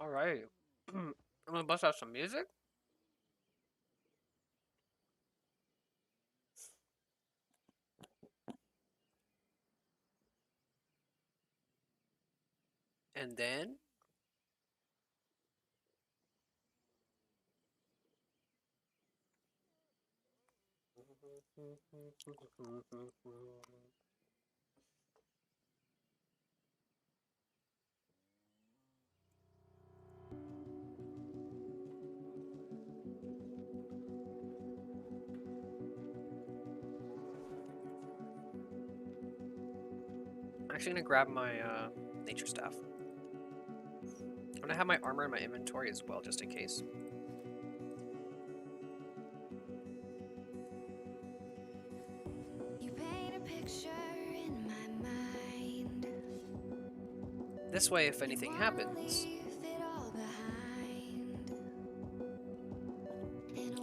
Alright. I'm gonna bust out some music. And then I'm actually gonna grab my nature staff. I'm gonna have my armor in my inventory as well, just in case. You paint a picture in my mind. This way, if anything happens,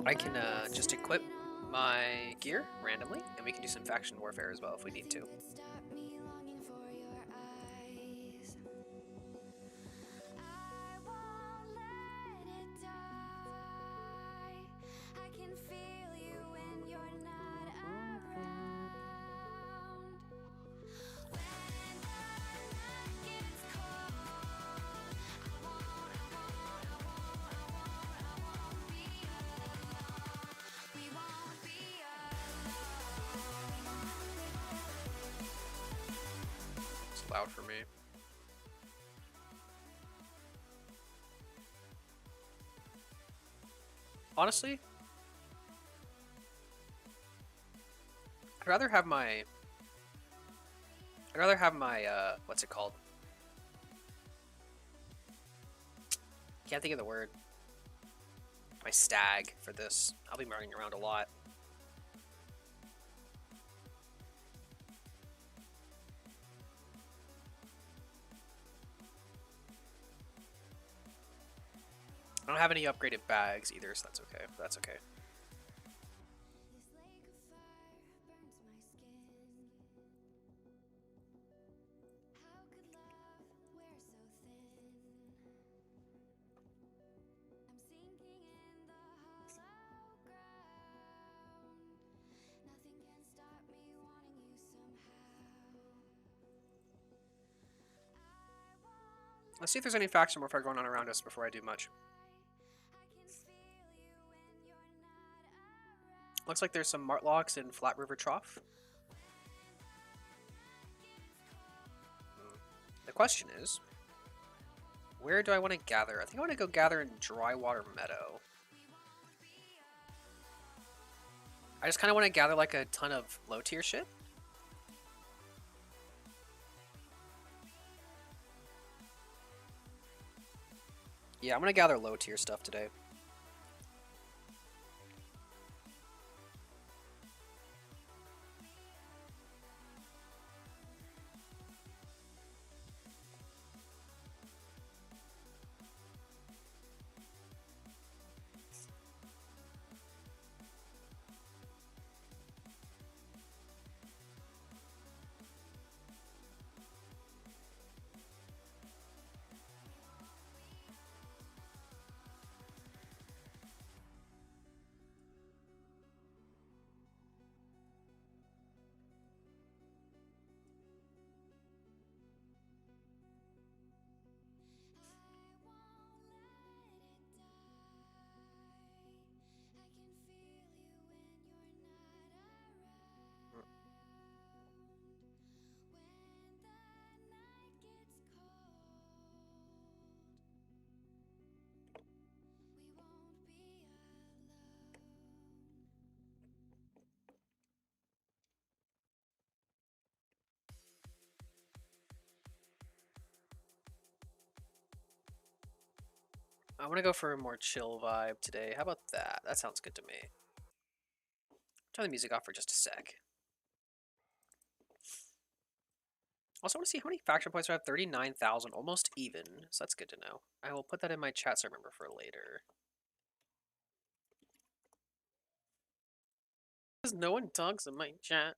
I can just equip my gear randomly, and we can do some faction warfare as well if we need to. It's loud for me. Honestly, I'd rather have my what's it called? Can't think of the word. My stag for this. I'll be running around a lot. I don't have any upgraded bags either, so that's okay. That's okay. Let's see if there's any faction warfare going on around us before I do much. Looks like there's some Martlocks in Flat River Trough. The question is, where do I want to gather? I think I want to go gather in Drywater Meadow. I just kind of want to gather like a ton of low tier shit. Yeah, I'm going to gather low tier stuff today. I want to go for a more chill vibe today. How about that? That sounds good to me. Turn the music off for just a sec. Also, I want to see how many faction points I have. 39,000, almost even. So that's good to know. I will put that in my chat so I remember for later. Because no one talks in my chat,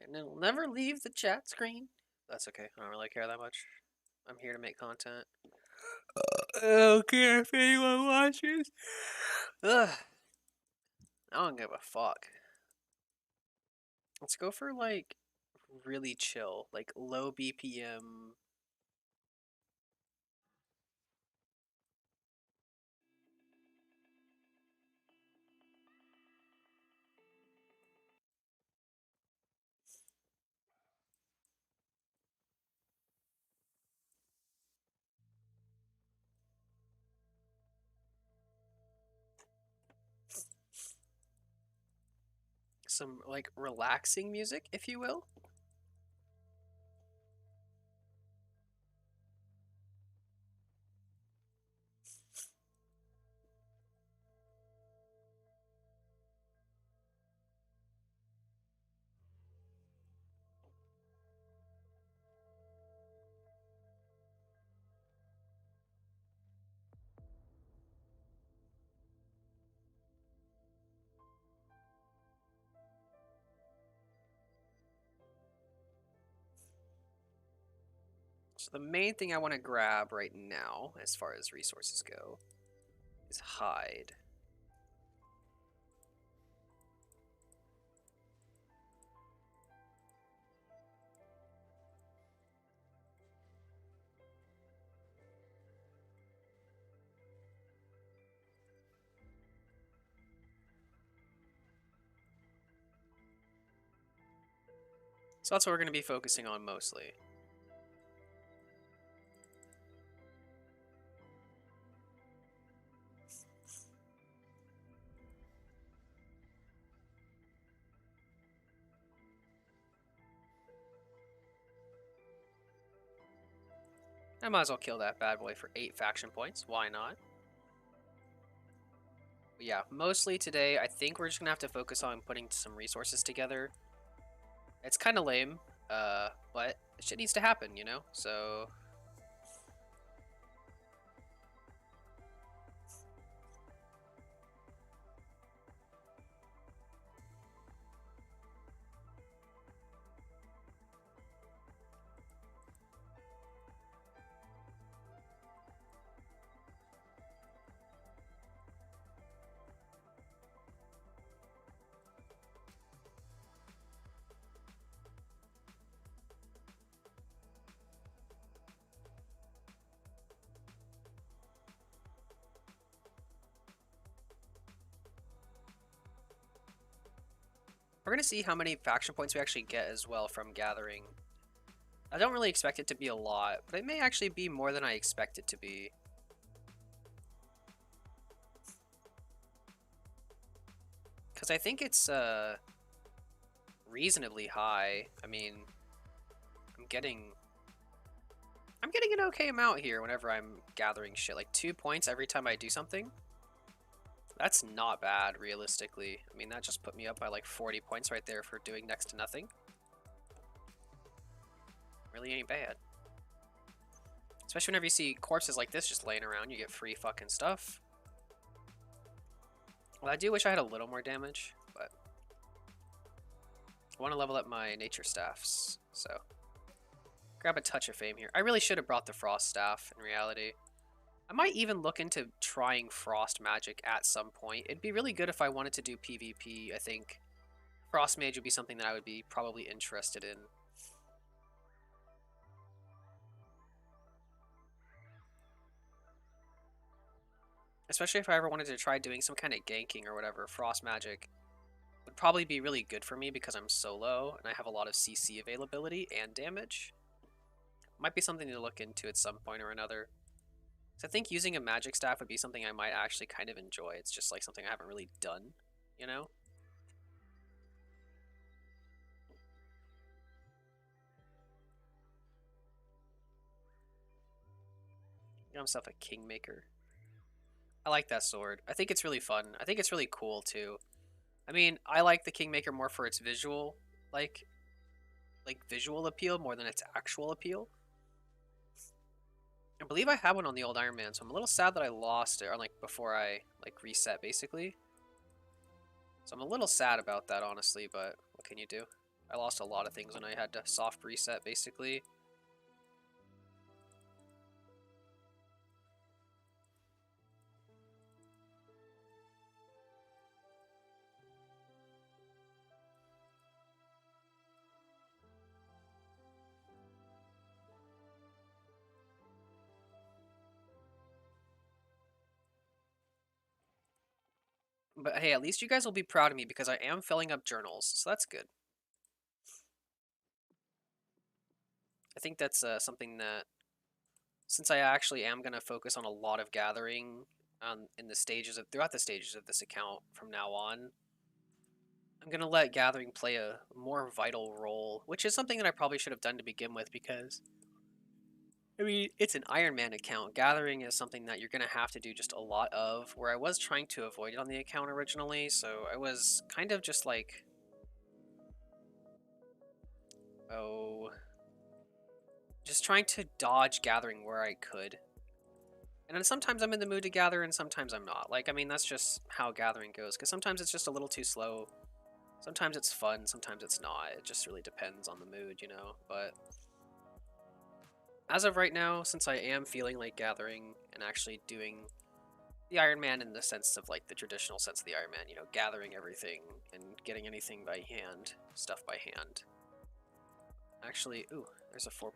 and it'll never leave the chat screen. That's okay. I don't really care that much. I'm here to make content. I don't care if anyone watches. Ugh. I don't give a fuck. Let's go for like really chill, like low BPM. Some like relaxing music, if you will. So the main thing I want to grab right now, as far as resources go, is hide. So that's what we're going to be focusing on mostly. I might as well kill that bad boy for 8 faction points. Why not? But yeah, mostly today, I think we're just going to have to focus on putting some resources together. It's kind of lame, but shit needs to happen, you know? So we're going to see how many faction points we actually get as well from gathering. I don't really expect it to be a lot, but it may actually be more than I expect it to be. Because I think it's reasonably high. I mean, I'm getting an okay amount here whenever I'm gathering shit. Like 2 points every time I do something. That's not bad, realistically. I mean, that just put me up by like 40 points right there for doing next to nothing. Really ain't bad. Especially whenever you see corpses like this just laying around, you get free fucking stuff. Well, I do wish I had a little more damage, but I want to level up my nature staffs, so grab a touch of fame here. I really should have brought the frost staff in reality. I might even look into trying frost magic at some point. It'd be really good if I wanted to do PvP. I think frost mage would be something that I would be probably interested in. Especially if I ever wanted to try doing some kind of ganking or whatever, frost magic would probably be really good for me because I'm solo and I have a lot of CC availability and damage. Might be something to look into at some point or another. So I think using a magic staff would be something I might actually kind of enjoy. It's just like something I haven't really done, you know? Get himself a Kingmaker. I like that sword. I think it's really fun. I think it's really cool too. I mean, I like the Kingmaker more for its visual, like visual appeal more than its actual appeal. I believe I had one on the old Ironman, so I'm a little sad that I lost it, or like before I like reset basically. So I'm a little sad about that, honestly, but what can you do? I lost a lot of things when I had to soft reset, basically. But hey, at least you guys will be proud of me because I am filling up journals, so that's good. I think that's something that, since I actually am going to focus on a lot of gathering in the stages of throughout the stages of this account from now on, I'm going to let gathering play a more vital role, which is something that I probably should have done to begin with because I mean, it's an Ironman account. Gathering is something that you're going to have to do just a lot of, where I was trying to avoid it on the account originally, so I was kind of just like, oh, just trying to dodge gathering where I could. And then sometimes I'm in the mood to gather and sometimes I'm not. Like, I mean, that's just how gathering goes, because sometimes it's just a little too slow. Sometimes it's fun, sometimes it's not. It just really depends on the mood, you know? But as of right now, since I am feeling like gathering and actually doing the Ironman in the sense of like the traditional sense of the Ironman, you know, gathering everything and getting anything by hand, stuff by hand. Actually, ooh, there's a 4.2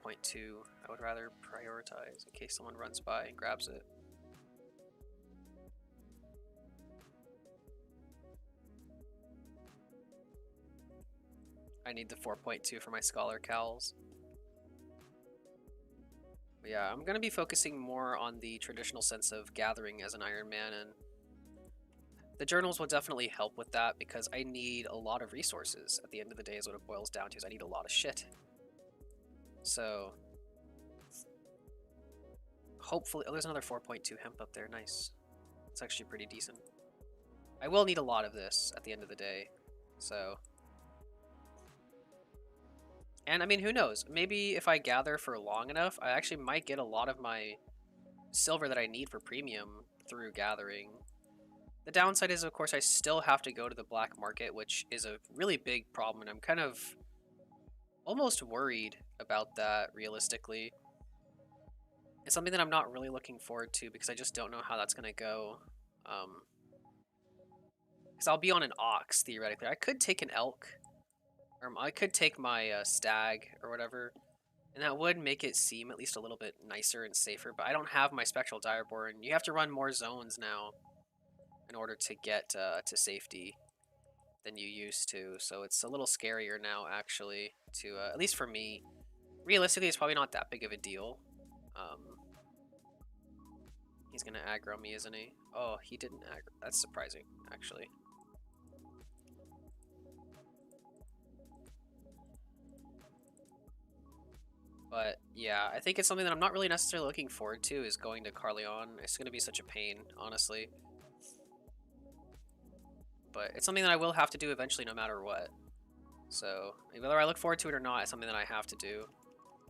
I would rather prioritize in case someone runs by and grabs it. I need the 4.2 for my Scholar Cals. But yeah, I'm going to be focusing more on the traditional sense of gathering as an Ironman, and the journals will definitely help with that because I need a lot of resources. At the end of the day is what it boils down to, is I need a lot of shit. So hopefully, oh, there's another 4.2 hemp up there. Nice. It's actually pretty decent. I will need a lot of this at the end of the day. So, and I mean, who knows? Maybe if I gather for long enough, I actually might get a lot of my silver that I need for premium through gathering. The downside is, of course, I still have to go to the black market, which is a really big problem, and I'm kind of almost worried about that realistically. It's something that I'm not really looking forward to because I just don't know how that's going to go. Because I'll be on an ox, theoretically. I could take an elk, or I could take my stag or whatever, and that would make it seem at least a little bit nicer and safer, but I don't have my Spectral Direborn. You have to run more zones now in order to get to safety than you used to, so it's a little scarier now, actually, to, at least for me. Realistically, it's probably not that big of a deal. Um, he's gonna aggro me, isn't he? Oh, he didn't aggro. That's surprising, actually. But yeah, I think it's something that I'm not really necessarily looking forward to, is going to Carleon. It's going to be such a pain, honestly. But it's something that I will have to do eventually no matter what. So whether I look forward to it or not, it's something that I have to do.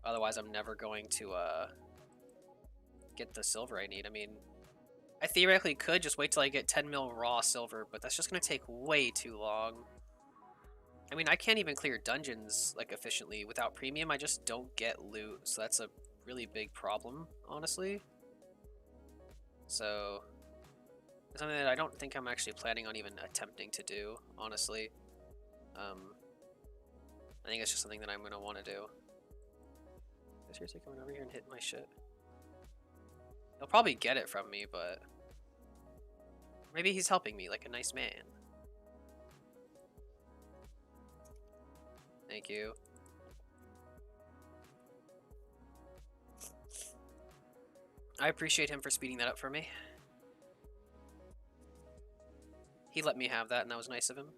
Otherwise, I'm never going to get the silver I need. I mean, I theoretically could just wait till I get 10 mil raw silver, but that's just going to take way too long. I mean, I can't even clear dungeons like efficiently without premium. I just don't get loot, so that's a really big problem, honestly. So it's something that I don't think I'm actually planning on even attempting to do, honestly. I think it's just something that I'm gonna want to do. Seriously coming over here and hitting my shit. He'll probably get it from me, but maybe he's helping me like a nice man. Thank you. I appreciate him for speeding that up for me. He let me have that, and that was nice of him.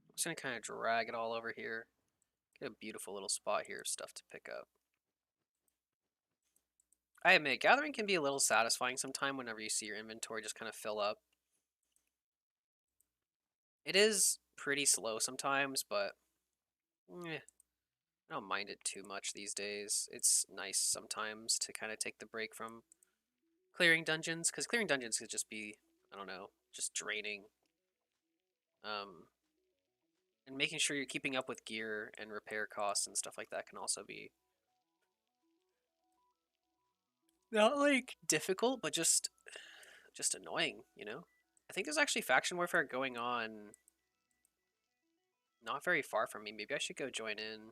I'm just gonna kind of drag it all over here. Get a beautiful little spot here of stuff to pick up. I admit, gathering can be a little satisfying sometime whenever you see your inventory just kind of fill up. It is pretty slow sometimes, but eh. I don't mind it too much these days. It's nice sometimes to kind of take the break from clearing dungeons, because clearing dungeons could just be, I don't know, just draining. Um, and making sure you're keeping up with gear and repair costs and stuff like that can also be not like difficult, but just annoying, you know? I think there's actually faction warfare going on not very far from me. Maybe I should go join in.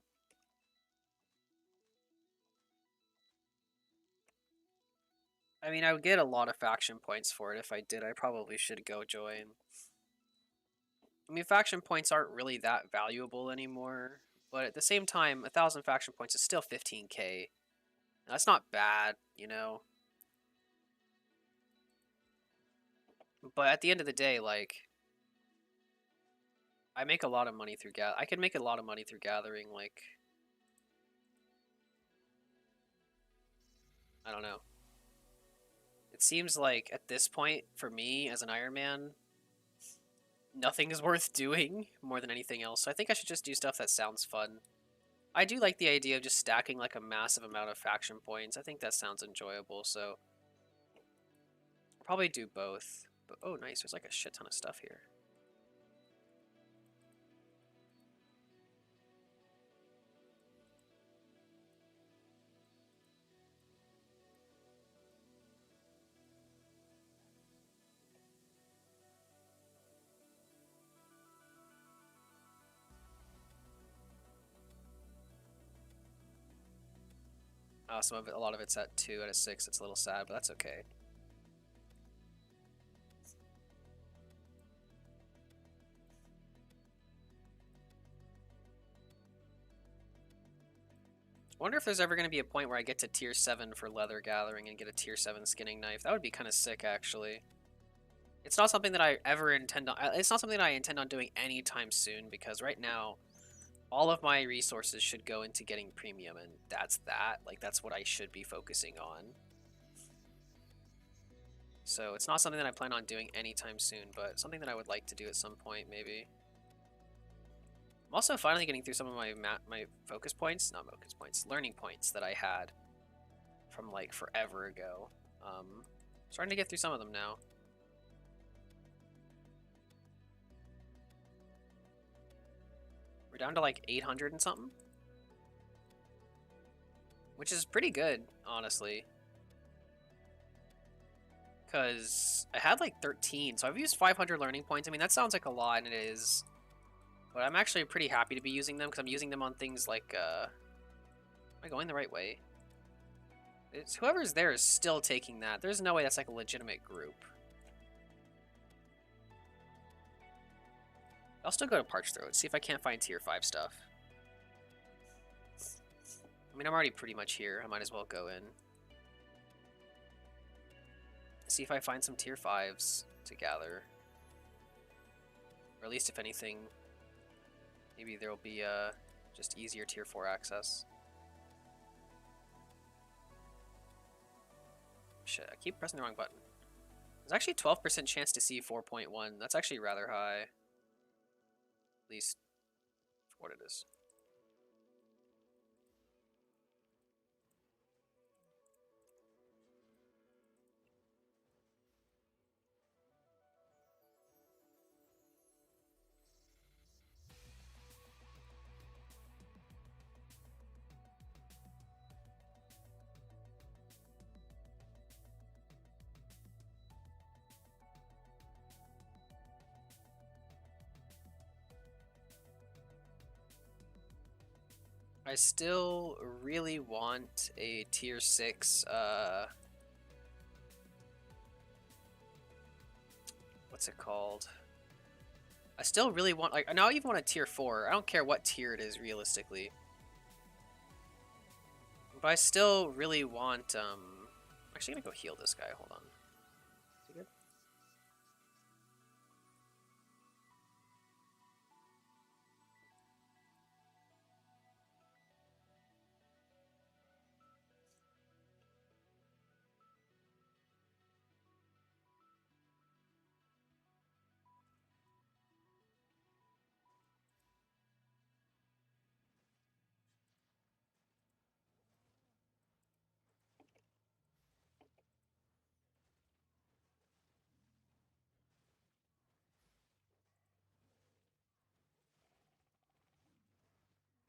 I mean, I would get a lot of faction points for it if I did. I probably should go join. I mean, faction points aren't really that valuable anymore, but at the same time, 1,000 faction points is still 15k. That's not bad, you know? But at the end of the day, like, I make a lot of money through I can make a lot of money through gathering, like, I don't know. It seems like at this point, for me as an Ironman, nothing is worth doing more than anything else. So I think I should just do stuff that sounds fun. I do like the idea of just stacking like a massive amount of faction points. I think that sounds enjoyable, so I'll probably do both. But oh nice, there's like a shit ton of stuff here. Some of it, a lot of it's at 2 out of 6. It's a little sad, but that's okay. I wonder if there's ever going to be a point where I get to tier 7 for leather gathering and get a tier 7 skinning knife. That would be kind of sick, actually. It's not something that I ever intend on. It's not something that I intend on doing anytime soon because right now, all of my resources should go into getting premium, and that's that. Like that's what I should be focusing on. So it's not something that I plan on doing anytime soon, but something that I would like to do at some point, maybe. I'm also finally getting through some of my focus points, not focus points, learning points that I had from like forever ago. Starting to get through some of them now. We're down to like 800 and something, which is pretty good, honestly. Because I had like 13, so I've used 500 learning points. I mean, that sounds like a lot, and it is. But I'm actually pretty happy to be using them, because I'm using them on things like, am I going the right way? It's, whoever's there is still taking that. There's no way that's like a legitimate group. I'll still go to Parch Throat, see if I can't find tier 5 stuff. I mean, I'm already pretty much here. I might as well go in. See if I find some tier 5s to gather. Or at least, if anything, maybe there'll be just easier tier 4 access. Shit, I keep pressing the wrong button. There's actually 12% chance to see 4.1. That's actually rather high. At least for what it is. I still really want a tier 6, what's it called? I still really want, like, now I even want a tier 4. I don't care what tier it is, realistically. But I still really want, I'm actually gonna go heal this guy, hold on. Is he good?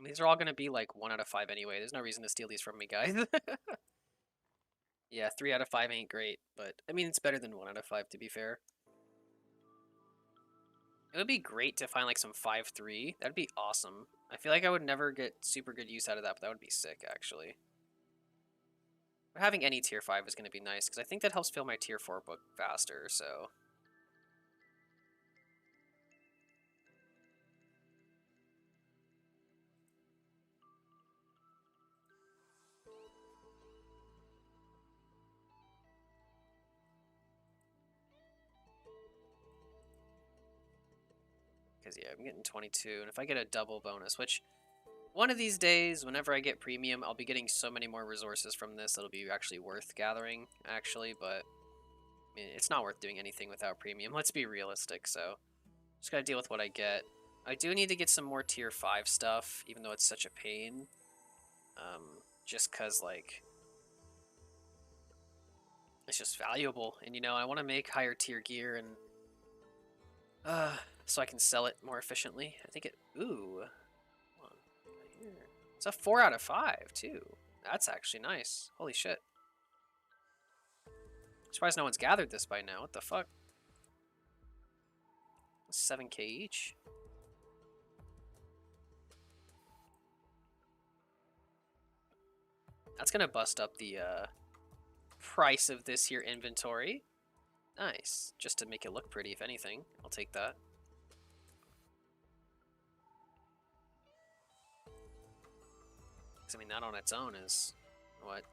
mean, these are all gonna be like 1 out of 5 anyway. There's no reason to steal these from me, guys. Yeah, 3 out of 5 ain't great, but I mean, it's better than 1 out of 5 to be fair. It would be great to find like some 5-3. That'd be awesome. I feel like I would never get super good use out of that, but that would be sick actually. But having any tier 5 is going to be nice because I think that helps fill my tier 4 book faster, so. Because, yeah, I'm getting 22, and if I get a double bonus, which one of these days, whenever I get premium, I'll be getting so many more resources from this, it'll be actually worth gathering, actually, but I mean, it's not worth doing anything without premium. Let's be realistic, so just gotta deal with what I get. I do need to get some more tier 5 stuff, even though it's such a pain. Just because, like, it's just valuable, and, you know, I want to make higher tier gear, and so I can sell it more efficiently. I think it, ooh, hold on, right here. It's a 4 out of 5, too. That's actually nice. Holy shit. Surprised no one's gathered this by now. What the fuck? 7k each. That's gonna bust up the price of this here inventory. Nice. Just to make it look pretty, if anything. I'll take that. Because, I mean, that on its own is, what,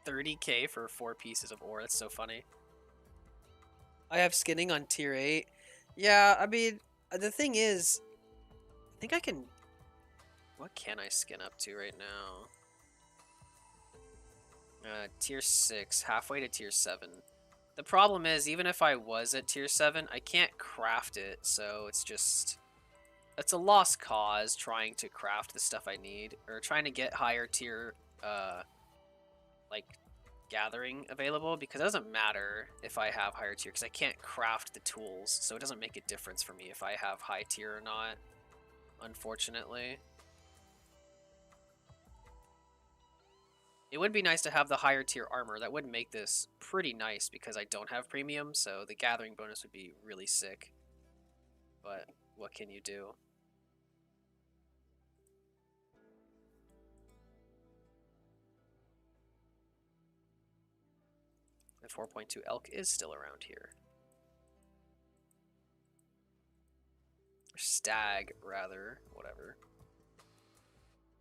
30k for 4 pieces of ore. That's so funny. I have skinning on tier 8. Yeah, I mean, the thing is, I think I can... What can I skin up to right now? Tier 6, halfway to tier 7. The problem is, even if I was at tier 7, I can't craft it, so it's just... It's a lost cause trying to craft the stuff I need, or trying to get higher tier, like, gathering available, because it doesn't matter if I have higher tier, because I can't craft the tools, so it doesn't make a difference for me if I have high tier or not, unfortunately. It would be nice to have the higher tier armor. That would make this pretty nice because I don't have premium, so the gathering bonus would be really sick. But what can you do? The 4.2 elk is still around here. Or stag, rather. Whatever.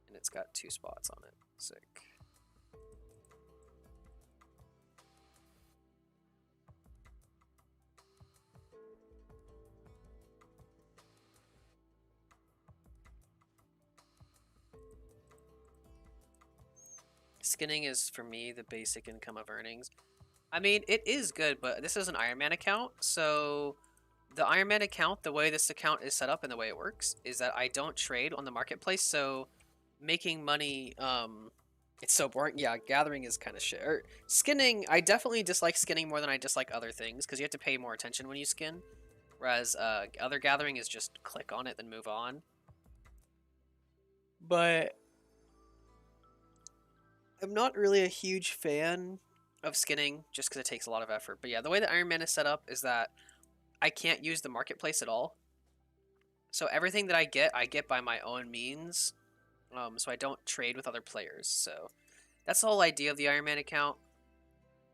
And it's got 2 spots on it. Sick. Skinning is, for me, the basic income of earnings. I mean, it is good, but this is an Ironman account, so the Ironman account, the way this account is set up and the way it works, is that I don't trade on the marketplace, so making money, it's so boring. Yeah, gathering is kind of shit. Or skinning, I definitely dislike skinning more than I dislike other things, because you have to pay more attention when you skin, whereas other gathering is just click on it, then move on. But I'm not really a huge fan of skinning just because it takes a lot of effort. But yeah, the way that Iron Man is set up is that I can't use the marketplace at all. So everything that I get by my own means. So I don't trade with other players. So that's the whole idea of the Iron Man account.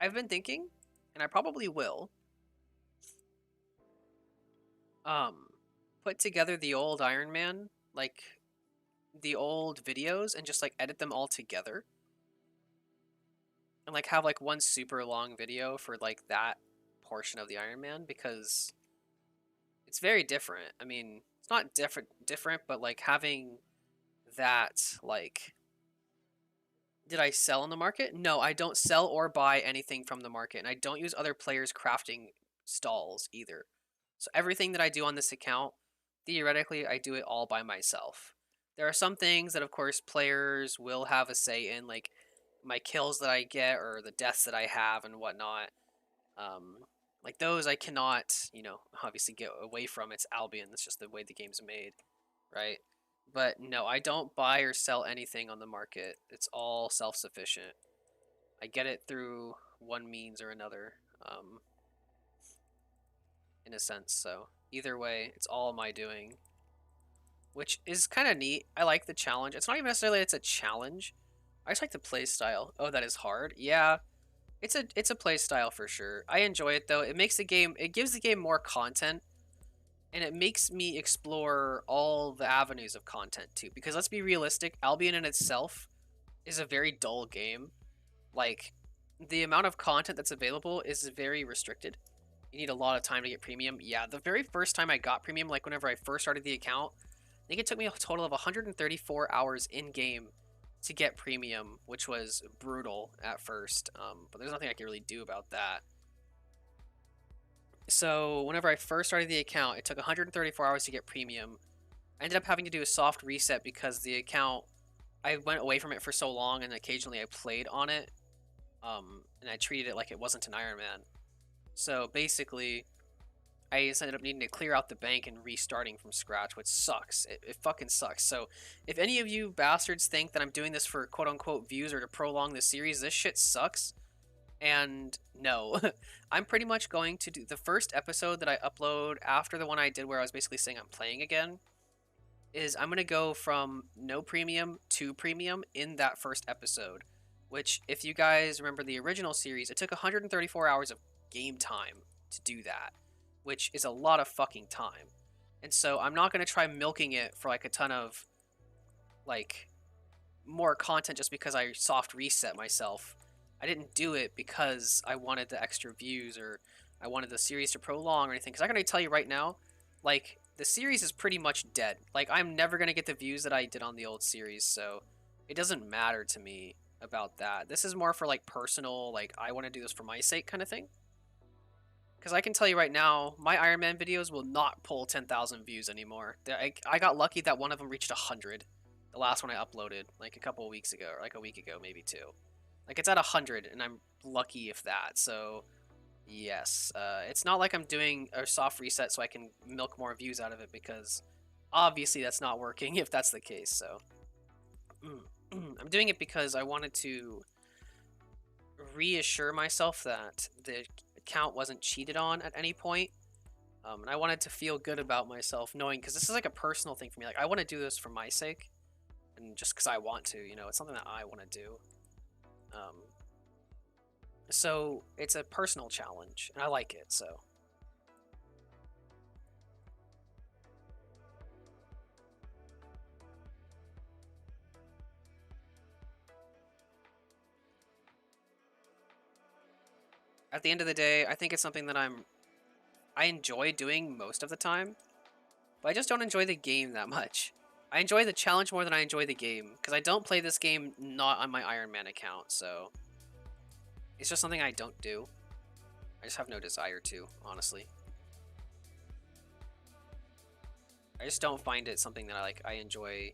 I've been thinking, and I probably will, put together the old Iron Man, like the old videos, and just like edit them all together. And like have like one super long video for like that portion of the Iron Man, because it's very different. I mean, it's not different, but like having that, like, did I sell in the market? No, I don't sell or buy anything from the market, and I don't use other players' crafting stalls either. So everything that I do on this account, theoretically, I do it all by myself. There are some things that, of course, players will have a say in, like my kills that I get or the deaths that I have and whatnot. Um, like those I cannot, you know, obviously get away from. It's Albion. That's just the way the game's made, right? But no, I don't buy or sell anything on the market. It's all self-sufficient. I get it through one means or another, um, in a sense. So either way, it's all my doing, which is kind of neat. I like the challenge. It's not even necessarily it's a challenge. I just like the play style. Oh, that is hard. Yeah, it's a play style for sure. I enjoy it though. It makes the game. It gives the game more content, and it makes me explore all the avenues of content too. Because let's be realistic, Albion in itself is a very dull game. Like, the amount of content that's available is very restricted. You need a lot of time to get premium. Yeah, the very first time I got premium, like whenever I first started the account, I think it took me a total of 134 hours in game to get premium, which was brutal at first. But there's nothing I can really do about that. So whenever I first started the account, it took 134 hours to get premium. I ended up having to do a soft reset because the account, I went away from it for so long, and occasionally I played on it, and I treated it like it wasn't an Ironman. So basically, I just ended up needing to clear out the bank and restarting from scratch, which sucks. It fucking sucks. So if any of you bastards think that I'm doing this for quote unquote views or to prolong the series, this shit sucks. And no, I'm pretty much going to do the first episode that I upload after the one I did where I was basically saying I'm playing again. Is I'm going to go from no premium to premium in that first episode. Which, if you guys remember the original series, it took 134 hours of game time to do that, which is a lot of fucking time. And so I'm not going to try milking it for like a ton of like more content just because I soft reset myself. I didn't do it because I wanted the extra views or I wanted the series to prolong or anything. Because I can tell you right now, like, the series is pretty much dead. Like, I'm never going to get the views that I did on the old series, so it doesn't matter to me about that. This is more for, like, personal, like, I want to do this for my sake kind of thing. Because I can tell you right now, my Iron Man videos will not pull 10,000 views anymore. I got lucky that one of them reached 100. The last one I uploaded, like, a couple of weeks ago, or like a week ago, maybe two. Like, it's at 100, and I'm lucky if that, so yes. It's not like I'm doing a soft reset so I can milk more views out of it, because obviously that's not working if that's the case, so. I'm doing it because I wanted to reassure myself that the account wasn't cheated on at any point. And I wanted to feel good about myself knowing, because this is like a personal thing for me. Like, I want to do this for my sake, and just because I want to, you know, it's something that I want to do. Um, so it's a personal challenge, and I like it, so. At the end of the day, I think it's something that I enjoy doing most of the time, but I just don't enjoy the game that much. I enjoy the challenge more than I enjoy the game, because I don't play this game not on my Iron Man account, so it's just something I don't do. I just have no desire to, honestly. I just don't find it something that I enjoy.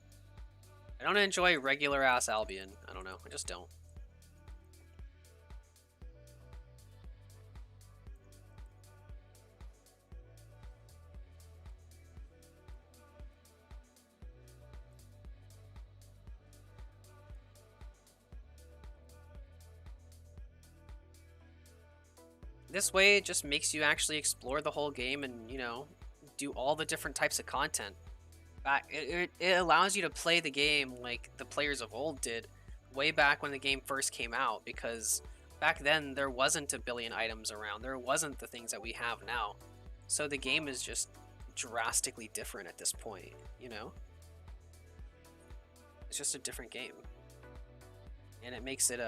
I don't enjoy regular ass Albion. I don't know. I just don't. This way, it just makes you actually explore the whole game and, you know, do all the different types of content. It allows you to play the game like the players of old did way back when the game first came out, because back then there wasn't a billion items around. There wasn't the things that we have now. So the game is just drastically different at this point, you know? It's just a different game. And it makes it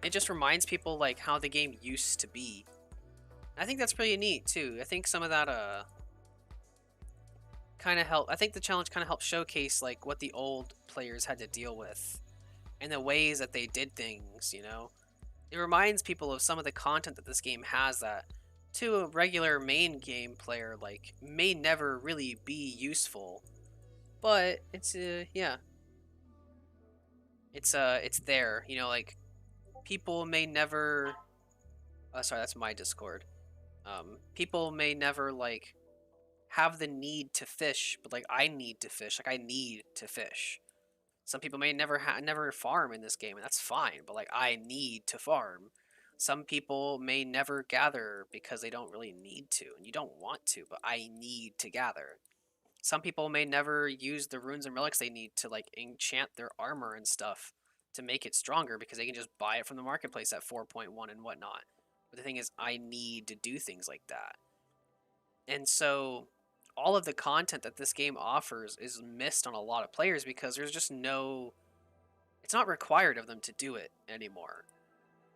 it just reminds people like how the game used to be. I think that's pretty neat too. I think some of that kind of help. I think the challenge kind of helped showcase like what the old players had to deal with and the ways that they did things, you know. It reminds people of some of the content that this game has that to a regular main game player like may never really be useful. But it's yeah. It's there, you know, like people may never sorry, that's my Discord. People may never like have the need to fish, but like I need to fish. Like I need to fish. Some people may never farm in this game, and that's fine. But like I need to farm. Some people may never gather because they don't really need to, and you don't want to. But I need to gather. Some people may never use the runes and relics they need to like enchant their armor and stuff to make it stronger because they can just buy it from the marketplace at 4.1 and whatnot. But the thing is, I need to do things like that. And so all of the content that this game offers is missed on a lot of players because there's just no, it's not required of them to do it anymore,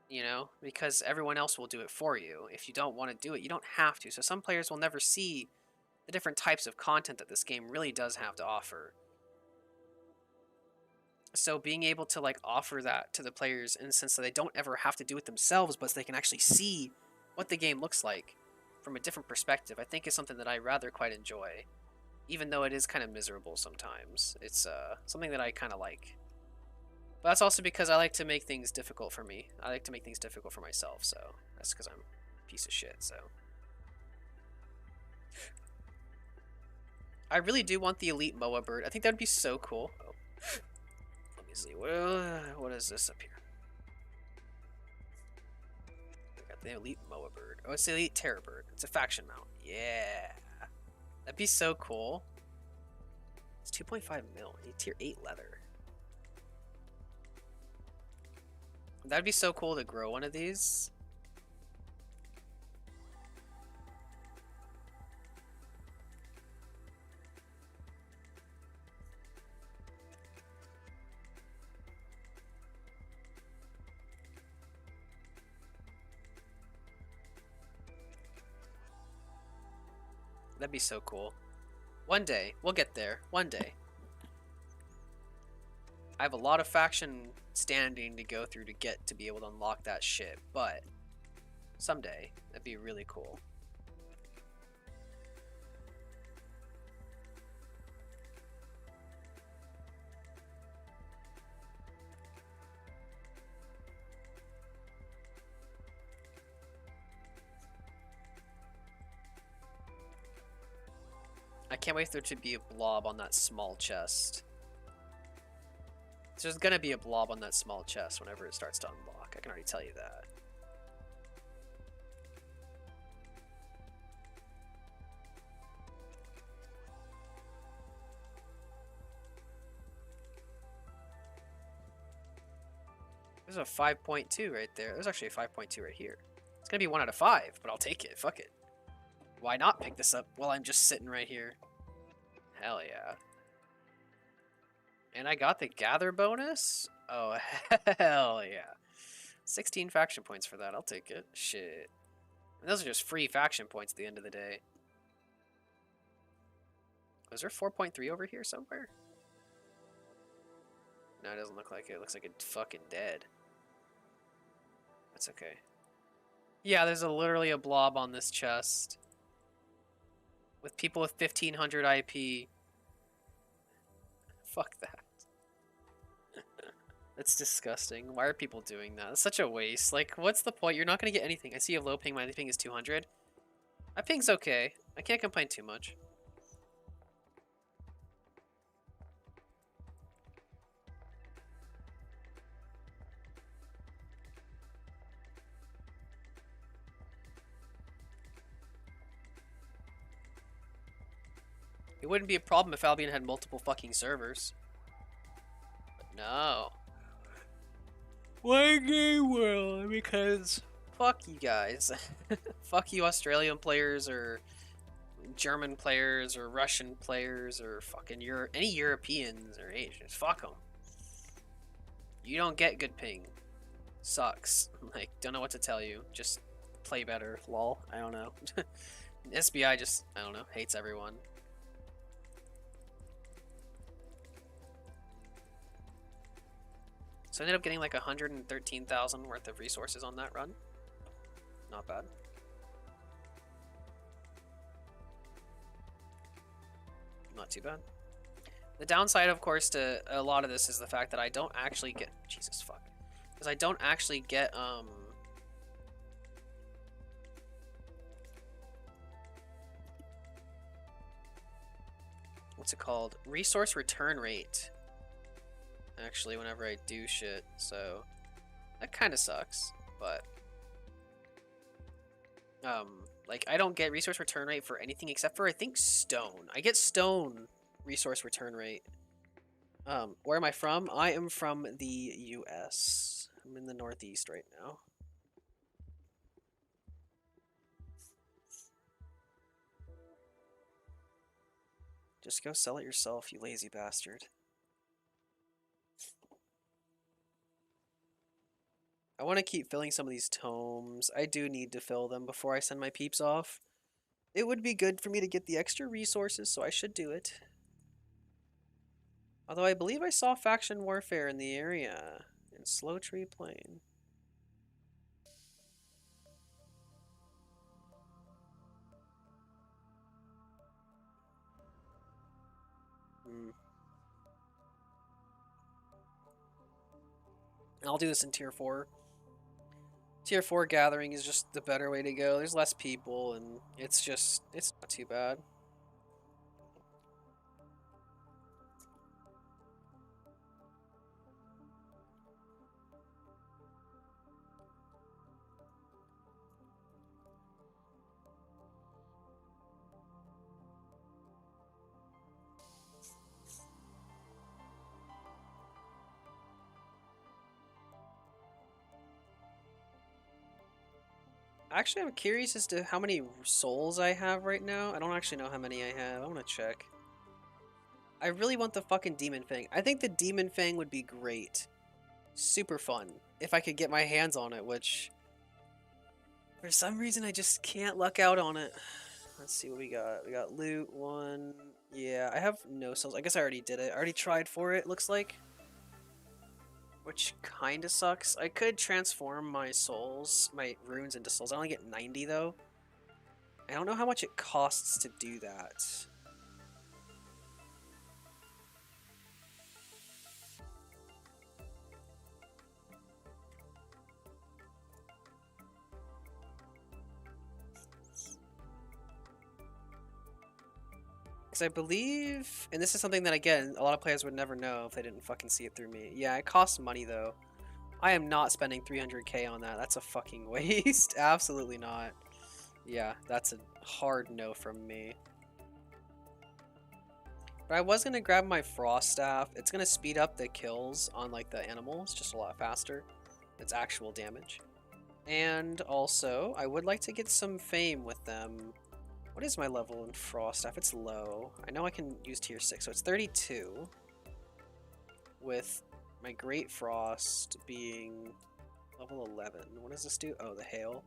you know, because everyone else will do it for you. If you don't want to do it, you don't have to. So some players will never see the different types of content that this game really does have to offer. So being able to like offer that to the players in the sense that they don't ever have to do it themselves, but they can actually see what the game looks like from a different perspective, I think is something that I rather quite enjoy. Even though it is kind of miserable sometimes. It's something that I kind of like. But that's also because I like to make things difficult for me. I like to make things difficult for myself, so that's because I'm a piece of shit, so. I really do want the elite Moa bird. I think that would be so cool. Oh. Let me see. What is this up here? I got the elite Moa bird. Oh, it's the elite Terror bird. It's a faction mount. Yeah. That'd be so cool. It's 2.5 mil. I need tier 8 leather. That'd be so cool to grow one of these. That'd be so cool. One day. We'll get there. One day. I have a lot of faction standing to go through to get to be able to unlock that shit, but someday. That'd be really cool. I can't wait for there to be a blob on that small chest. There's gonna be a blob on that small chest whenever it starts to unlock. I can already tell you that. There's a 5.2 right there. There's actually a 5.2 right here. It's gonna be 1 out of 5, but I'll take it. Fuck it. Why not pick this up while I'm just sitting right here? Hell yeah. And I got the gather bonus? Oh, hell yeah. 16 faction points for that. I'll take it. Shit. And those are just free faction points at the end of the day. Was there 4.3 over here somewhere? No, it doesn't look like it. It looks like it's fucking dead. That's okay. Yeah, there's literally a blob on this chest. With people with 1500 IP. Fuck that. That's disgusting. Why are people doing that? It's such a waste. Like, what's the point? You're not going to get anything. I see a low ping. My ping is 200. My ping's okay. I can't complain too much. It wouldn't be a problem if Albion had multiple fucking servers. But no. One game world, because fuck you guys. Fuck you Australian players or German players or Russian players or fucking any Europeans or Asians. Fuck them. You don't get good ping. Sucks. Like, don't know what to tell you. Just play better. Lol. I don't know. SBI just, I don't know, hates everyone. So I ended up getting like 113,000 worth of resources on that run. Not bad. Not too bad. The downside, of course, to a lot of this is the fact that I don't actually get... Jesus, fuck. Because I don't actually get, what's it called? Resource return rate. Actually, whenever I do shit, so that kind of sucks. But like I don't get resource return rate for anything except for I think stone. I get stone resource return rate. Where am I from? I am from the U.S. I'm in the Northeast right now. Just go sell it yourself, you lazy bastard. I want to keep filling some of these tomes. I do need to fill them before I send my peeps off. It would be good for me to get the extra resources, so I should do it. Although I believe I saw faction warfare in the area. In Slow Tree Plain. I'll do this in Tier 4. Tier 4 gathering is just the better way to go. There's less people, and it's not too bad. Actually, I'm curious as to how many souls I have right now. I don't actually know how many I have. I want to check. I really want the fucking Demon Fang. I think the Demon Fang would be great. Super fun. If I could get my hands on it, which... for some reason, I just can't luck out on it. Let's see what we got. We got loot, 1... yeah, I have no souls. I guess I already did it. I already tried for it, looks like. Which kinda sucks. I could transform my souls, my runes into souls. I only get 90 though. I don't know how much it costs to do that. Because I believe, and this is something that again, a lot of players would never know if they didn't fucking see it through me. Yeah, it costs money though. I am not spending 300k on that. That's a fucking waste. Absolutely not. Yeah, that's a hard no from me. But I was going to grab my Frost Staff. It's going to speed up the kills on like the animals just a lot faster. It's actual damage. And also, I would like to get some fame with them. What is my level in Frost Staff? It's low. I know I can use tier 6, so it's 32. With my Great Frost being level 11. What does this do? Oh, the Hail.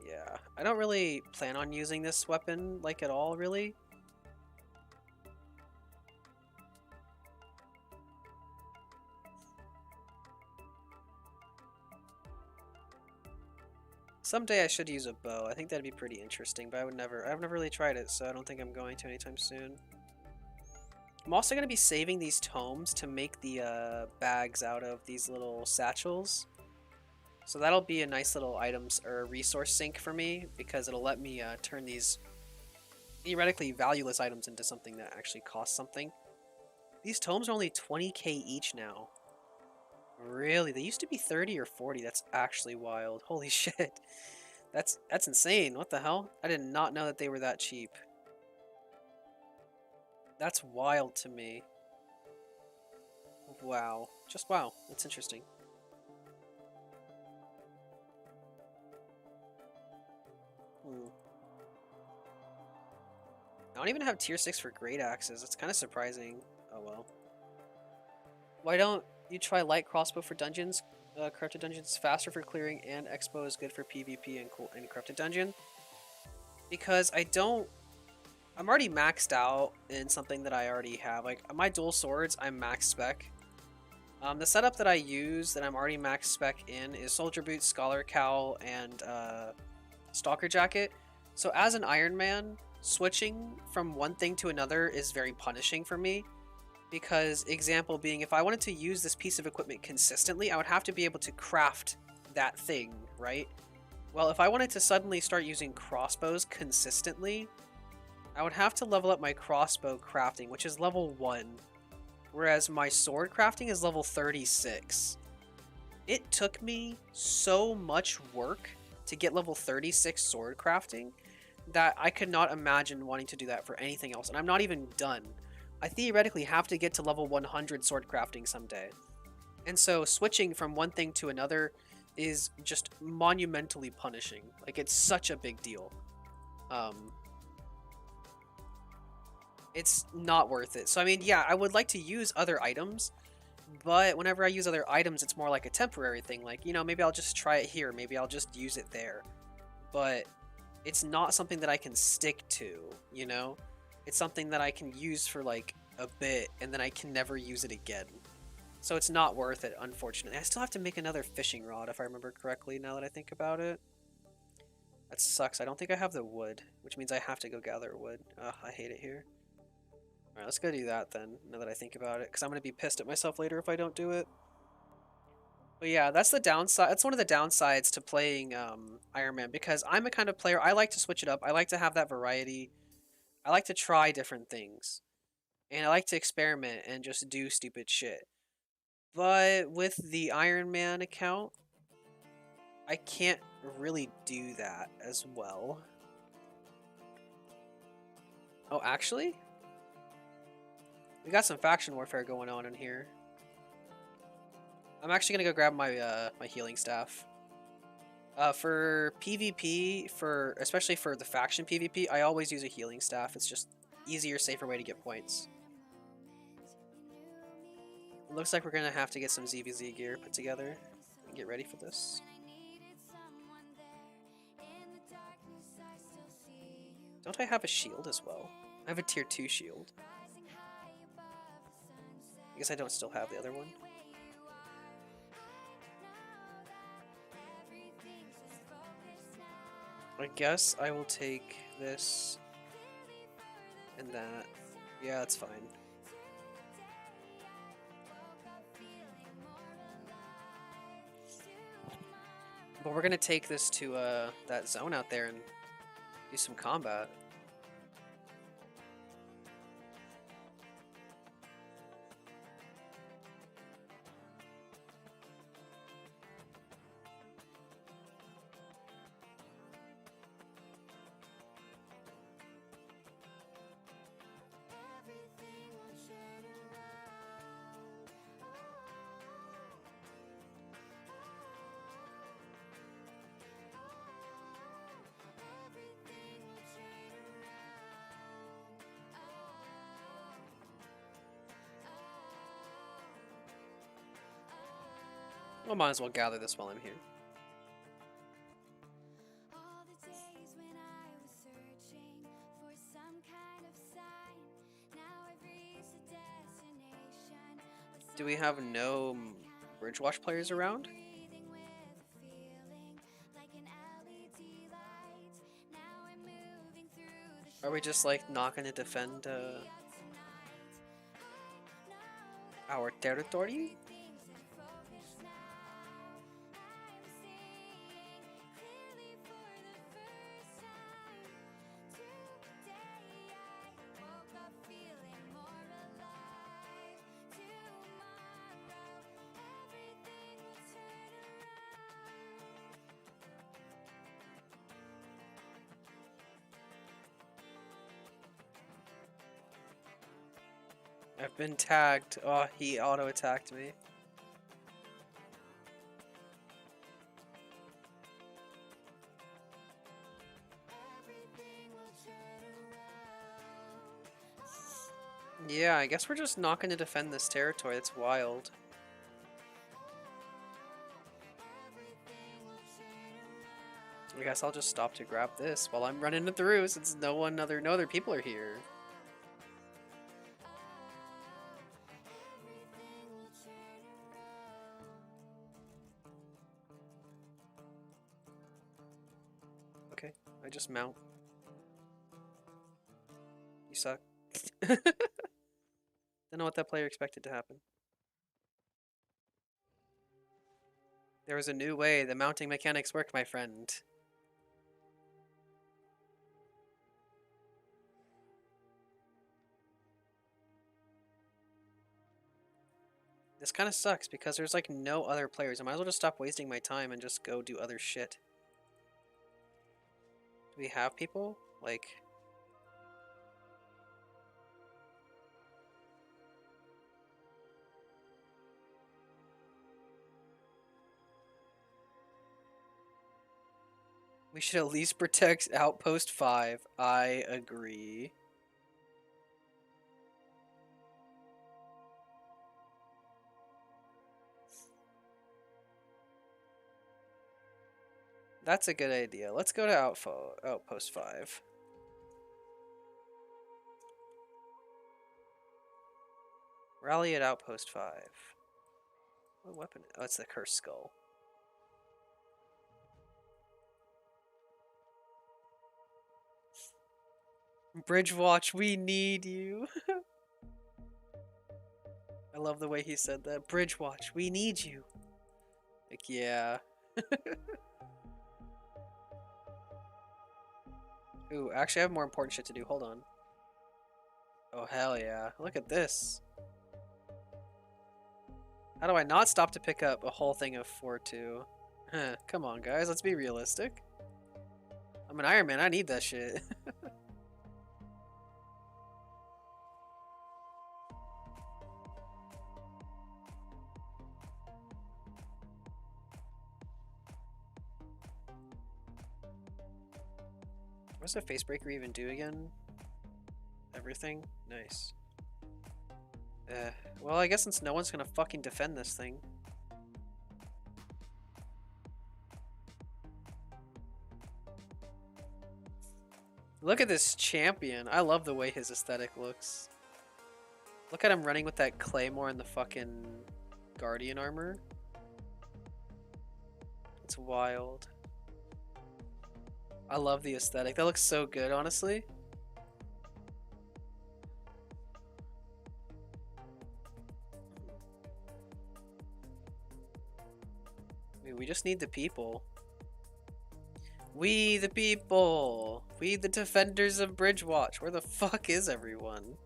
Yeah, I don't really plan on using this weapon, like, at all, really. Someday I should use a bow. I think that'd be pretty interesting, but I've never really tried it, so I don't think I'm going to anytime soon. I'm also going to be saving these tomes to make the bags out of these little satchels. So that'll be a nice little items or resource sink for me, because it'll let me turn these theoretically valueless items into something that actually costs something. These tomes are only 20k each now. Really? They used to be 30 or 40. That's actually wild. Holy shit. That's insane. What the hell? I did not know that they were that cheap. That's wild to me. Wow. Just wow. That's interesting. I don't even have tier 6 for great axes. That's kind of surprising. Oh well. Why don't you try light crossbow for dungeons? Corrupted dungeons is faster for clearing, and expo is good for PvP and corrupted dungeon. Because I'm already maxed out in something that I already have. Like my dual swords, I'm max spec. The setup that I use that I'm already max spec in is soldier boots, scholar cowl, and stalker jacket. So as an Ironman, switching from one thing to another is very punishing for me. Because, example being, if I wanted to use this piece of equipment consistently, I would have to be able to craft that thing, right? Well, if I wanted to suddenly start using crossbows consistently, I would have to level up my crossbow crafting, which is level 1, whereas my sword crafting is level 36. It took me so much work to get level 36 sword crafting that I could not imagine wanting to do that for anything else, and I'm not even done. I theoretically have to get to level 100 sword crafting someday. And so switching from one thing to another is just monumentally punishing. Like, it's such a big deal. Um, it's not worth it. So, I mean, yeah, I would like to use other items, but whenever I use other items, it's more like a temporary thing. Like, you know, maybe I'll just try it here. Maybe I'll just use it there. But it's not something that I can stick to, you know? It's something that I can use for, like, a bit, and then I can never use it again. So it's not worth it, unfortunately. I still have to make another fishing rod, if I remember correctly, now that I think about it. That sucks. I don't think I have the wood, which means I have to go gather wood. Ugh, I hate it here. Alright, let's go do that then, now that I think about it, because I'm going to be pissed at myself later if I don't do it. But yeah, that's the downside. That's one of the downsides to playing Ironman, because I'm a kind of player, I like to switch it up. I like to have that variety. I like to try different things. And I like to experiment and just do stupid shit. But with the Iron Man account, I can't really do that as well. Oh, actually? We got some faction warfare going on in here. I'm actually gonna go grab my my healing staff. For PvP, especially for the faction PvP, I always use a healing staff. It's just easier, safer way to get points. It looks like we're gonna have to get some ZVZ gear put together and get ready for this. Don't I have a shield as well? I have a tier 2 shield. I guess I don't still have the other one. I guess I will take this and that. Yeah, that's fine. But we're gonna take this to that zone out there and do some combat. Well, might as well gather this while I'm here. Do we have no Bridgewatch players around? Are we just like not gonna defend our territory? I've been tagged. Oh, he auto-attacked me. Yeah, I guess we're just not going to defend this territory. That's wild. I guess I'll just stop to grab this while I'm running it through, since no other people are here. Okay, I just mount. You suck. Don't know what that player expected to happen. There was a new way the mounting mechanics work, my friend. This kind of sucks because there's like no other players. I might as well just stop wasting my time and just go do other shit. Do we have people? Like... We should at least protect Outpost 5. I agree. That's a good idea. Let's go to Outpost 5. Rally at Outpost 5. What weapon? Oh, it's the Cursed Skull. Bridgewatch, we need you. I love the way he said that. Bridgewatch, we need you. Like, yeah. Ooh, actually I have more important shit to do. Hold on. Oh, hell yeah. Look at this. How do I not stop to pick up a whole thing of 4-2? Huh, come on, guys. Let's be realistic. I'm an Ironman. I need that shit. What does a facebreaker even do again? Everything? Nice. Well, I guess since no one's gonna fucking defend this thing. Look at this champion. I love the way his aesthetic looks. Look at him running with that claymore and the fucking guardian armor. It's wild. I love the aesthetic. That looks so good, honestly. I mean, we just need the people. We the people! We the defenders of Bridgewatch. Where the fuck is everyone?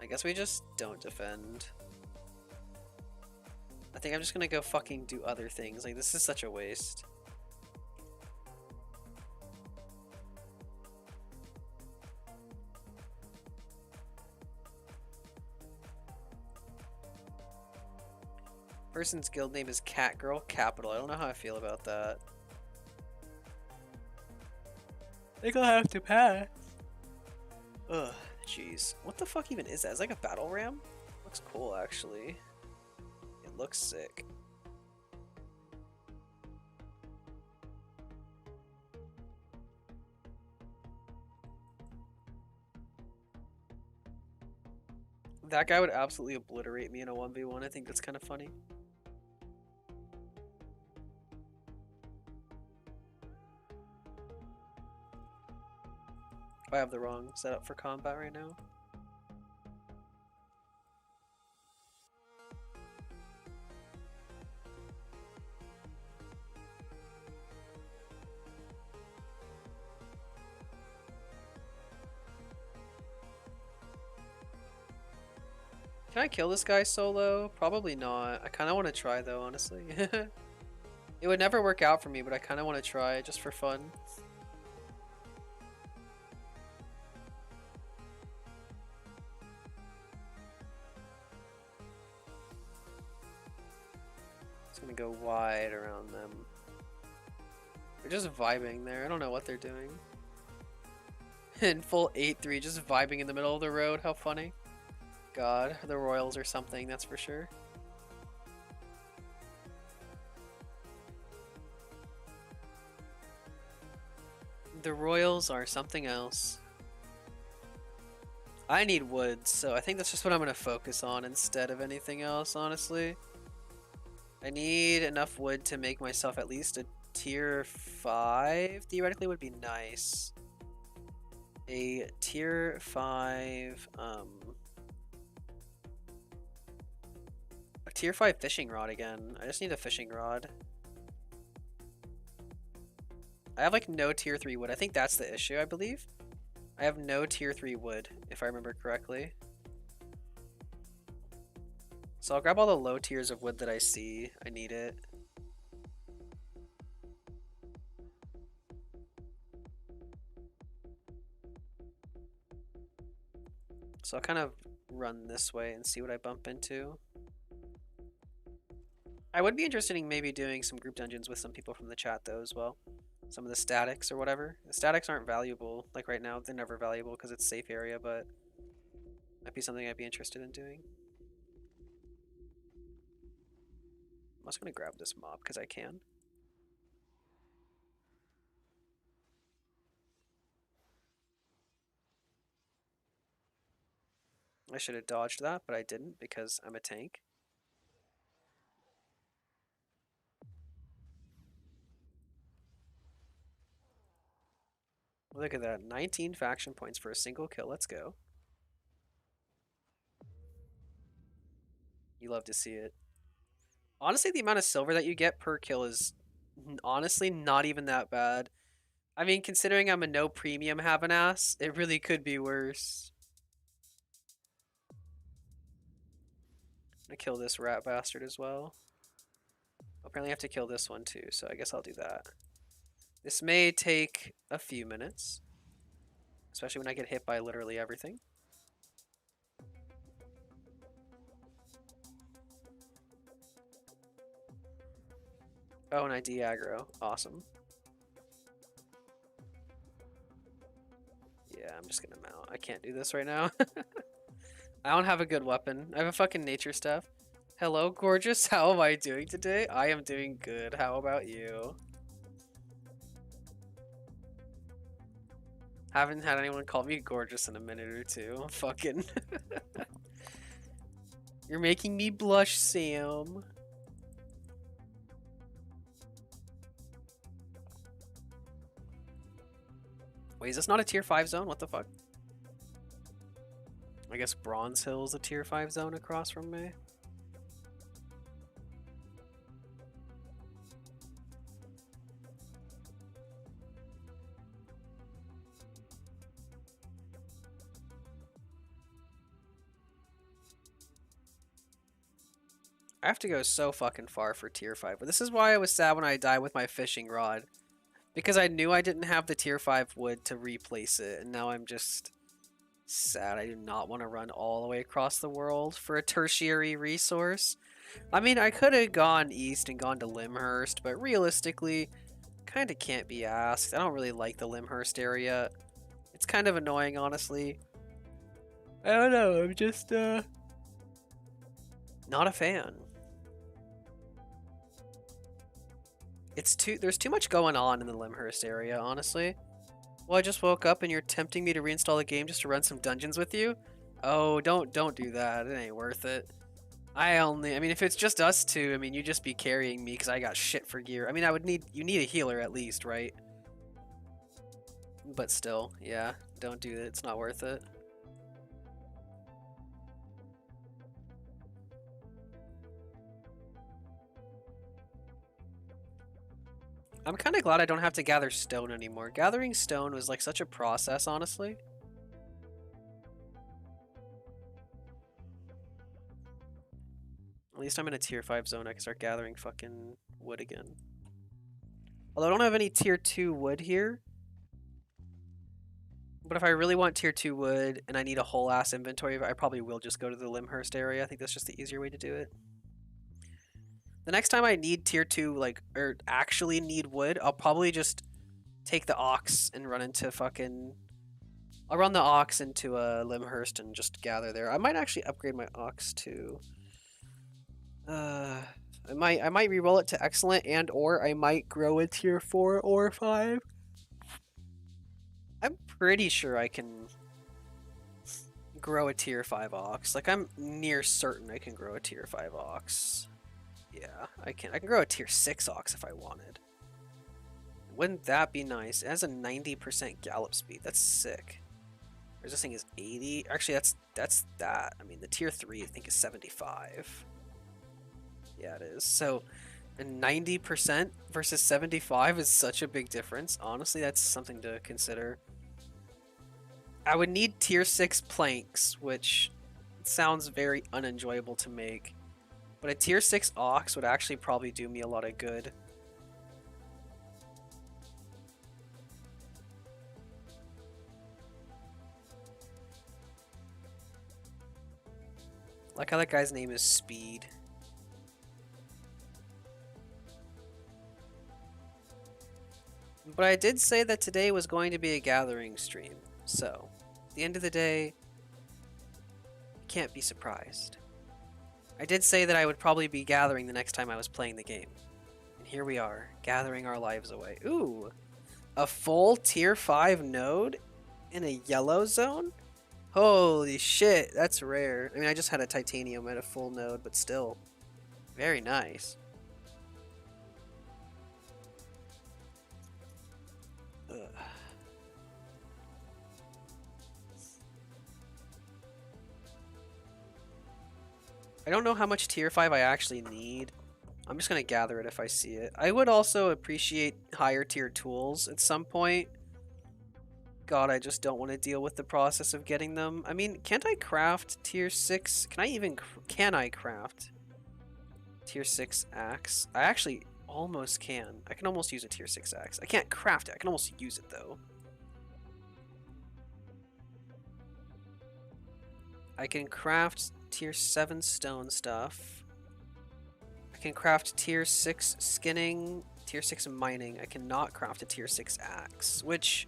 I guess we just don't defend. I think I'm just gonna go fucking do other things. Like, this is such a waste. Person's guild name is Catgirl Capital. I don't know how I feel about that. I think I'll have to pass. Ugh, jeez. What the fuck even is that? It's like a battle ram? Looks cool, actually. It looks sick. That guy would absolutely obliterate me in a 1v1. I think that's kind of funny. I have the wrong setup for combat right now. Can I kill this guy solo? Probably not. I kind of want to try though, honestly. It would never work out for me, but I kind of want to try just for fun. Gonna go wide around them. They're just vibing there. I don't know what they're doing. In full 8-3, just vibing in the middle of the road. How funny. God, the Royals or something, that's for sure. The Royals are something else. I need wood, so I think that's just what I'm gonna focus on instead of anything else, honestly. I need enough wood to make myself at least a tier 5. Theoretically would be nice. A tier 5, a tier 5 fishing rod again. I just need a fishing rod. I have like no tier 3 wood. I think that's the issue, I believe. I have no tier 3 wood, if I remember correctly. So I'll grab all the low tiers of wood that I see. I need it. So I'll kind of run this way and see what I bump into. I would be interested in maybe doing some group dungeons with some people from the chat though as well. Some of the statics or whatever. The statics aren't valuable. Like right now, they're never valuable because it's safe area, but might be something I'd be interested in doing. I'm also gonna grab this mob because I can. I should have dodged that, but I didn't because I'm a tank. Look at that, 19 faction points for a single kill. Let's go. You love to see it. Honestly, the amount of silver that you get per kill is honestly not even that bad. I mean, considering I'm a no premium have an ass, it really could be worse. I'm gonna kill this rat bastard as well. Apparently I have to kill this one too, so I guess I'll do that. This may take a few minutes, especially when I get hit by literally everything. Oh, and I de-aggro. Awesome. Yeah, I'm just gonna mount. I can't do this right now. I don't have a good weapon. I have a fucking nature staff. Hello, gorgeous. How am I doing today? I am doing good. How about you? Haven't had anyone call me gorgeous in a minute or two. Fucking. You're making me blush, Sam. Wait, is this not a tier 5 zone? What the fuck? I guess Bronze Hill is a tier 5 zone across from me. I have to go so fucking far for tier 5. But this is why I was sad when I died with my fishing rod. Because I knew I didn't have the tier 5 wood to replace it. And now I'm just sad. I do not want to run all the way across the world for a tertiary resource. I mean, I could have gone east and gone to Limhurst. But realistically, kind of can't be asked. I don't really like the Limhurst area. It's kind of annoying, honestly. I don't know. I'm just, not a fan. There's too much going on in the Limhurst area, honestly. Well, I just woke up and you're tempting me to reinstall the game just to run some dungeons with you? Oh, don't do that. It ain't worth it. I mean, if it's just us two, I mean, you'd just be carrying me because I got shit for gear. I mean, you need a healer at least, right? But still, yeah, don't do it. It's not worth it. I'm kind of glad I don't have to gather stone anymore. Gathering stone was like such a process, honestly. At least I'm in a tier 5 zone. I can start gathering fucking wood again. Although I don't have any tier 2 wood here. But if I really want tier 2 wood and I need a whole ass inventory, I probably will just go to the Limhurst area. I think that's just the easier way to do it. The next time I need tier 2, like, or actually need wood, I'll probably just take the ox and run into fucking... I'll run the ox into a Limhurst and just gather there. I might actually upgrade my ox to... I might re-roll it to excellent and or I might grow a tier 4 or 5. I'm pretty sure I can grow a tier 5 ox. Like, I'm near certain I can grow a tier 5 ox. Yeah, I can. I can grow a tier 6 ox if I wanted. Wouldn't that be nice? It has a 90% gallop speed. That's sick. Whereas this thing is 80. Actually, that's that. I mean, the tier 3 I think is 75. Yeah, it is. So, a 90% versus 75 is such a big difference. Honestly, that's something to consider. I would need tier 6 planks, which sounds very unenjoyable to make. But a tier 6 ox would actually probably do me a lot of good. Like how that guy's name is Speed. But I did say that today was going to be a gathering stream, so at the end of the day, you can't be surprised. I did say that I would probably be gathering the next time I was playing the game. And here we are, gathering our lives away. Ooh, a full tier 5 node in a yellow zone? Holy shit, that's rare. I mean, I just had a titanium at a full node, but still, very nice. Ugh. I don't know how much tier 5 I actually need. I'm just gonna gather it if I see it. I would also appreciate higher tier tools at some point. God, I just don't want to deal with the process of getting them. I mean, can't I craft tier 6? Can I craft tier 6 axe? I actually almost can. I can almost use a tier 6 axe. I can't craft it. I can almost use it though. I can craft tier 7 stone stuff. I can craft tier 6 skinning, tier 6 mining. I cannot craft a tier 6 axe, which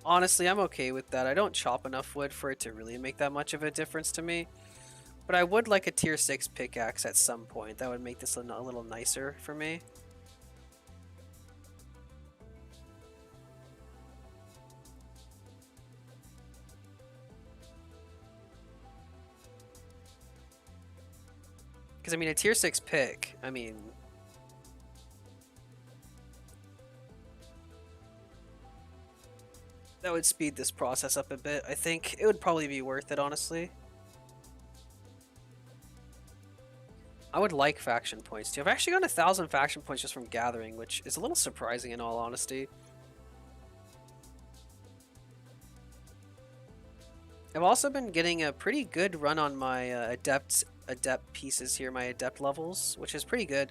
honestly, I'm okay with that. I don't chop enough wood for it to really make that much of a difference to me. But I would like a tier 6 pickaxe at some point. That would make this a little nicer for me. Because, I mean, a tier 6 pick, I mean... that would speed this process up a bit. I think it would probably be worth it, honestly. I would like faction points too. I've actually gotten 1,000 faction points just from gathering, which is a little surprising in all honesty. I've also been getting a pretty good run on my adept pieces here, my adept levels, which is pretty good.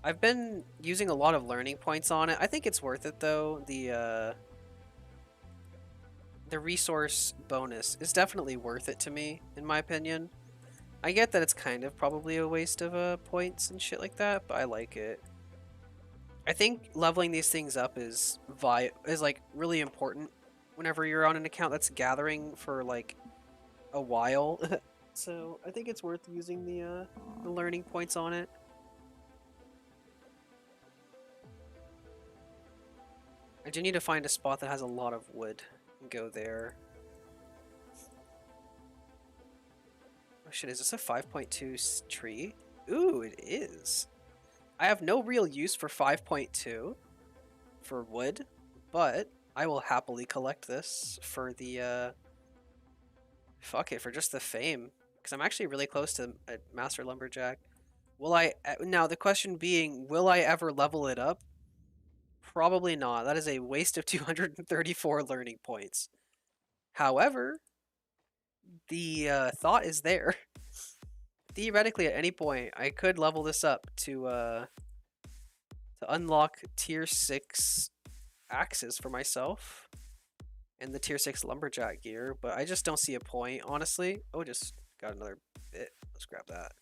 I've been using a lot of learning points on it. I think it's worth it though. The resource bonus is definitely worth it to me, in my opinion. I get that it's kind of probably a waste of points and shit like that, but I like it. I think leveling these things up is like really important whenever you're on an account that's gathering for like a while. So I think it's worth using the learning points on it. I do need to find a spot that has a lot of wood and go there. Oh shit, is this a 5.2 tree? Ooh, it is. I have no real use for 5.2 for wood, but I will happily collect this for the fuck it, for just the fame, because I'm actually really close to a master lumberjack. Will I now the question being, will I ever level it up? Probably not. That is a waste of 234 learning points. However, the thought is there. Theoretically, at any point, I could level this up to unlock tier 6 axes for myself and the tier 6 lumberjack gear, but I just don't see a point, honestly. Oh, just got another bit. Let's grab that.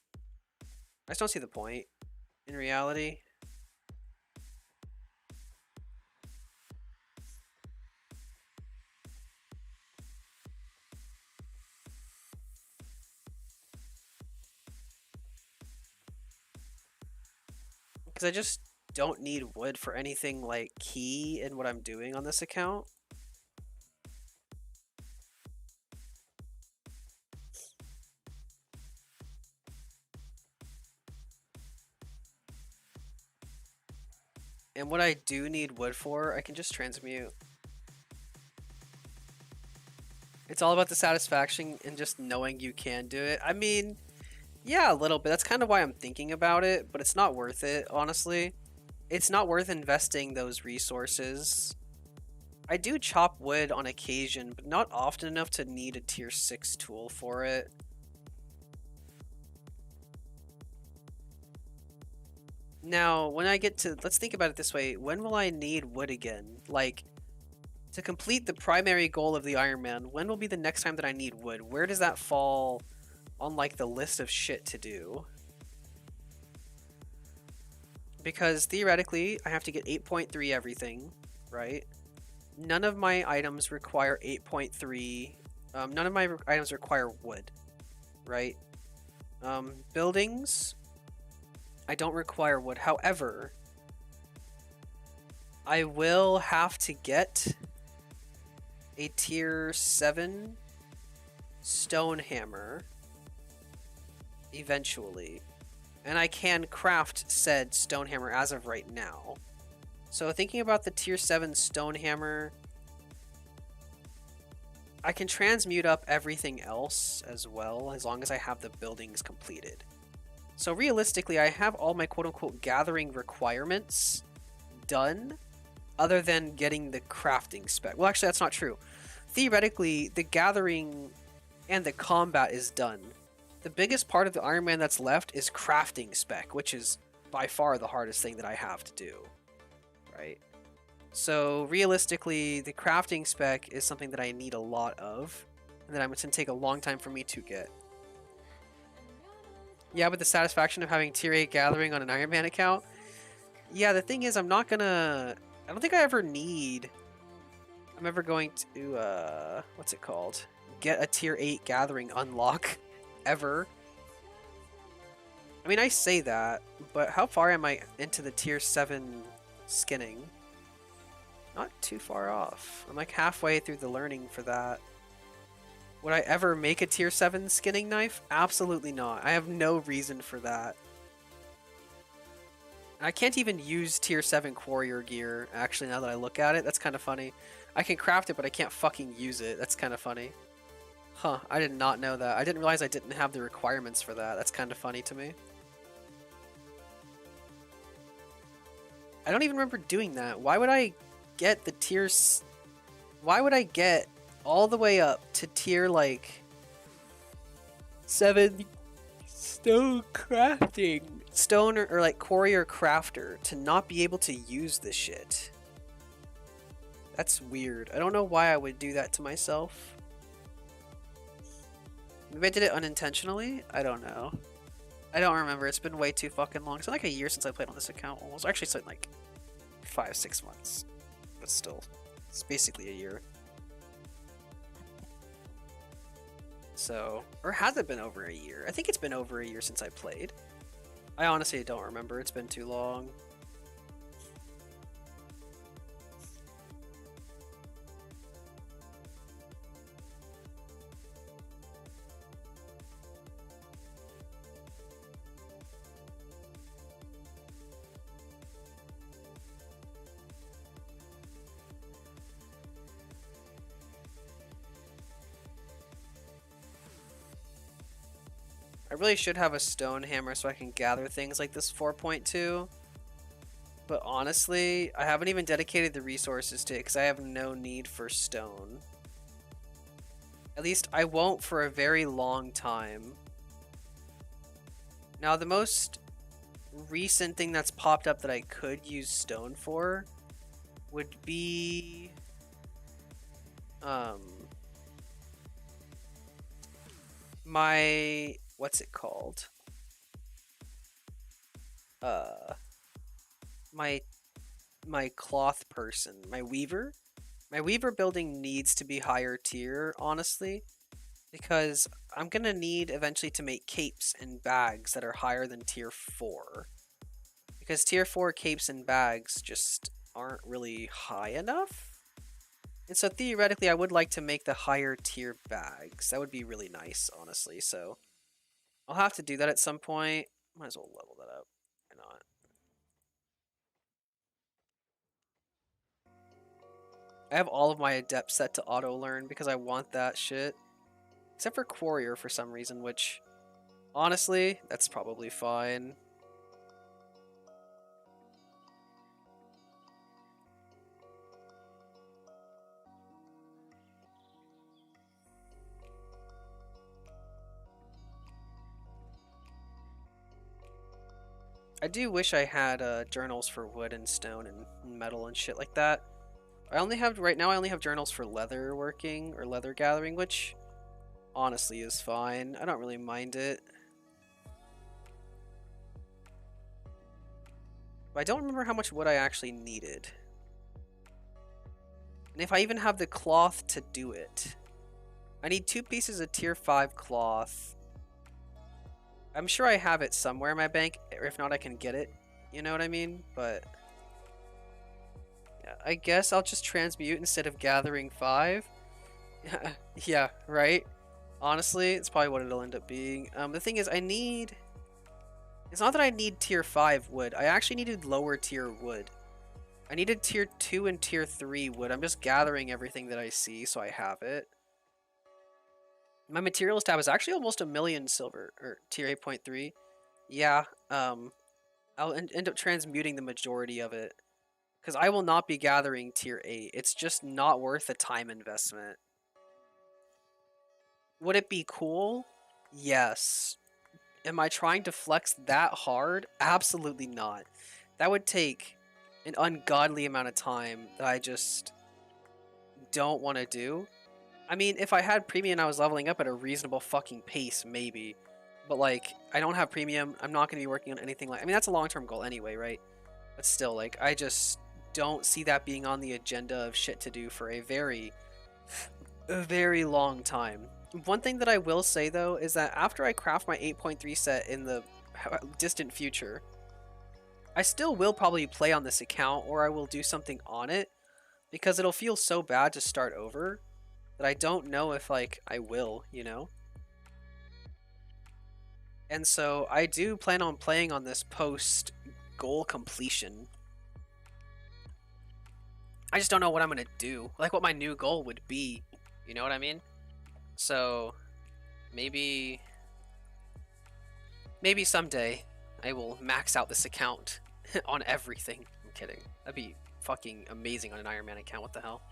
I just don't see the point in reality. Because I just don't need wood for anything like key in what I'm doing on this account. And what I do need wood for, I can just transmute. It's all about the satisfaction and just knowing you can do it. I mean, yeah, a little bit. That's kind of why I'm thinking about it, but it's not worth it, honestly. It's not worth investing those resources. I do chop wood on occasion, but not often enough to need a tier 6 tool for it. Now, when I get to, let's think about it this way. When will I need wood again? Like, to complete the primary goal of the Ironman, when will be the next time that I need wood? Where does that fall on, like, the list of shit to do? Because theoretically, I have to get 8.3 everything, right? None of my items require 8.3. None of my items require wood, right? Buildings, I don't require wood. However, I will have to get a tier 7 stone hammer eventually. And I can craft said stone hammer as of right now. So thinking about the tier 7 stone hammer, I can transmute up everything else as well, as long as I have the buildings completed. So realistically, I have all my quote-unquote gathering requirements done, other than getting the crafting spec. Well, actually, that's not true. Theoretically, the gathering and the combat is done. The biggest part of the Iron Man that's left is crafting spec, which is by far the hardest thing that I have to do, right? So realistically, the crafting spec is something that I need a lot of, and that it's going to take a long time for me to get. Yeah, but the satisfaction of having tier 8 gathering on an Iron Man account? Yeah, the thing is, I don't think I ever need... I'm ever going to, what's it called? Get a tier 8 gathering unlock. Ever. I mean, I say that, but how far am I into the tier 7 skinning? Not too far off. I'm like halfway through the learning for that. Would I ever make a tier 7 skinning knife? Absolutely not. I have no reason for that. I can't even use tier 7 warrior gear, actually, now that I look at it. That's kind of funny. I can craft it, but I can't fucking use it. That's kind of funny. Huh, I did not know that. I didn't realize I didn't have the requirements for that. That's kind of funny to me. I don't even remember doing that. Why would I get the tiers... Why would I get all the way up to tier, like... 7 stone crafting? Stone or like quarry or crafter to not be able to use this shit. That's weird. I don't know why I would do that to myself. Maybe I did it unintentionally? I don't know. I don't remember. It's been way too fucking long. It's been like a year since I played on this account almost. Actually, it's been like 5-6 months. But still, it's basically a year. So, or has it been over a year? I think it's been over a year since I played. I honestly don't remember. It's been too long. I really should have a stone hammer so I can gather things like this 4.2. But honestly, I haven't even dedicated the resources to it because I have no need for stone. At least I won't for a very long time. Now, the most recent thing that's popped up that I could use stone for would be... my... what's it called? My cloth person, my weaver. My weaver building needs to be higher tier, honestly, because I'm gonna need eventually to make capes and bags that are higher than tier 4. Because tier 4 capes and bags just aren't really high enough. And so theoretically, I would like to make the higher tier bags. That would be really nice, honestly. So I'll have to do that at some point. Might as well level that up. Why not? I have all of my adept set to auto learn because I want that shit. Except for Quarrier for some reason, which honestly, that's probably fine. I do wish I had journals for wood and stone and metal and shit like that. Right now I only have journals for leather working or leather gathering, which honestly is fine. I don't really mind it. But I don't remember how much wood I actually needed. And if I even have the cloth to do it. I need 2 pieces of tier 5 cloth. I'm sure I have it somewhere in my bank, or if not I can get it. You know what I mean? But yeah, I guess I'll just transmute instead of gathering 5. Yeah, right? Honestly, it's probably what it'll end up being. The thing is, it's not that I need tier 5 wood. I actually needed lower tier wood. I needed tier 2 and tier 3 wood. I'm just gathering everything that I see, so I have it. My materials tab is actually almost 1,000,000 silver, or tier 8.3. Yeah, I'll end up transmuting the majority of it. Because I will not be gathering tier 8. It's just not worth the time investment. Would it be cool? Yes. Am I trying to flex that hard? Absolutely not. That would take an ungodly amount of time that I just don't want to do. I mean, if I had premium and I was leveling up at a reasonable fucking pace, maybe. But, like, I don't have premium. I'm not going to be working on anything like... I mean, that's a long-term goal anyway, right? But still, like, I just don't see that being on the agenda of shit to do for a very long time. One thing that I will say, though, is that after I craft my 8.3 set in the distant future, I still will probably play on this account, or I will do something on it, because it'll feel so bad to start over that I don't know if, like, I will, you know? And so I do plan on playing on this post goal completion. I just don't know what I'm gonna do, like what my new goal would be. You know what I mean? So maybe someday I will max out this account on everything. I'm kidding. That'd be fucking amazing on an Ironman account. What the hell?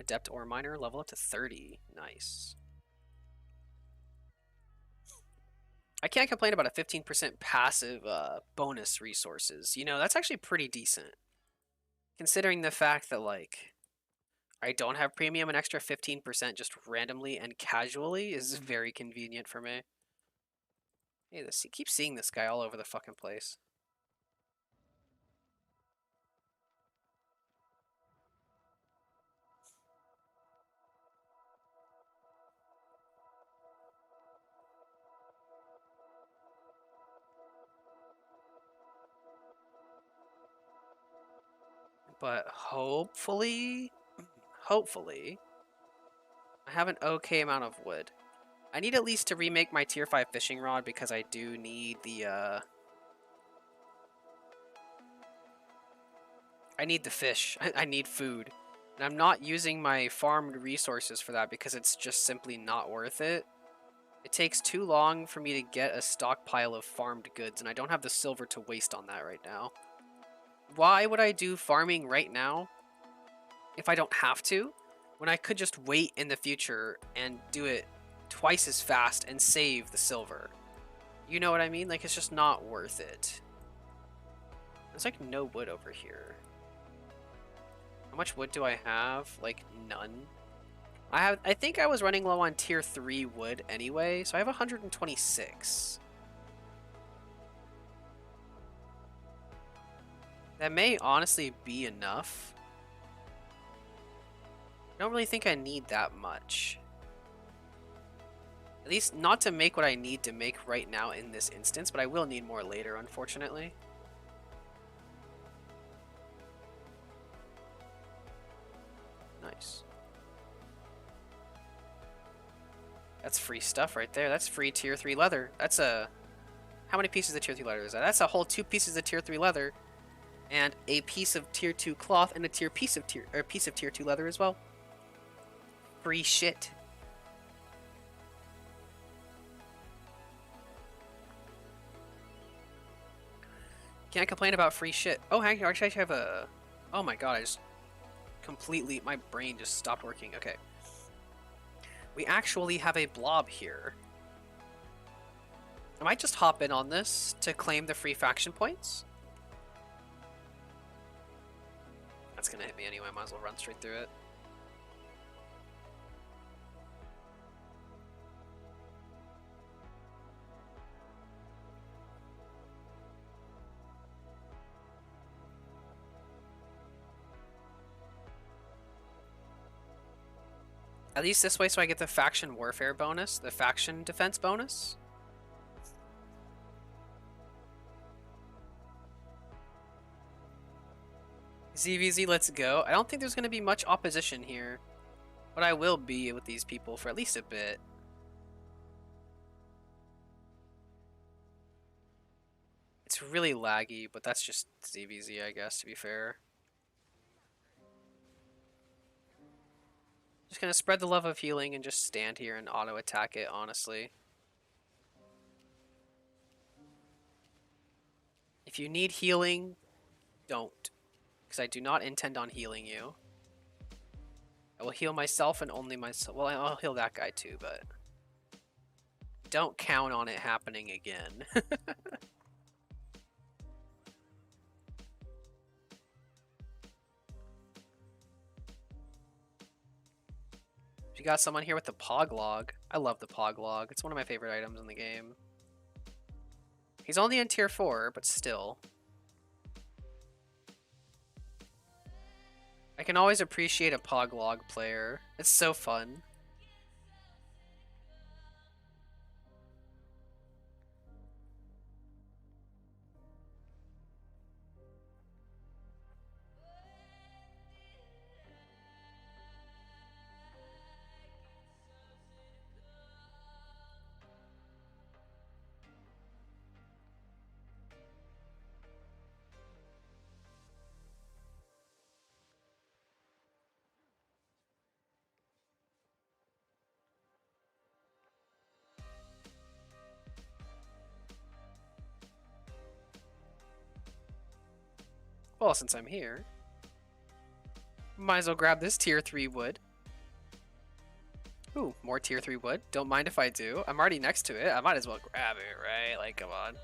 Adept ore miner, level up to 30. Nice. I can't complain about a 15% passive bonus resources. You know, that's actually pretty decent. Considering the fact that, like, I don't have premium, an extra 15% just randomly and casually is very convenient for me. Hey, keep seeing this guy all over the fucking place. But hopefully, I have an okay amount of wood. I need at least to remake my tier 5 fishing rod because I do need the, I need the fish. I need food. And I'm not using my farmed resources for that because it's just simply not worth it. It takes too long for me to get a stockpile of farmed goods, and I don't have the silver to waste on that right now. Why would I do farming right now if I don't have to, when I could just wait in the future and do it twice as fast and save the silver? You know what I mean? Like, it's just not worth it. There's like no wood over here. How much wood do I have? Like, none. I think I was running low on tier 3 wood anyway, so I have 126. That may honestly be enough. I don't really think I need that much. At least not to make what I need to make right now in this instance, but I will need more later, unfortunately. Nice. That's free stuff right there. That's free tier 3 leather. That's a... How many pieces of tier 3 leather is that? That's a whole 2 pieces of tier 3 leather. And a piece of tier 2 cloth and a piece of tier 2 leather as well. Free shit. Can't complain about free shit. Oh, actually, I have a... Oh my god, I just completely... My brain just stopped working. Okay. We actually have a blob here. I might just hop in on this to claim the free faction points. That's gonna hit me anyway, might as well run straight through it. At least this way so I get the faction warfare bonus, the faction defense bonus. ZVZ, let's go. I don't think there's going to be much opposition here. But I will be with these people for at least a bit. It's really laggy, but that's just ZVZ, I guess, to be fair. Just going to spread the love of healing and just stand here and auto-attack it, honestly. If you need healing, don't. Because I do not intend on healing you. I will heal myself and only myself. Well, I'll heal that guy too, but... Don't count on it happening again. You got someone here with the Pog Log. I love the Pog Log. It's one of my favorite items in the game. He's only in tier 4, but still. I can always appreciate a Pog Log player. It's so fun. Well, since I'm here, might as well grab this tier 3 wood. Ooh, more tier 3 wood. Don't mind if I do. I'm already next to it. I might as well grab it, right? Like, come on.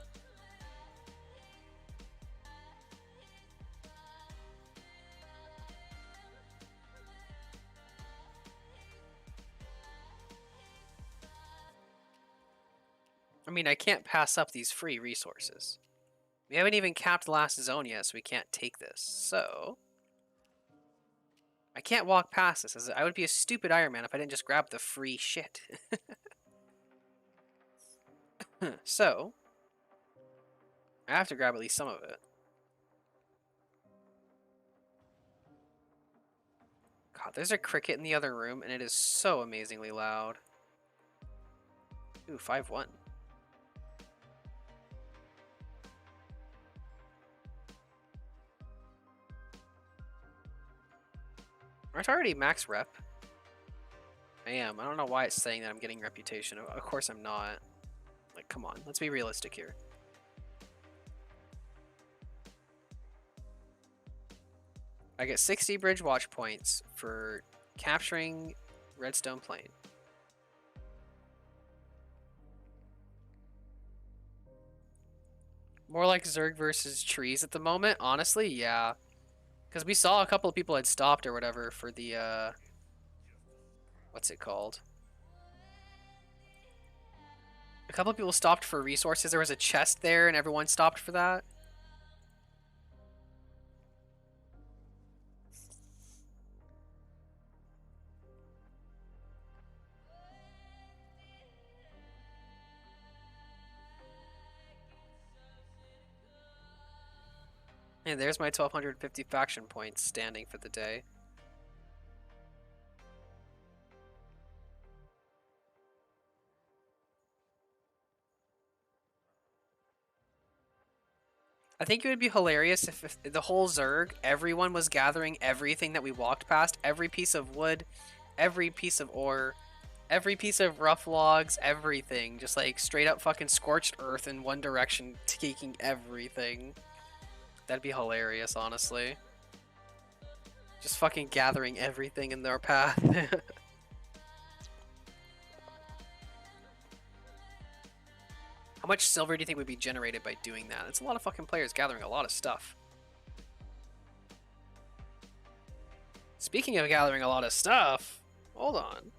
I mean, I can't pass up these free resources. We haven't even capped the last zone yet, so we can't take this. So... I can't walk past this, as I would be a stupid Ironman if I didn't just grab the free shit. So... I have to grab at least some of it. God, there's a cricket in the other room, and it is so amazingly loud. Ooh, 5-1. Aren't I already max rep? I am. I don't know why it's saying that I'm getting reputation. Of course I'm not. Like, come on. Let's be realistic here. I get 60 bridge watch points for capturing Redstone Plain. More like Zerg versus trees at the moment? Honestly, yeah. Because we saw a couple of people had stopped or whatever for the, what's it called? A couple of people stopped for resources. There was a chest there and everyone stopped for that. And there's my 1250 faction points standing for the day. I think it would be hilarious if the whole Zerg, everyone was gathering everything that we walked past, every piece of wood, every piece of ore, every piece of rough logs, everything. Just like straight up fucking scorched earth in one direction, taking everything. That'd be hilarious, honestly. Just fucking gathering everything in their path. How much silver do you think would be generated by doing that? It's a lot of fucking players gathering a lot of stuff. Speaking of gathering a lot of stuff, hold on.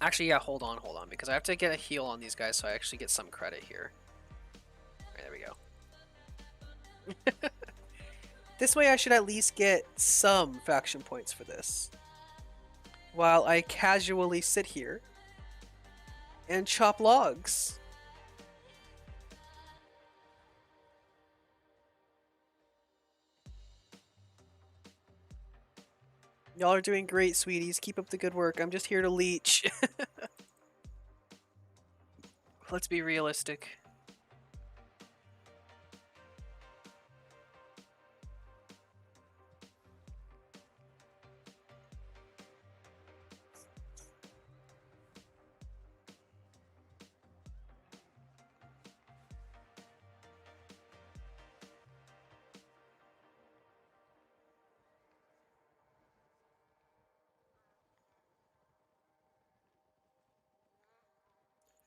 Actually, yeah, hold on, because I have to get a heal on these guys so I actually get some credit here. Alright, there we go. This way I should at least get some faction points for this. While I casually sit here and chop logs. Y'all are doing great, sweeties. Keep up the good work. I'm just here to leech. Let's be realistic.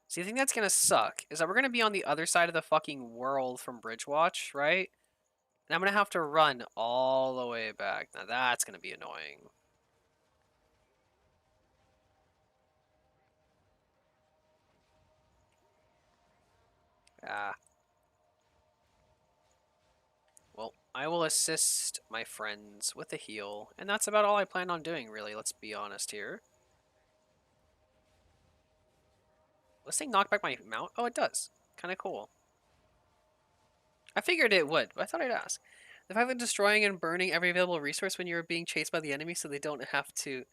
See, the thing that's gonna suck is that we're gonna be on the other side of the fucking world from Bridgewatch, right? And I'm gonna have to run all the way back. Now that's gonna be annoying. Ah. Well, I will assist my friends with a heal, and that's about all I plan on doing, really, let's be honest here. Will this thing knock back my mount? Oh, it does. Kinda cool. I figured it would, but I thought I'd ask. The fact that destroying and burning every available resource when you're being chased by the enemy so they don't have to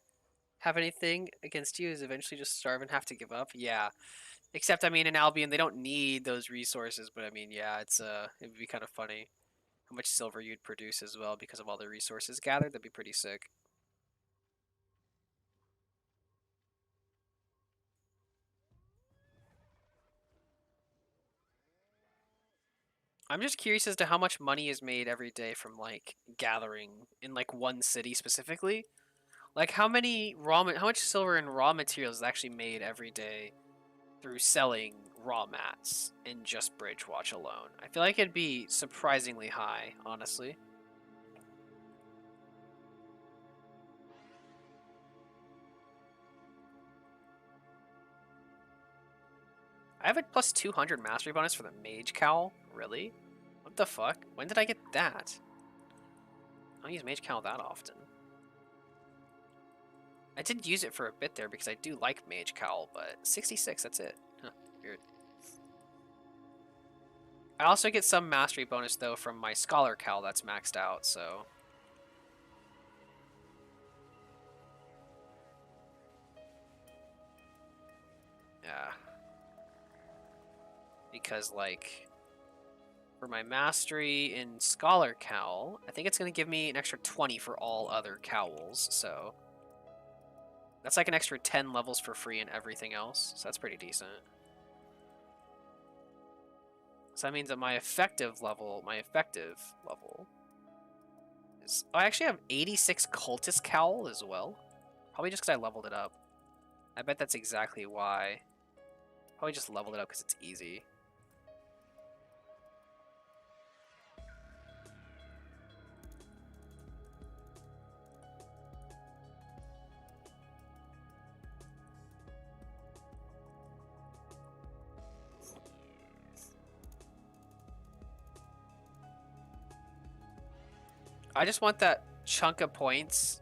have anything against you is eventually just starve and have to give up. Yeah. Except, I mean, in Albion, they don't need those resources, but I mean, yeah, it would be kind of funny how much silver you'd produce as well because of all the resources gathered. That'd be pretty sick. I'm just curious as to how much money is made every day from, like, gathering in, like, one city specifically. Like, how much silver and raw materials is actually made every day through selling raw mats in just Bridgewatch alone? I feel like it'd be surprisingly high, honestly. I have a plus 200 mastery bonus for the Mage Cowl? Really? What the fuck? When did I get that? I don't use Mage Cowl that often. I did use it for a bit there because I do like Mage Cowl, but 66, that's it. Huh, weird. I also get some mastery bonus, though, from my Scholar Cowl that's maxed out, so... yeah. Because, like, for my mastery in Scholar Cowl, I think it's going to give me an extra 20 for all other cowls, so... that's like an extra 10 levels for free and everything else, so that's pretty decent. So that means that my effective level is... oh, I actually have 86 Cultist Cowl as well. Probably just because I leveled it up. I bet that's exactly why. Probably just leveled it up because it's easy. I just want that chunk of points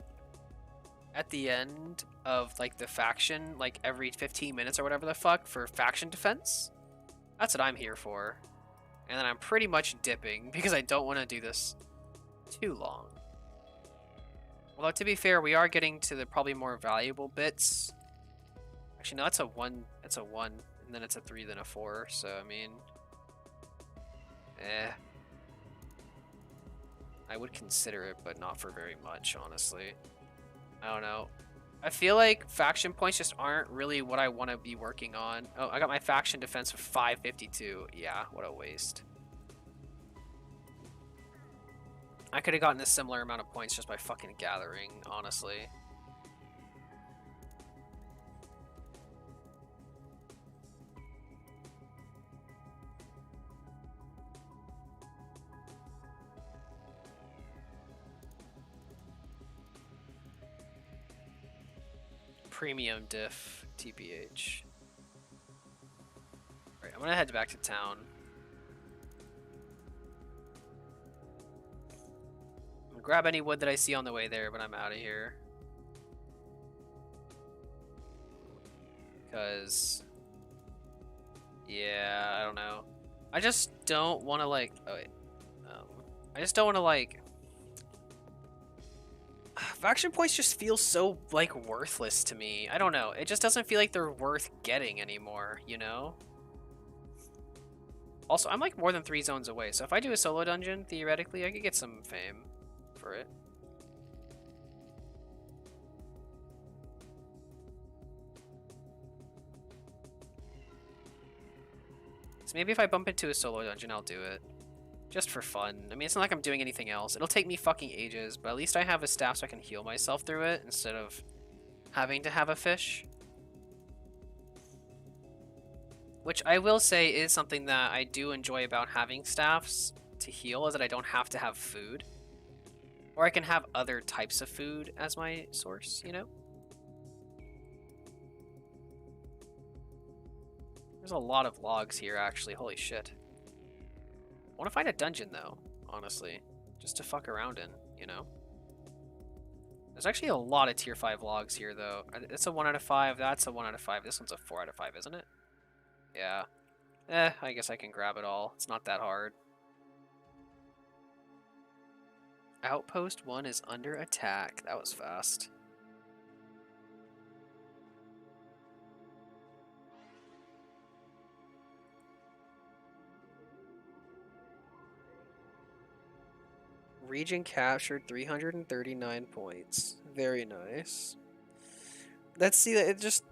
at the end of, like, the faction, like, every 15 minutes or whatever the fuck for faction defense. That's what I'm here for. And then I'm pretty much dipping because I don't want to do this too long. Although, to be fair, we are getting to the probably more valuable bits. Actually, no, that's a 1, and then it's a 3, then a 4, so, I mean... eh. I would consider it, but not for very much, honestly. I don't know. I feel like faction points just aren't really what I want to be working on. Oh, I got my faction defense of 552. Yeah, what a waste. I could have gotten a similar amount of points just by fucking gathering, honestly. Premium diff, TBH. Alright, I'm gonna head back to town. I'm gonna grab any wood that I see on the way there, but I'm out of here. Because... yeah, I don't know. I just don't want to, like... oh, wait. I just don't want to, like... faction points just feel so, like, worthless to me. I don't know. It just doesn't feel like they're worth getting anymore, you know? Also, I'm, like, more than 3 zones away, so if I do a solo dungeon, theoretically, I could get some fame for it. So maybe if I bump into a solo dungeon, I'll do it. Just for fun. I mean, it's not like I'm doing anything else. It'll take me fucking ages, but at least I have a staff so I can heal myself through it instead of having to have a fish. Which I will say is something that I do enjoy about having staffs to heal, is that I don't have to have food. Or I can have other types of food as my source, you know? There's a lot of logs here, actually. Holy shit. I want to find a dungeon, though, honestly. Just to fuck around in, you know? There's actually a lot of tier 5 logs here, though. It's a 1 out of 5. That's a 1 out of 5. This one's a 4 out of 5, isn't it? Yeah. I guess I can grab it all. It's not that hard. Outpost 1 is under attack. That was fast. Region captured 339 points. Very nice. Let's see that it just...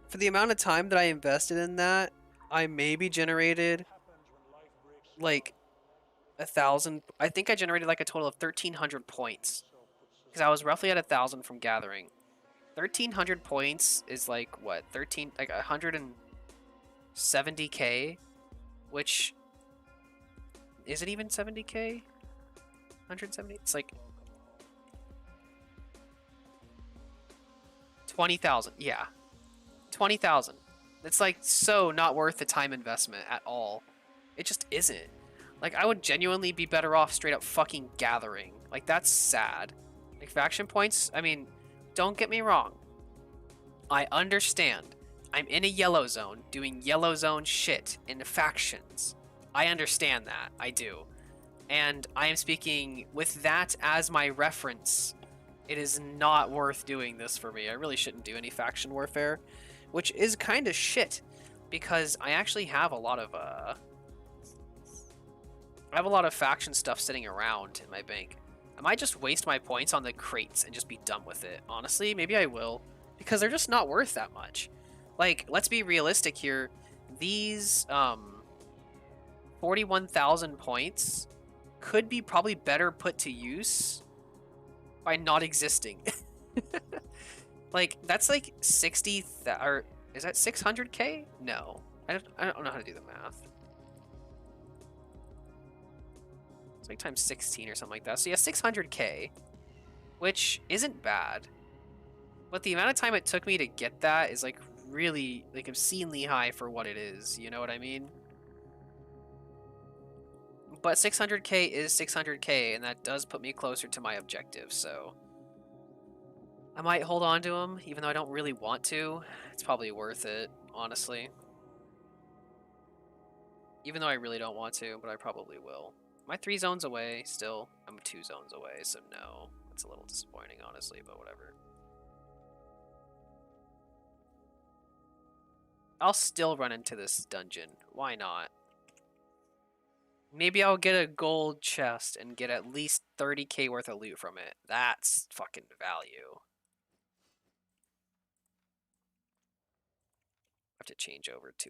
for the amount of time that I invested in that, I maybe generated like 1,000. I think I generated like a total of 1,300 points. Because I was roughly at 1,000 from gathering. 1,300 points is like what? 170k? Which... is it even 70k? 170? It's like 20,000. Yeah. 20,000. It's like so not worth the time investment at all. It just isn't. Like, I would genuinely be better off straight up fucking gathering. Like, that's sad. Like, faction points, I mean, don't get me wrong. I understand. I'm in a yellow zone doing yellow zone shit in factions. I understand that. I do. And I am speaking with that as my reference. It is not worth doing this for me. I really shouldn't do any faction warfare, which is kind of shit because I actually have a lot of faction stuff sitting around in my bank. I might just waste my points on the crates and just be done with it. Honestly, maybe I will, because they're just not worth that much. Like, let's be realistic here. These 41,000 points could be probably better put to use by not existing. Like, that's like 60, or is that 600k? No, I don't know how to do the math. It's like times 16 or something like that. So yeah, 600k, which isn't bad. But the amount of time it took me to get that is like really like obscenely high for what it is. You know what I mean? But 600k is 600k, and that does put me closer to my objective, so I might hold on to them, even though I don't really want to. It's probably worth it, honestly. Even though I really don't want to, but I probably will. Am I 3 zones away still? I'm 2 zones away, so no. That's a little disappointing, honestly, but whatever. I'll still run into this dungeon. Why not? Maybe I'll get a gold chest and get at least 30k worth of loot from it. That's fucking value. I have to change over to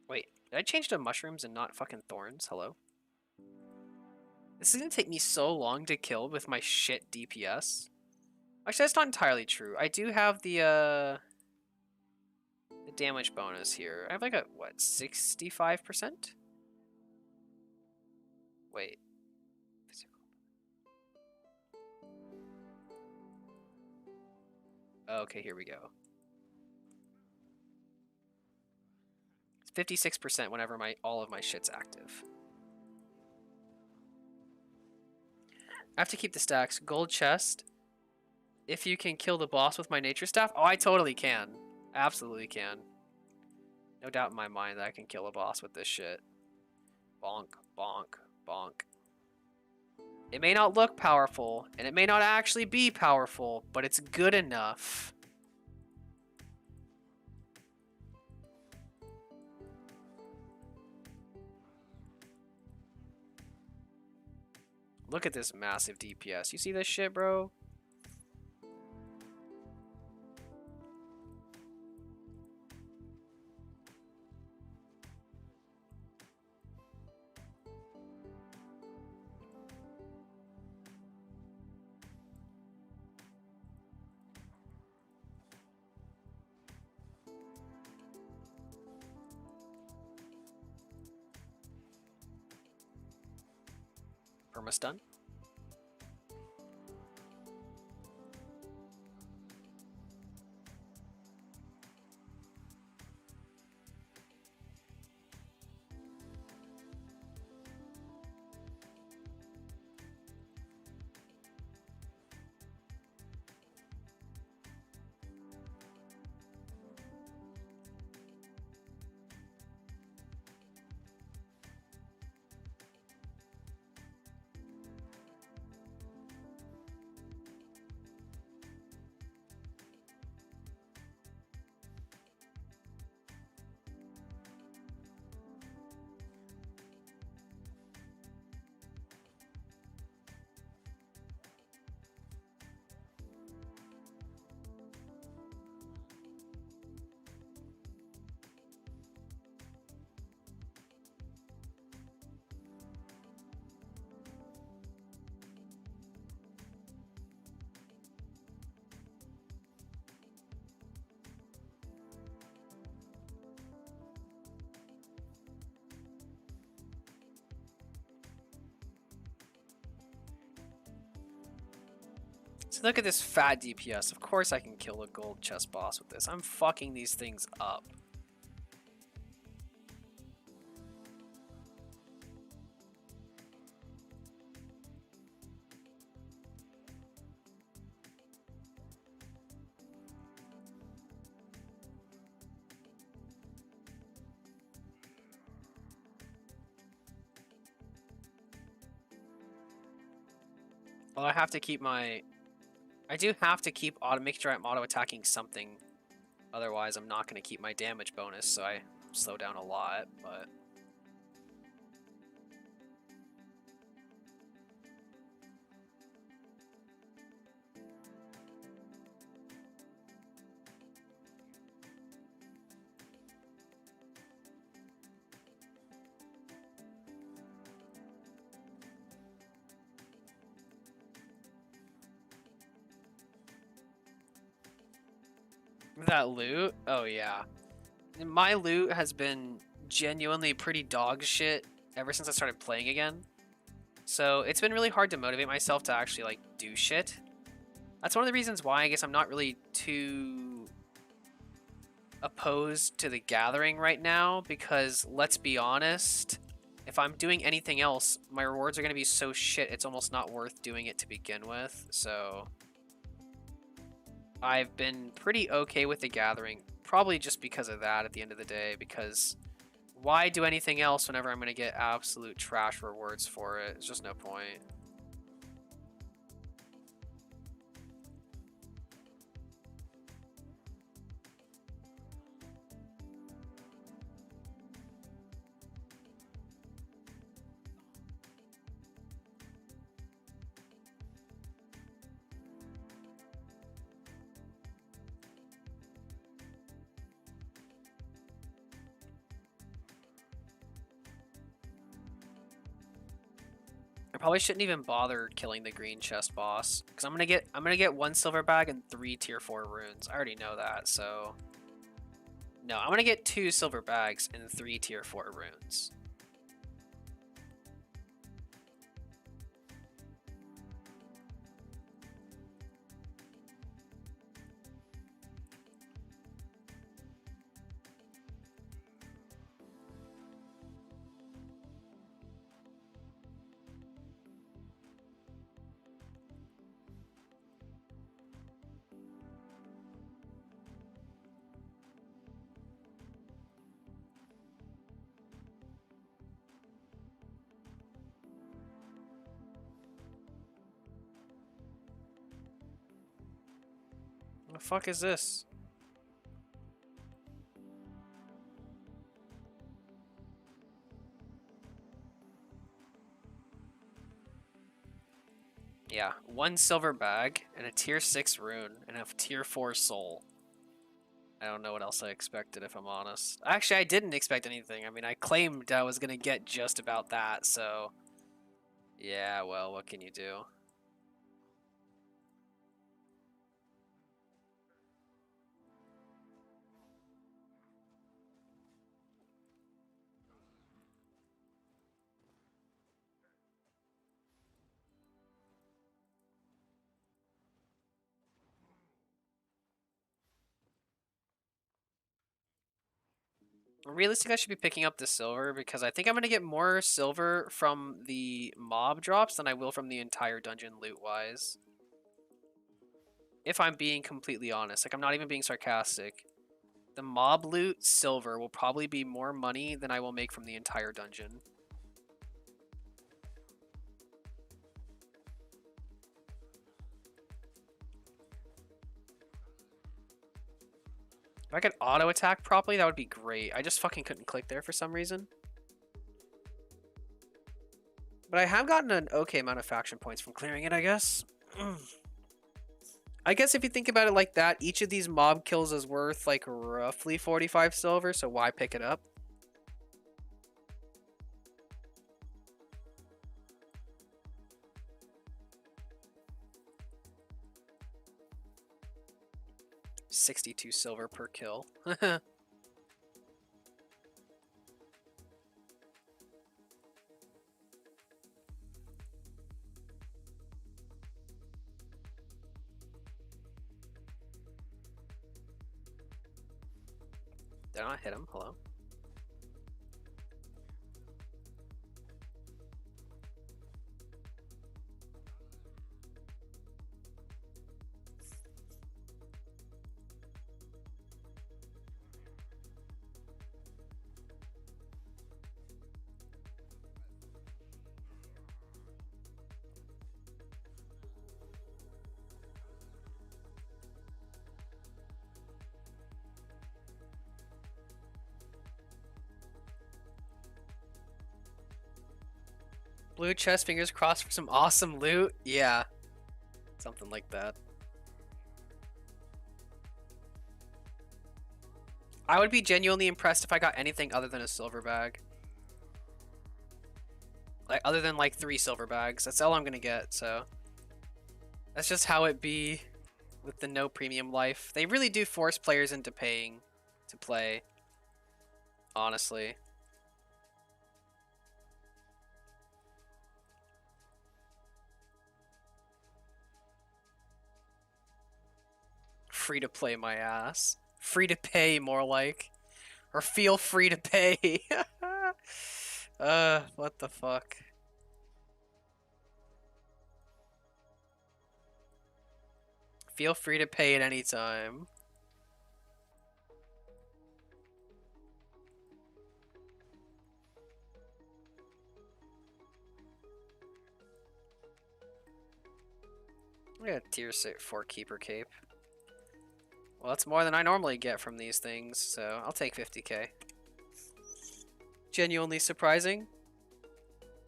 Wait, did I change to mushrooms and not fucking thorns? Hello? This is gonna take me so long to kill with my shit DPS. Actually, that's not entirely true. I do have the damage bonus here. I have like a, what, 65%? Wait. Okay, here we go. It's 56% whenever all of my shit's active. I have to keep the stacks. Gold chest. If you can kill the boss with my nature staff. Oh, I totally can. Absolutely can. No doubt in my mind that I can kill a boss with this shit. Bonk, bonk, bonk. It may not look powerful, and it may not actually be powerful, but it's good enough. Look at this massive DPS. You see this shit, bro? Permastun. So look at this fat DPS. Of course I can kill a gold chest boss with this. I'm fucking these things up. Well, I have to keep my... I do have to keep make sure I'm auto-attacking something. Otherwise, I'm not going to keep my damage bonus, so I slow down a lot, but... That loot? Oh, yeah. My loot has been genuinely pretty dog shit ever since I started playing again. So it's been really hard to motivate myself to actually, like, do shit. That's one of the reasons why I guess I'm not really too opposed to the gathering right now, because let's be honest, if I'm doing anything else, my rewards are going to be so shit it's almost not worth doing it to begin with. So I've been pretty okay with the gathering, probably just because of that at the end of the day, because why do anything else whenever I'm going to get absolute trash rewards for it? It's just no point. I probably shouldn't even bother killing the green chest boss because I'm gonna get 1 silver bag and 3 tier 4 runes. I already know that, so no, I'm gonna get 2 silver bags and 3 tier 4 runes. What the fuck is this? Yeah, 1 silver bag and a tier 6 rune and a tier 4 soul. I don't know what else I expected, if I'm honest. Actually, I didn't expect anything. I mean, I claimed I was gonna get just about that, so yeah, well, what can you do? Realistically, I should be picking up the silver because I think I'm going to get more silver from the mob drops than I will from the entire dungeon loot-wise. If I'm being completely honest. Like, I'm not even being sarcastic. The mob loot silver will probably be more money than I will make from the entire dungeon. If I could auto attack properly, that would be great. I just fucking couldn't click there for some reason. But I have gotten an okay amount of faction points from clearing it, I guess. I guess if you think about it like that, each of these mob kills is worth like roughly 45 silver, so why pick it up? $62 silver per kill. Did I not hit him? Hello? Blue chest, fingers crossed for some awesome loot? Yeah. Something like that. I would be genuinely impressed if I got anything other than a silver bag. Like, other than like 3 silver bags. That's all I'm gonna get, so. That's just how it be with the no premium life. They really do force players into paying to play. Honestly. Free to play my ass. Free to pay, more like. Or feel free to pay. What the fuck? Feel free to pay at any time. I got a tier 4 keeper cape. Well, that's more than I normally get from these things, so I'll take 50k. Genuinely surprising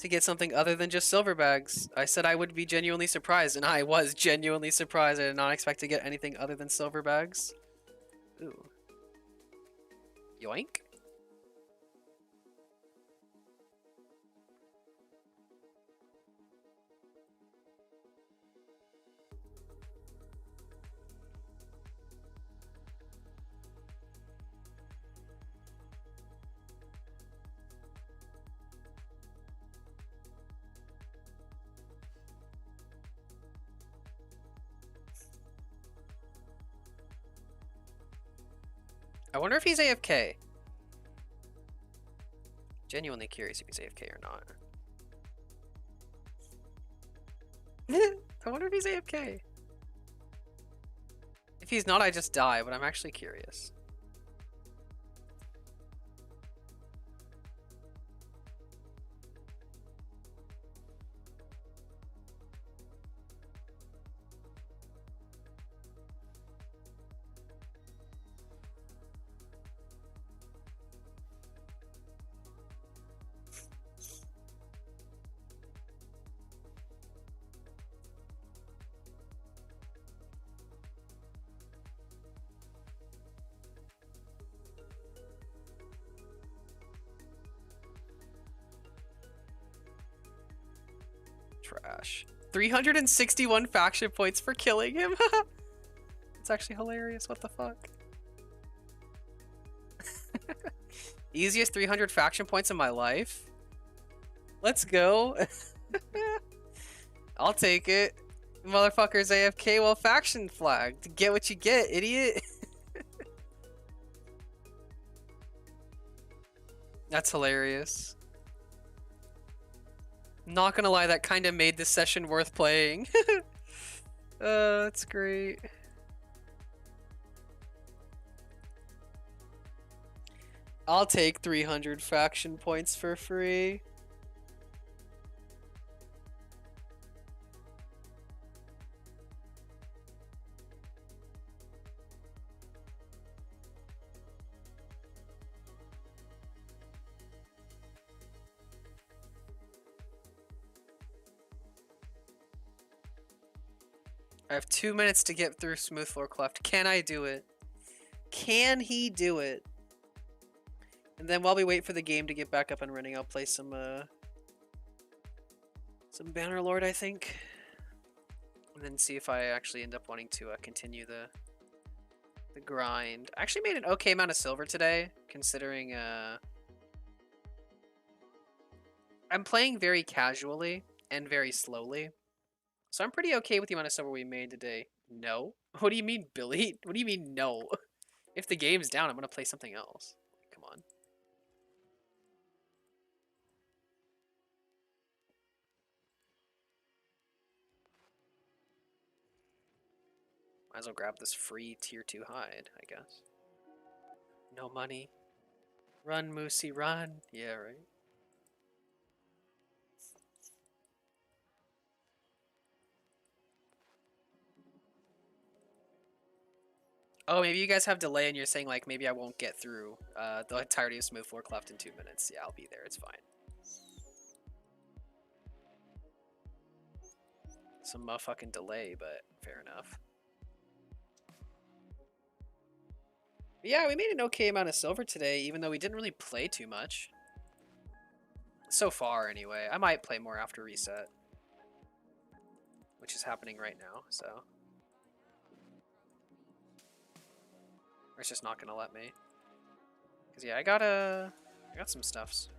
to get something other than just silver bags. I said I would be genuinely surprised, and I was genuinely surprised. I did not expect to get anything other than silver bags. Ooh. Yoink. I wonder if he's AFK. Genuinely curious if he's AFK or not. I wonder if he's AFK. If he's not, I just die, but I'm actually curious. Trash. 361 faction points for killing him. It's actually hilarious. What the fuck? Easiest 300 faction points in my life. Let's go. I'll take it. Motherfuckers AFK while faction flagged. Get what you get, idiot. That's hilarious. Not gonna lie, that kind of made this session worth playing. That's great. I'll take 300 faction points for free. I have 2 minutes to get through Smooth Floor Cleft. Can I do it? Can he do it? And then while we wait for the game to get back up and running, I'll play some Bannerlord, I think. And then see if I actually end up wanting to continue the grind. I actually made an okay amount of silver today, considering I'm playing very casually and very slowly. So I'm pretty okay with the amount of silver we made today. No? What do you mean, Billy? What do you mean, no? If the game's down, I'm going to play something else. Come on. Might as well grab this free tier 2 hide, I guess. No money. Run, Moosey, run. Yeah, right. Oh, maybe you guys have delay and you're saying, like, maybe I won't get through the entirety of Smooth Floor Cleft in 2 minutes. Yeah, I'll be there. It's fine. Some motherfucking delay, but fair enough. But yeah, we made an okay amount of silver today, even though we didn't really play too much. So far, anyway. I might play more after reset. Which is happening right now, so. Or it's just not gonna let me. Cause yeah, I got some stuffs.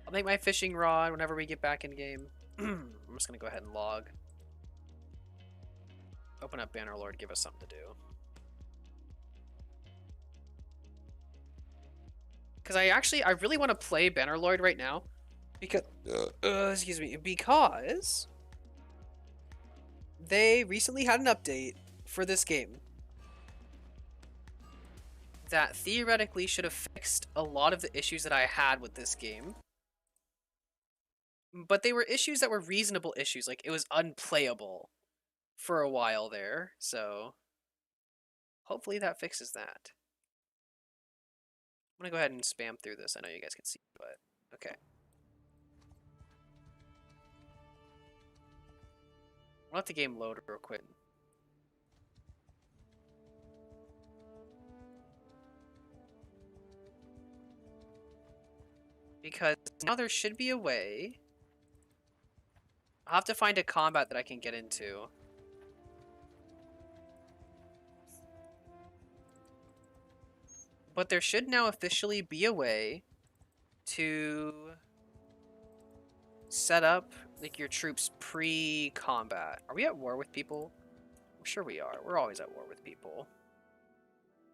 I'll make my fishing rod whenever we get back in game. I'm just gonna go ahead and log. Open up Bannerlord, give us something to do. Because I really want to play Bannerlord right now. Because, excuse me, because they recently had an update for this game that theoretically should have fixed a lot of the issues that I had with this game. But they were issues that were reasonable issues. Like, it was unplayable for a while there. So, hopefully that fixes that. I'm going to go ahead and spam through this. I know you guys can see, but okay. I'll let the game load real quick. Because now there should be a way. I'll have to find a combat that I can get into. But there should now officially be a way to set up like your troops pre-combat. Are we at war with people? I'm sure we are. We're always at war with people.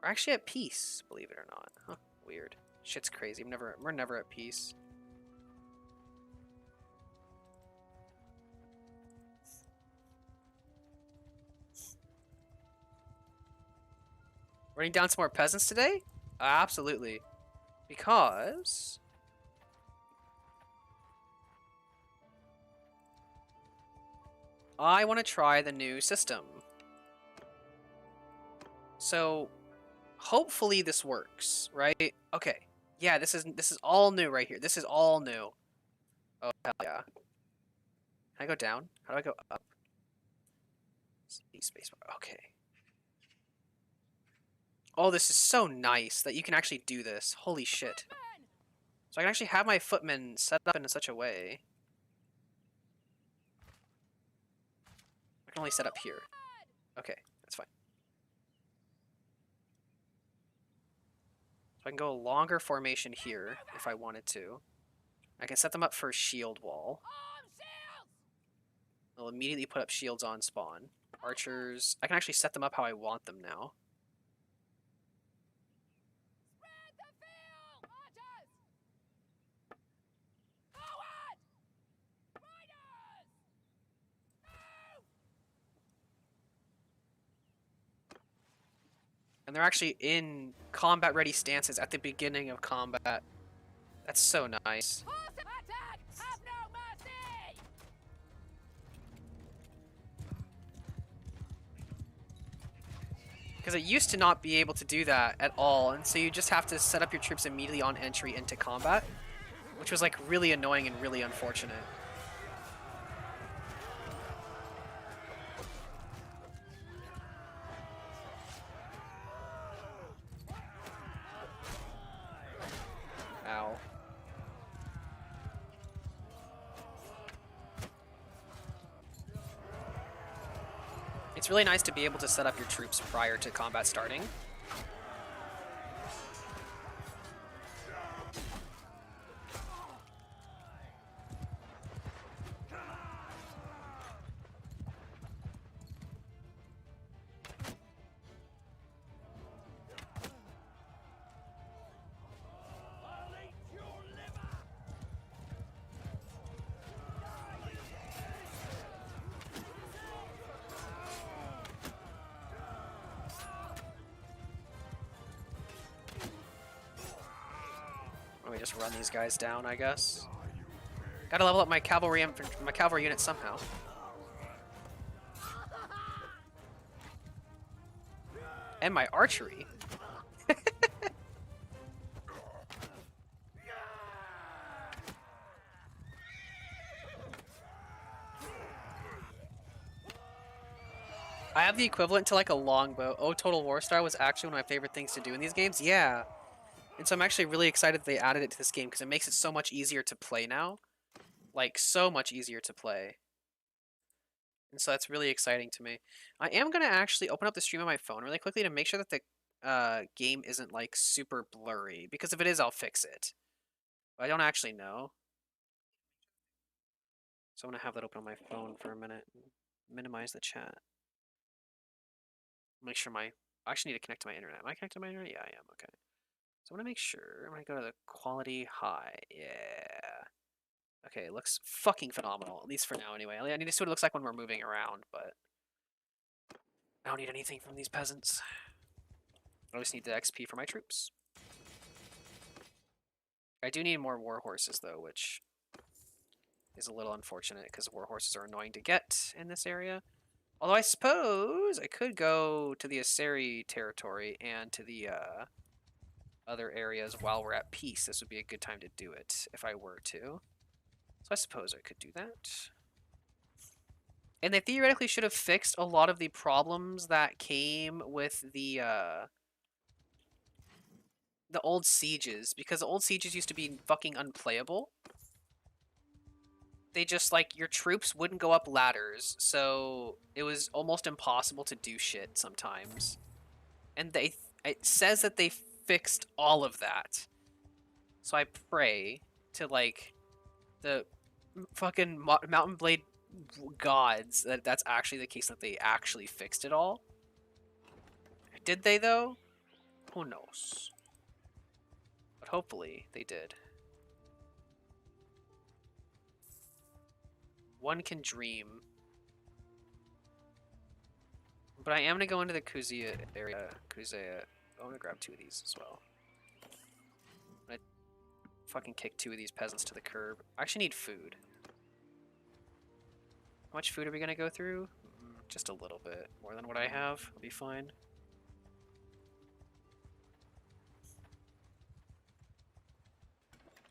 We're actually at peace, believe it or not. Huh, weird. Shit's crazy. We're never at peace. Running down some more peasants today? Absolutely. Because I want to try the new system. So hopefully this works, right? Okay. Yeah, this is all new right here. This is all new. Oh hell yeah. Can I go down? How do I go up? Spacebar. Okay. Oh, this is so nice that you can actually do this. Holy shit. So I can actually have my footmen set up in such a way. I can only set up here. Okay, that's fine. So I can go a longer formation here if I wanted to. I can set them up for a shield wall. I'll immediately put up shields on spawn. Archers. I can actually set them up how I want them now. And they're actually in combat ready stances at the beginning of combat. That's so nice. Because it used to not be able to do that at all, and so you just have to set up your troops immediately on entry into combat, which was like really annoying and really unfortunate. Ow. It's really nice to be able to set up your troops prior to combat starting. Let me just run these guys down, I guess. Gotta level up my cavalry unit somehow. And my archery. I have the equivalent to like a longbow. Oh, Total War Star was actually one of my favorite things to do in these games. Yeah. And so I'm actually really excited that they added it to this game because it makes it so much easier to play now. Like, so much easier to play. And so that's really exciting to me. I am going to actually open up the stream on my phone really quickly to make sure that the game isn't like super blurry. Because if it is, I'll fix it. But I don't actually know. So I'm going to have that open on my phone for a minute. Minimize the chat. Make sure I actually need to connect to my internet. Am I connected to my internet? Yeah, I am. Okay. So I'm going to make sure. I'm going to go to the quality high. Yeah. Okay, it looks fucking phenomenal. At least for now, anyway. I need to see what it looks like when we're moving around, but I don't need anything from these peasants. I just need the XP for my troops. I do need more war horses, though, which is a little unfortunate because war horses are annoying to get in this area. Although I suppose I could go to the Aseri territory and to the other areas while we're at peace. This would be a good time to do it if I were to. So I suppose I could do that. And they theoretically should have fixed a lot of the problems that came with the old sieges, because the old sieges used to be fucking unplayable. They just, like, your troops wouldn't go up ladders, so it was almost impossible to do shit sometimes. And it says that they fixed all of that. So I pray to, like, the fucking Mountain Blade gods that that's actually the case, that they actually fixed it all. Did they, though? Who knows? But hopefully they did. One can dream. But I am gonna go into the Kuzia area. Kuzia. I want to grab 2 of these as well. I'm gonna fucking kick 2 of these peasants to the curb. I actually need food. How much food are we gonna go through? Just a little bit. More than what I have. I'll be fine.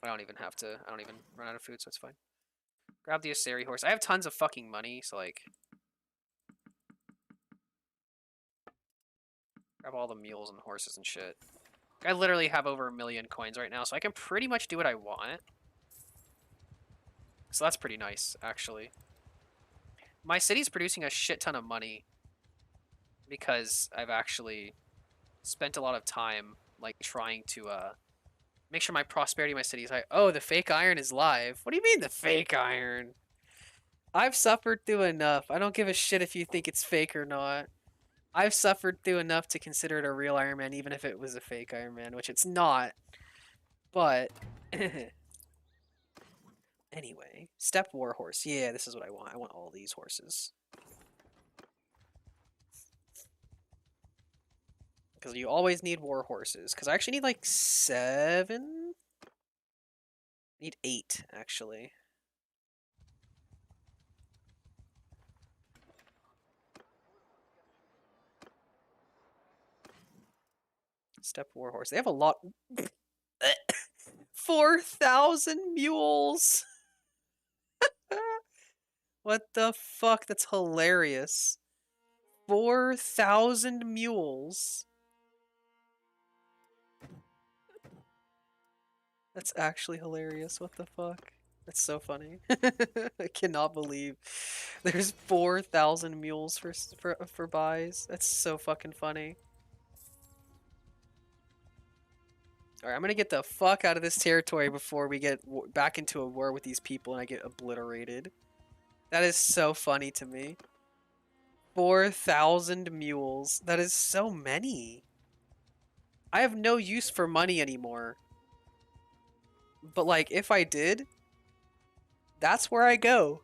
I don't even have to. I don't even run out of food, so it's fine. Grab the Aseri horse. I have tons of fucking money, so like... Grab all the mules and horses and shit. I literally have over 1,000,000 coins right now, so I can pretty much do what I want. So that's pretty nice, actually. My city's producing a shit ton of money because I've actually spent a lot of time like trying to make sure my prosperity in my city is high. Oh, the fake iron is live. What do you mean the fake iron? I've suffered through enough. I don't give a shit if you think it's fake or not. I've suffered through enough to consider it a real Iron Man, even if it was a fake Iron Man, which it's not. But anyway, Steppe Warhorse. Yeah, this is what I want. I want all these horses. Because you always need war horses. Because I actually need like 7? I need 8, actually. Steppe Warhorse. They have a lot. 4,000 mules! What the fuck? That's hilarious. 4,000 mules. That's actually hilarious. What the fuck? That's so funny. I cannot believe there's 4,000 mules for buys. That's so fucking funny. Alright, I'm gonna get the fuck out of this territory before we get back into a war with these people and I get obliterated. That is so funny to me. 4,000 mules. That is so many. I have no use for money anymore. But like, if I did, that's where I go.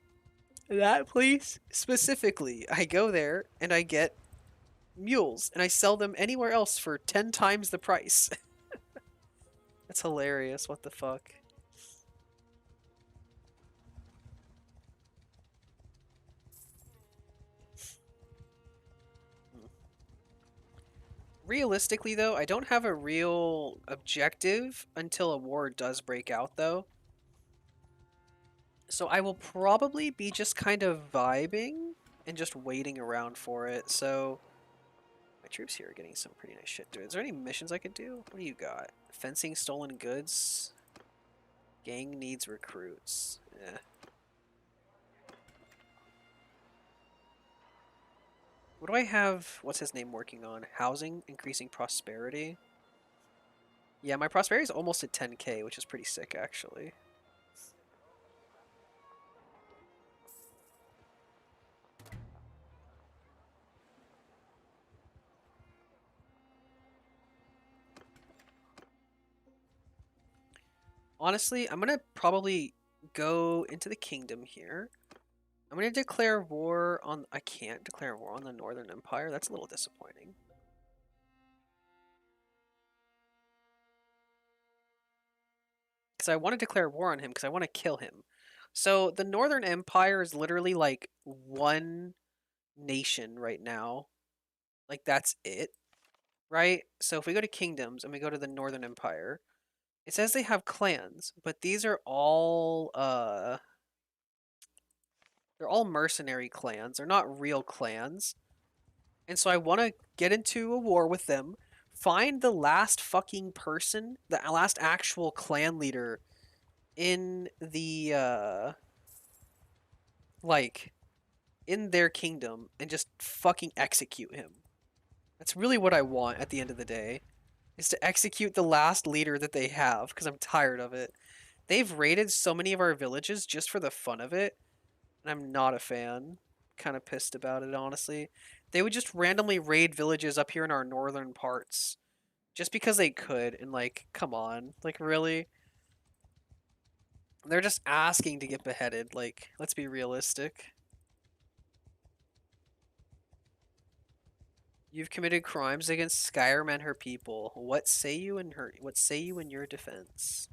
That place specifically. I go there and I get mules and I sell them anywhere else for 10 times the price. That's hilarious. What the fuck? Realistically, though, I don't have a real objective until a war does break out, though. So I will probably be just kind of vibing and just waiting around for it. So my troops here are getting some pretty nice shit. Dude, is there any missions I could do? What do you got? Fencing stolen goods? Gang needs recruits. Yeah. What do I have? What's his name working on? Housing, increasing prosperity. Yeah, my prosperity is almost at 10k, which is pretty sick, actually. Honestly, I'm gonna probably go into the kingdom here. I'm gonna declare war on... I can't declare war on the Northern Empire. That's a little disappointing. Because I want to declare war on him because I want to kill him. So the Northern Empire is literally like one nation right now. Like that's it. Right? So if we go to kingdoms and we go to the Northern Empire, it says they have clans, but these are all they're all mercenary clans. They're not real clans. And so I want to get into a war with them, find the last fucking person, the last actual clan leader in the like in their kingdom and just fucking execute him. That's really what I want at the end of the day, is to execute the last leader that they have because I'm tired of it. They've raided so many of our villages just for the fun of it, and I'm not a fan. Kind of pissed about it, honestly. They would just randomly raid villages up here in our northern parts Just because they could, and like, come on. Like, really? They're just asking to get beheaded. Like, let's be realistic. You've committed crimes against Skyrim and her people. What say you in your defense?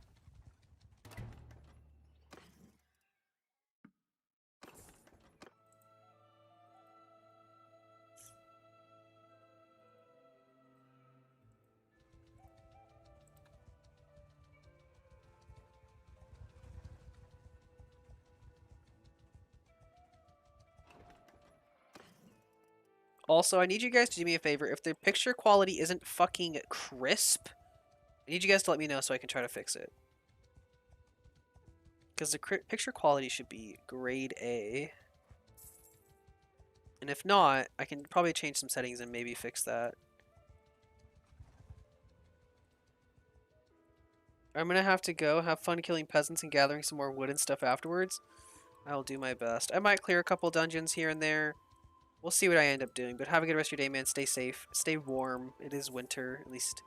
Also, I need you guys to do me a favor. If the picture quality isn't fucking crisp, I need you guys to let me know so I can try to fix it. Because the picture quality should be grade A. And if not, I can probably change some settings and maybe fix that. I'm gonna have to go have fun killing peasants and gathering some more wood and stuff afterwards. I'll do my best. I might clear a couple dungeons here and there. We'll see what I end up doing, but have a good rest of your day, man. Stay safe. Stay warm. It is winter. At least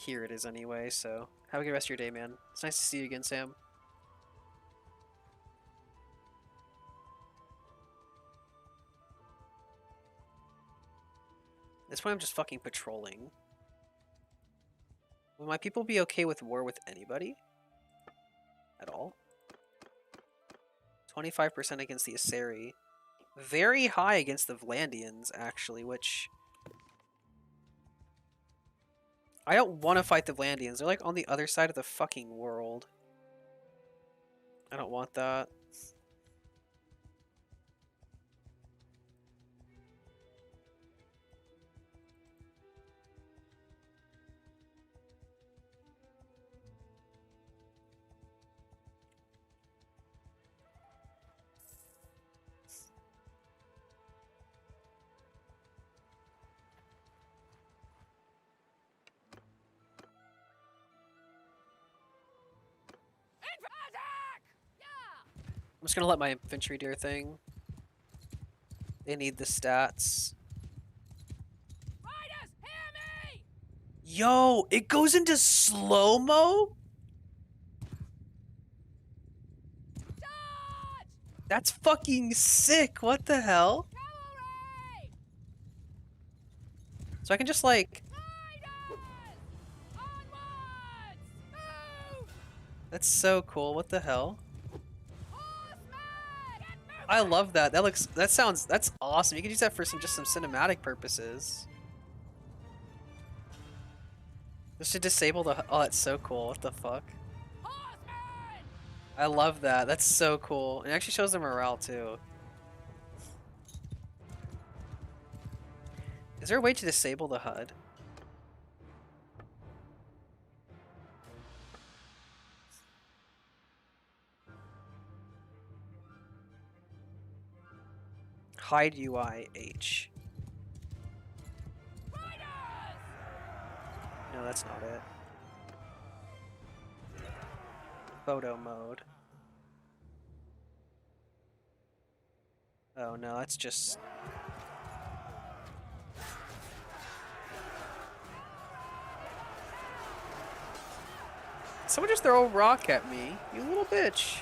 here it is anyway, so have a good rest of your day, man. It's nice to see you again, Sam. At this point, I'm just fucking patrolling. Will my people be okay with war with anybody? At all? 25% against the Aseri. Very high against the Vlandians, actually, which... I don't want to fight the Vlandians. They're like on the other side of the fucking world. I don't want that. I'm just gonna let my infantry do their thing. They need the stats. Riders, hear me! Yo, it goes into slow-mo? Charge! That's fucking sick. What the hell? Cavalry! So I can just like... Riders! Onwards! Move! That's so cool. What the hell? Horsemen! Get moving! I love that. That's awesome. You can use that for just some cinematic purposes. Just to disable the... Oh, that's so cool. What the fuck? Horsemen! I love that. That's so cool. It actually shows their morale, too. Is there a way to disable the HUD? Hide UI H. Riders! No, that's not it. Photo mode. Oh no, that's just... Someone just throw a rock at me, you little bitch.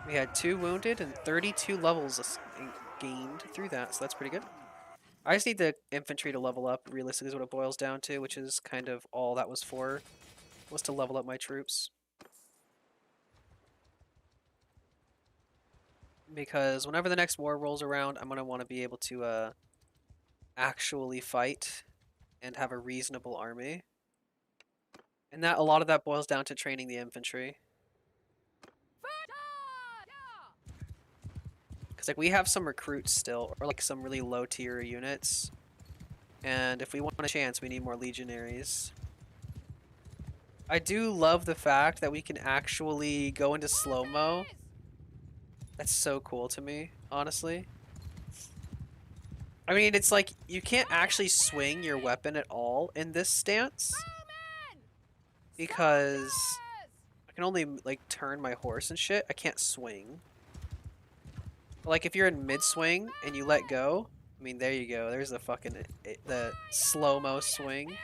We had 2 wounded and 32 levels gained through that, so that's pretty good. I just need the infantry to level up, realistically is what it boils down to, which is kind of all that was for, was to level up my troops. Because whenever the next war rolls around, I'm going to want to be able to actually fight and have a reasonable army. And that a lot of that boils down to training the infantry. Because like we have some recruits still, or like some really low tier units. And if we want a chance, we need more legionaries. I do love the fact that we can actually go into slow-mo That's so cool to me, honestly. I mean, it's like you can't actually swing your weapon at all in this stance because I can only like turn my horse and shit. I can't swing. But, like if you're in mid swing and you let go, I mean, there you go. There's the fucking the slow-mo swing.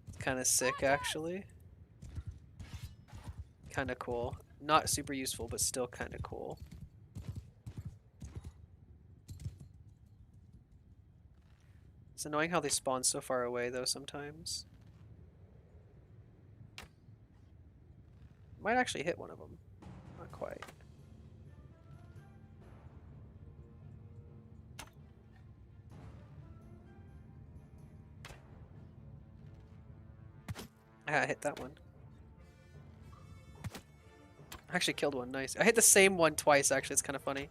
It's kind of sick actually. Kind of cool. Not super useful, but still kind of cool. It's annoying how they spawn so far away though sometimes. Might actually hit one of them. Not quite. Ah, I hit that one. I actually killed one. Nice. I hit the same one twice, actually. It's kind of funny.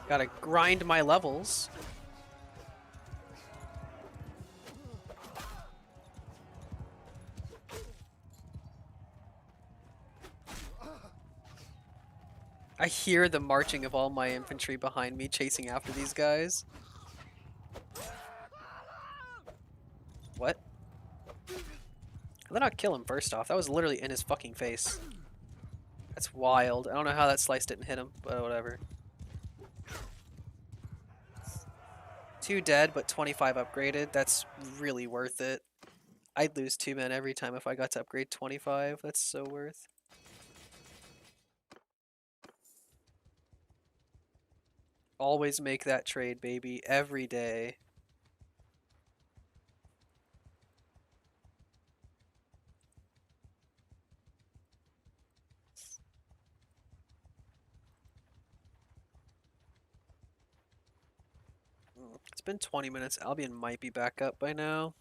Gotta grind my levels. I hear the marching of all my infantry behind me chasing after these guys. What? How did I not kill him first off? That was literally in his fucking face. That's wild. I don't know how that slice didn't hit him, but whatever. 2 dead, but 25 upgraded. That's really worth it. I'd lose 2 men every time if I got to upgrade 25. That's so worth. Always make that trade, baby. Every day. It's been 20 minutes. Albion might be back up by now.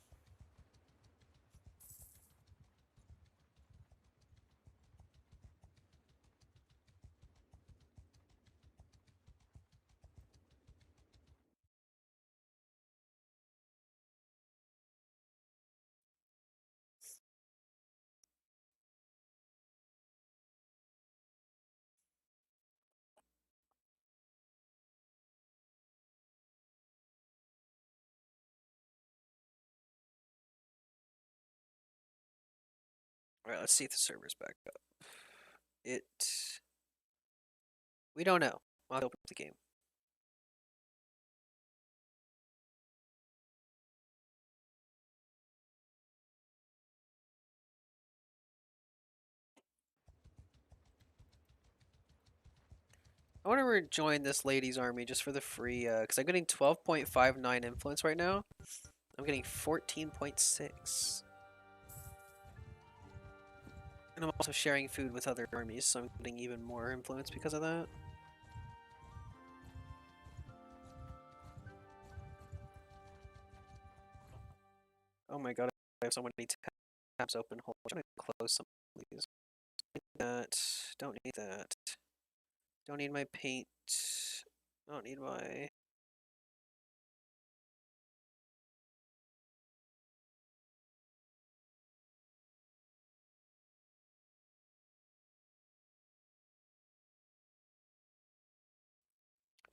Alright, let's see if the server's back up. We don't know. I'll open up the game. I want to rejoin this lady's army just for the free, because I'm getting 12.59 influence right now. I'm getting 14.6. And I'm also sharing food with other armies, so I'm getting even more influence because of that. Oh my god, I have so many tabs open. Hold on, I'm trying to close some of these. Don't need that. Don't need my paint. Don't need my...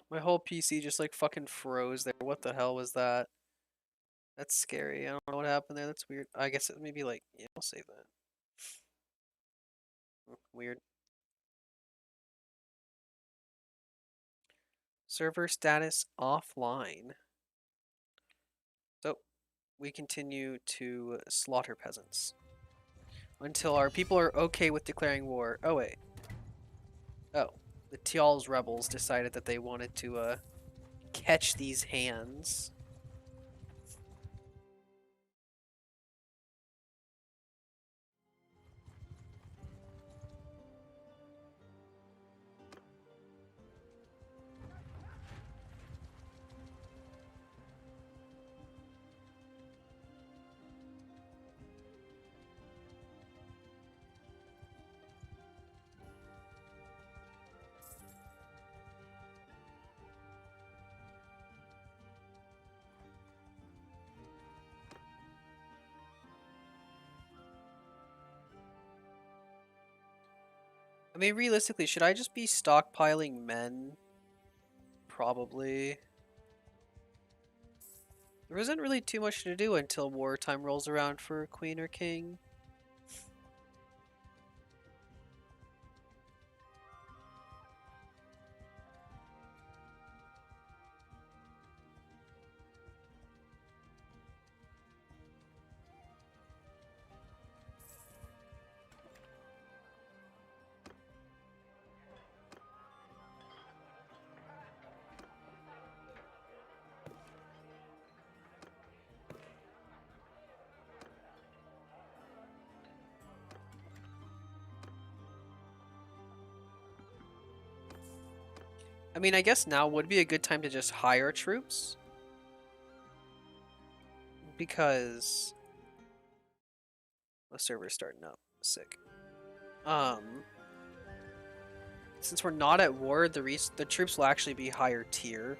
My whole PC just like fucking froze there. What the hell was that? That's scary. I don't know what happened there. That's weird. I guess it maybe like, yeah, I'll save that. Weird. Server status offline. So, we continue to slaughter peasants. Until our people are okay with declaring war. Oh, wait. Oh. The Tial's rebels decided that they wanted to, catch these hands. I mean, realistically, should I just be stockpiling men? Probably. There isn't really too much to do until wartime rolls around for queen or king. I mean, I guess now would be a good time to just hire troops. Because the server's starting up. Sick. Um, since we're not at war, the troops will actually be higher tier.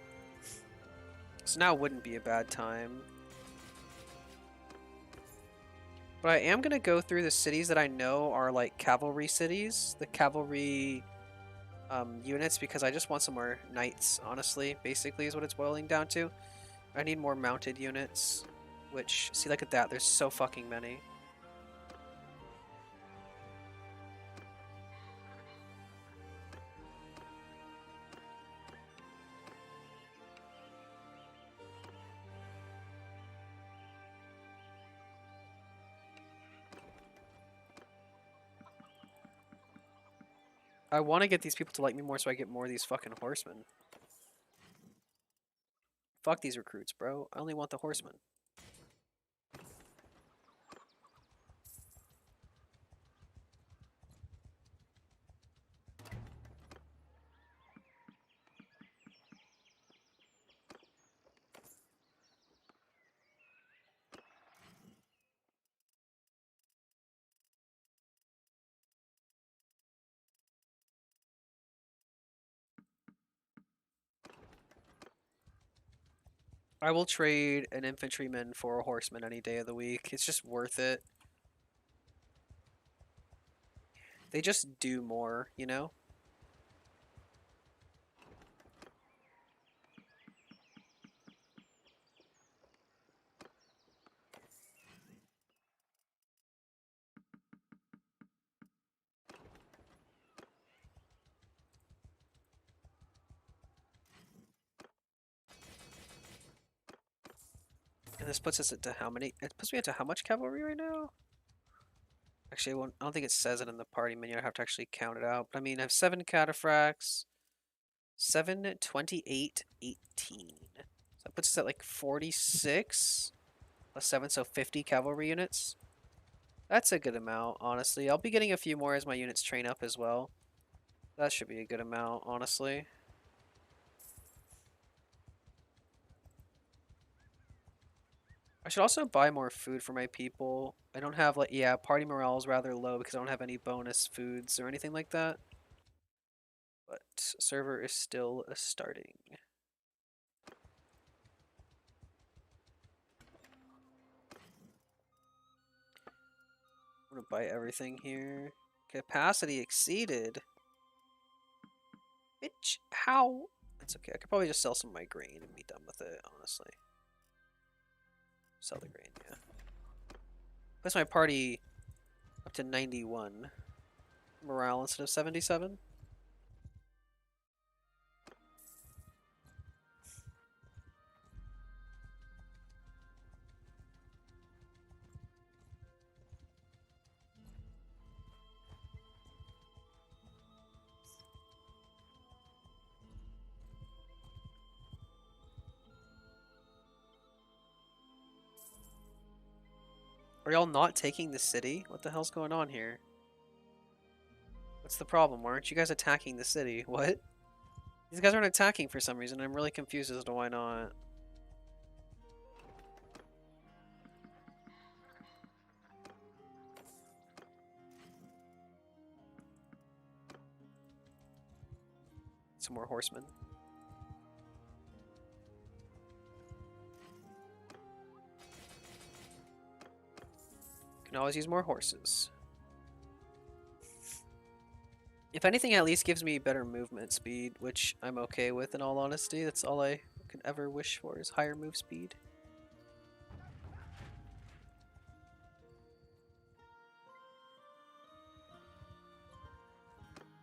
So now wouldn't be a bad time. But I am gonna go through the cities that I know are like cavalry cities, the cavalry units, because I just want some more knights, honestly, basically is what it's boiling down to. I need more mounted units, which, see, look at that, there's so fucking many. I want to get these people to like me more so I get more of these fucking horsemen. Fuck these recruits, bro. I only want the horsemen. I will trade an infantryman for a horseman any day of the week. It's just worth it. They just do more, you know? And this puts us into how many? It puts me into how much cavalry right now? Actually, I don't think it says it in the party menu. I have to actually count it out. But I mean, I have 7 cataphracts, 7, 28, 18. So that puts us at like 46 plus 7, so 50 cavalry units. That's a good amount, honestly. I'll be getting a few more as my units train up as well. That should be a good amount, honestly. I should also buy more food for my people. I don't have like, yeah, party morale is rather low because I don't have any bonus foods or anything like that. But server is still starting. I'm gonna buy everything here. Capacity exceeded. Bitch, how? It's okay. I could probably just sell some of my grain and be done with it, honestly. Sell the grain, yeah. Place my party up to 91. Morale instead of 77. Are y'all not taking the city? What the hell's going on here? What's the problem? Why aren't you guys attacking the city? What? These guys aren't attacking for some reason. I'm really confused as to why not. Some more horsemen. Can always use more horses. If anything, at least gives me better movement speed, which I'm okay with in all honesty. That's all I could ever wish for is higher move speed.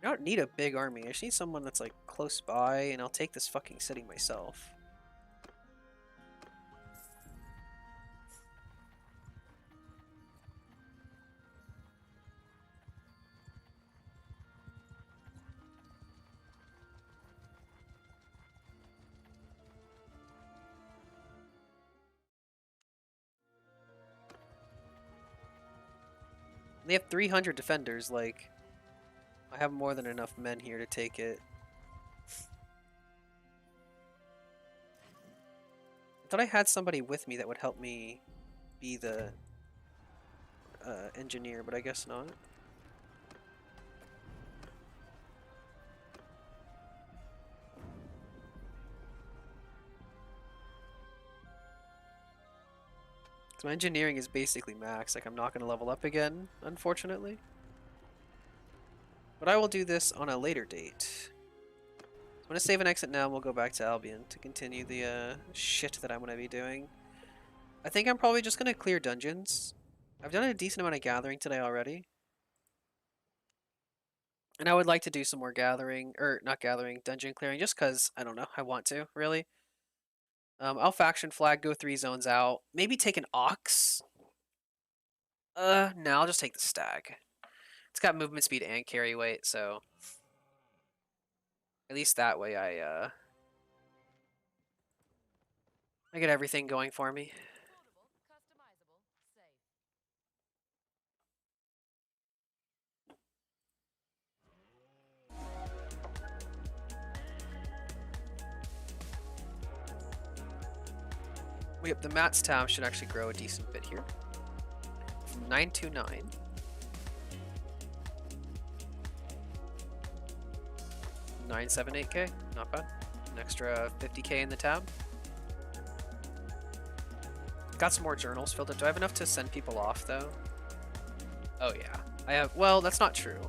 I don't need a big army. I just need someone that's like close by, and I'll take this fucking city myself. They have 300 defenders, like, I have more than enough men here to take it. I thought I had somebody with me that would help me be the engineer, but I guess not. So my engineering is basically max, like I'm not going to level up again, unfortunately. But I will do this on a later date. I'm going to save and exit now and we'll go back to Albion to continue the shit that I'm going to be doing. I think I'm probably just going to clear dungeons. I've done a decent amount of gathering today already. And I would like to do some more gathering, or not gathering, dungeon clearing, just because, I don't know, I want to, really. I'll faction flag, go 3 zones out. Maybe take an Ox. No, I'll just take the Stag. It's got movement speed and carry weight, so at least that way I get everything going for me. Yep, the Matt's Town should actually grow a decent bit here. From 929. $978K, not bad. An extra 50K in the tab. Got some more journals filled up. Do I have enough to send people off though? Oh yeah, I have. Well, that's not true.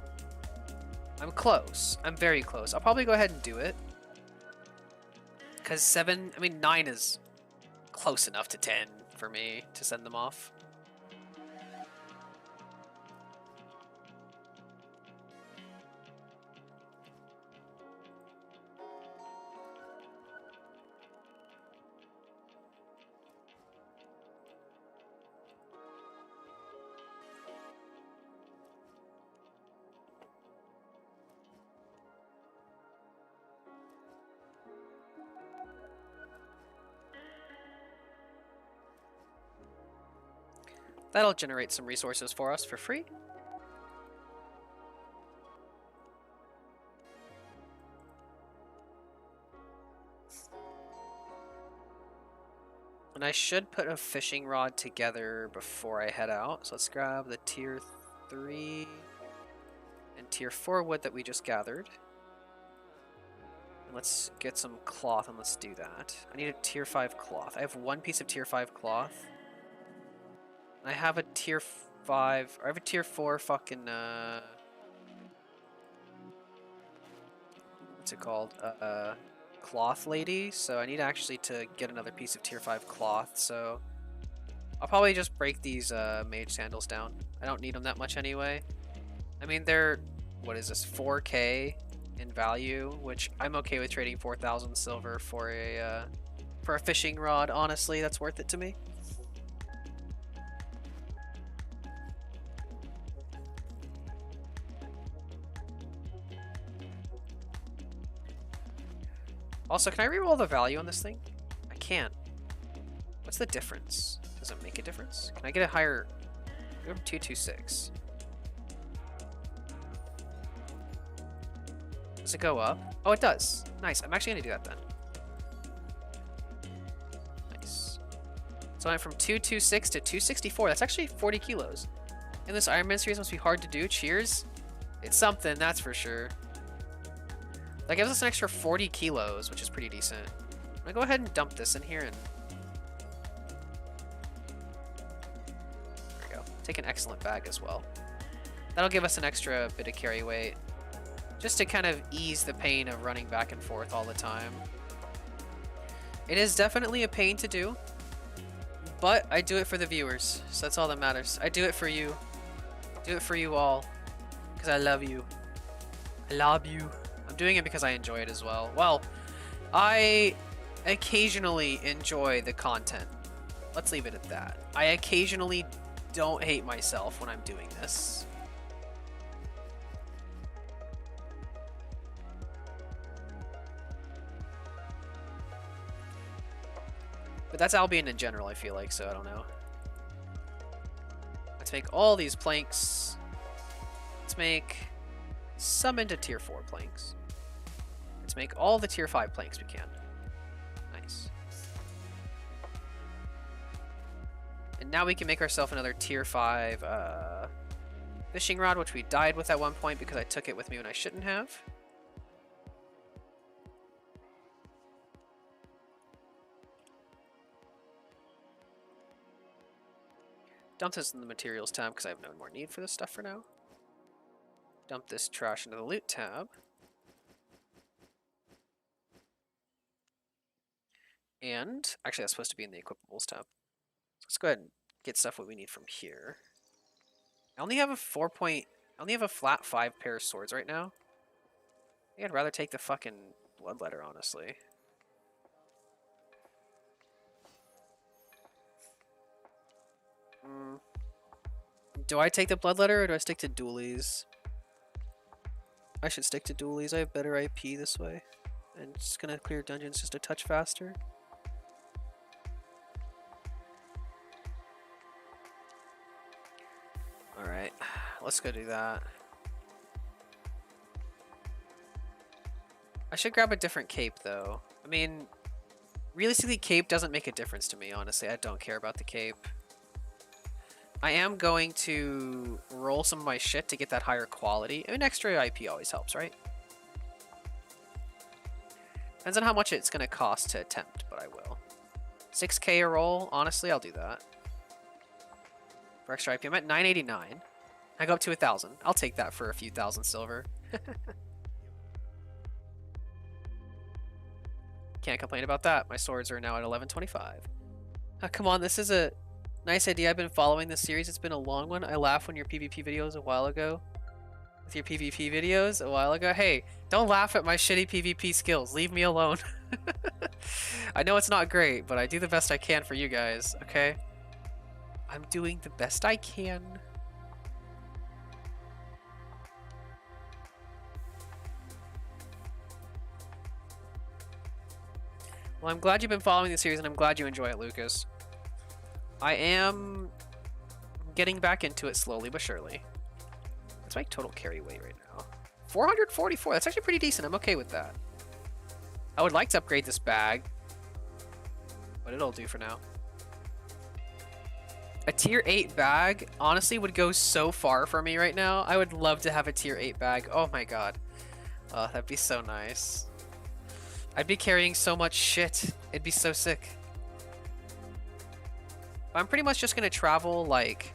I'm close. I'm very close. I'll probably go ahead and do it. Because 9 is close enough to 10 for me to send them off. That'll generate some resources for us for free. And I should put a fishing rod together before I head out. So let's grab the tier 3 and tier 4 wood that we just gathered. And let's get some cloth and let's do that. I need a tier 5 cloth. I have 1 piece of tier 5 cloth. I have a tier 5, or I have a tier 4 fucking, what's it called? Cloth lady, so I need actually to get another piece of tier 5 cloth, so I'll probably just break these mage sandals down. I don't need them that much anyway. I mean, they're, what is this, 4K in value, which I'm okay with trading 4,000 silver for a fishing rod. Honestly, that's worth it to me. Also, can I reroll the value on this thing? I can't. What's the difference? Does it make a difference? Can I get a higher... Go to 226. Does it go up? Oh, it does. Nice. I'm actually going to do that then. Nice. So I'm from 226 to 264. That's actually 40 kilos. And this Ironman series must be hard to do. Cheers. It's something, that's for sure. That gives us an extra 40 kilos, which is pretty decent. I'm gonna go ahead and dump this in here and... There we go. Take an excellent bag as well. That'll give us an extra bit of carry weight. just to kind of ease the pain of running back and forth all the time. It is definitely a pain to do, but I do it for the viewers, so that's all that matters. I do it for you. Do it for you all, because I love you. I love you. I'm doing it because I enjoy it as well. Well, I occasionally enjoy the content. Let's leave it at that. I occasionally don't hate myself when I'm doing this. But that's Albion in general, I feel like, so I don't know. Let's make all these planks. Let's make some into tier 4 planks. Let's make all the tier 5 planks we can. Nice. And now we can make ourselves another tier 5 fishing rod, which we died with at one point because I took it with me when I shouldn't have. Dump this in the materials tab because I have no more need for this stuff for now. Dump this trash into the loot tab. And actually that's supposed to be in the equipables tab. Let's go ahead and get stuff what we need from here. I only have a I only have a flat 5 pair of swords right now. I think I'd rather take the fucking bloodletter, honestly. Do I take the bloodletter or do I stick to dualies? I should stick to dualies. I have better IP this way. And it's gonna clear dungeons just a touch faster. Alright, let's go do that. I should grab a different cape though. I mean, realistically, cape doesn't make a difference to me, honestly. I don't care about the cape. I am going to roll some of my shit to get that higher quality. I mean, extra IP always helps, right? Depends on how much it's going to cost to attempt, but I will. 6k a roll, honestly, I'll do that. For extra IP, I'm at 989. I go up to 1,000. I'll take that for a few thousand silver. Can't complain about that. My swords are now at 1125. Oh, come on, this is a nice idea. I've been following this series. It's been a long one. I laughed when your PvP videos a while ago. With your PvP videos a while ago. Hey, don't laugh at my shitty PvP skills. Leave me alone. I know it's not great, but I do the best I can for you guys, okay? I'm doing the best I can. Well, I'm glad you've been following the series, and I'm glad you enjoy it, Lucas. I am getting back into it slowly but surely. What's my total carry weight right now? 444. That's actually pretty decent. I'm okay with that. I would like to upgrade this bag, but it'll do for now. A tier 8 bag, honestly, would go so far for me right now. I would love to have a tier 8 bag. Oh my god. Oh, that'd be so nice. I'd be carrying so much shit. It'd be so sick. I'm pretty much just going to travel like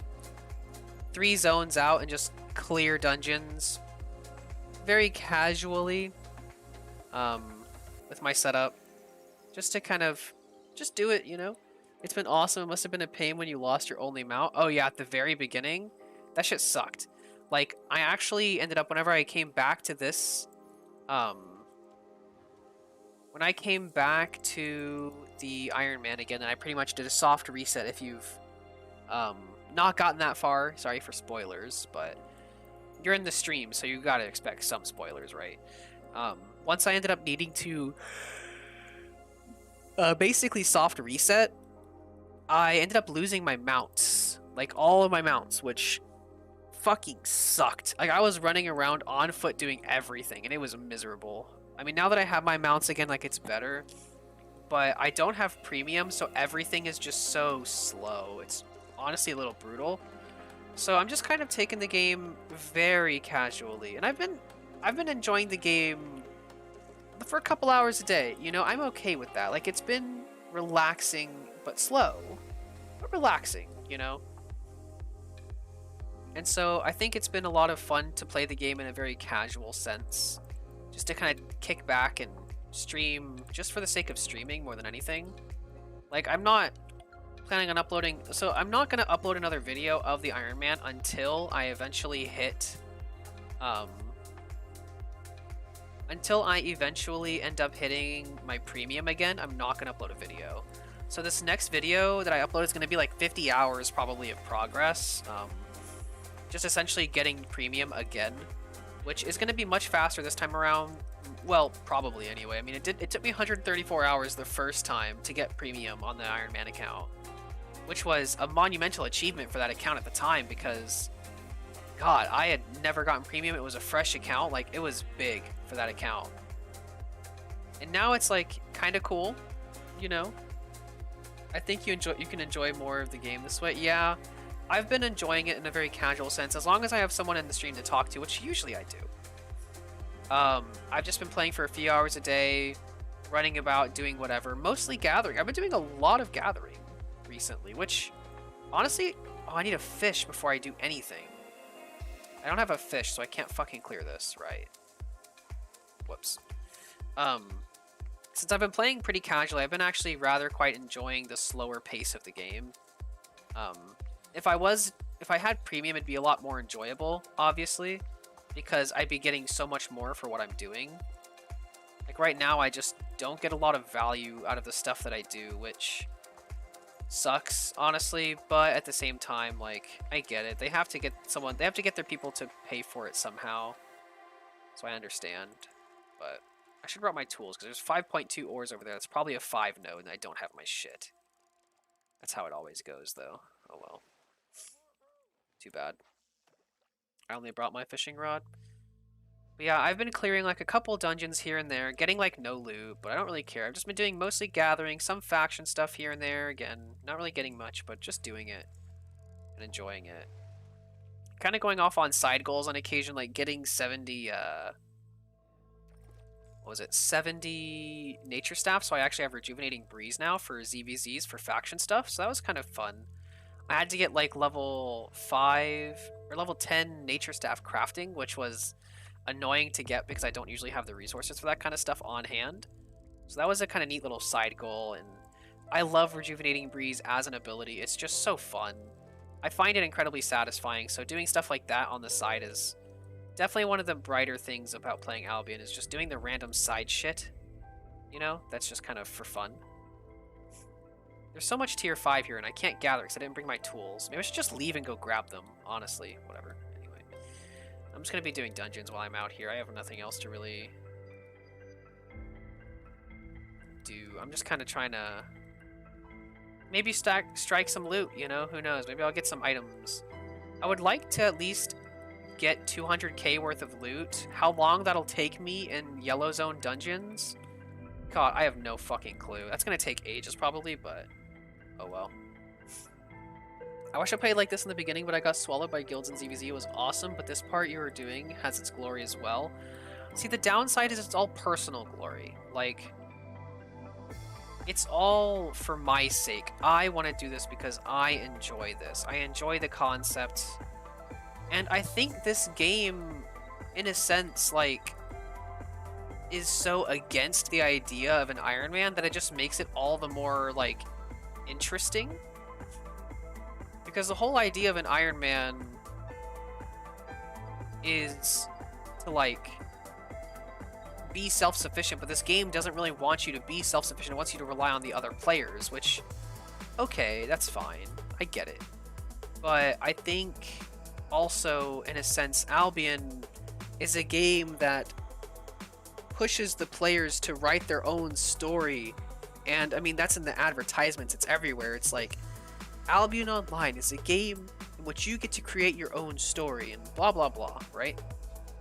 3 zones out and just clear dungeons very casually with my setup. Just to kind of just do it, you know? It's been awesome. It must have been a pain when you lost your only mount. Oh yeah, at the very beginning. That shit sucked. Like, I actually ended up, whenever I came back to this, when I came back to the Ironman again, and I pretty much did a soft reset if you've not gotten that far. Sorry for spoilers, but you're in the stream, so you gotta expect some spoilers, right? Once I ended up needing to basically soft reset, I ended up losing my mounts. Like, all of my mounts, which fucking sucked. Like, I was running around on foot doing everything, and it was miserable. I mean, now that I have my mounts again, like, it's better. But I don't have premium, so everything is just so slow. It's honestly a little brutal. So I'm just kind of taking the game very casually. And I've been enjoying the game for a couple hours a day. You know, I'm okay with that. Like, it's been relaxing, but slow. But relaxing, you know? And so I think it's been a lot of fun to play the game in a very casual sense. Just to kind of kick back and stream just for the sake of streaming more than anything. Like, I'm not planning on uploading... So I'm not going to upload another video of the Ironman until I eventually hit... until I eventually end up hitting my premium again, I'm not going to upload a video. So this next video that I upload is going to be like 50 hours probably of progress. Just essentially getting premium again, which is going to be much faster this time around. Well, probably anyway. I mean, it took me 134 hours the first time to get premium on the Ironman account, which was a monumental achievement for that account at the time because, God, I had never gotten premium. It was a fresh account. Like, it was big for that account. And now it's like kind of cool, you know? I think you can enjoy more of the game this way. Yeah, I've been enjoying it in a very casual sense, as long as I have someone in the stream to talk to, which usually I do. I've just been playing for a few hours a day, running about, doing whatever, mostly gathering. I've been doing a lot of gathering recently, which, honestly, I need a fish before I do anything. I don't have a fish, so I can't fucking clear this, right? Whoops. Since I've been playing pretty casually, I've been actually rather quite enjoying the slower pace of the game. If I had premium, it'd be a lot more enjoyable, obviously, because I'd be getting so much more for what I'm doing. Like right now, I just don't get a lot of value out of the stuff that I do, which sucks, honestly, but at the same time, like, I get it. They have to get their people to pay for it somehow. So I understand, but I should have brought my tools, because there's 5.2 ores over there. That's probably a 5 node, and I don't have my shit. That's how it always goes, though. Oh well. Too bad. I only brought my fishing rod. But yeah, I've been clearing like a couple dungeons here and there, getting like no loot, but I don't really care. I've just been doing mostly gathering, some faction stuff here and there. Again, not really getting much, but just doing it and enjoying it. Kind of going off on side goals on occasion, like getting 70, what was it, 70 nature staff, so I actually have rejuvenating breeze now for ZVZs for faction stuff, so that was kind of fun. I had to get like level 5 or level 10 nature staff crafting, which was annoying to get because I don't usually have the resources for that kind of stuff on hand. So that was a kind of neat little side goal, and I love rejuvenating breeze as an ability. It's just so fun. I find it incredibly satisfying, so doing stuff like that on the side is definitely one of the brighter things about playing Albion, is just doing the random side shit. You know, that's just kind of for fun. There's so much tier 5 here, and I can't gather because I didn't bring my tools. Maybe I should just leave and go grab them, honestly. Whatever. Anyway. I'm just going to be doing dungeons while I'm out here. I have nothing else to really do. I'm just kind of trying to maybe strike some loot, you know? Who knows? Maybe I'll get some items. I would like to at least get 200k worth of loot. How long that'll take me in Yellow Zone dungeons? God, I have no fucking clue. That's going to take ages probably, but oh well. I wish I played like this in the beginning, but I got swallowed by guilds and ZVZ. It was awesome, but this part you were doing has its glory as well. See, the downside is it's all personal glory. Like, it's all for my sake. I want to do this because I enjoy this. I enjoy the concept. And I think this game, in a sense, like, is so against the idea of an Ironman that it just makes it all the more, like, interesting. Because the whole idea of an Ironman is to, like, be self-sufficient, but this game doesn't really want you to be self-sufficient. It wants you to rely on the other players, which, okay, that's fine. I get it. But I think also, in a sense, Albion is a game that pushes the players to write their own story. And I mean, that's in the advertisements, it's everywhere. It's like, Albion Online is a game in which you get to create your own story and blah blah blah, right?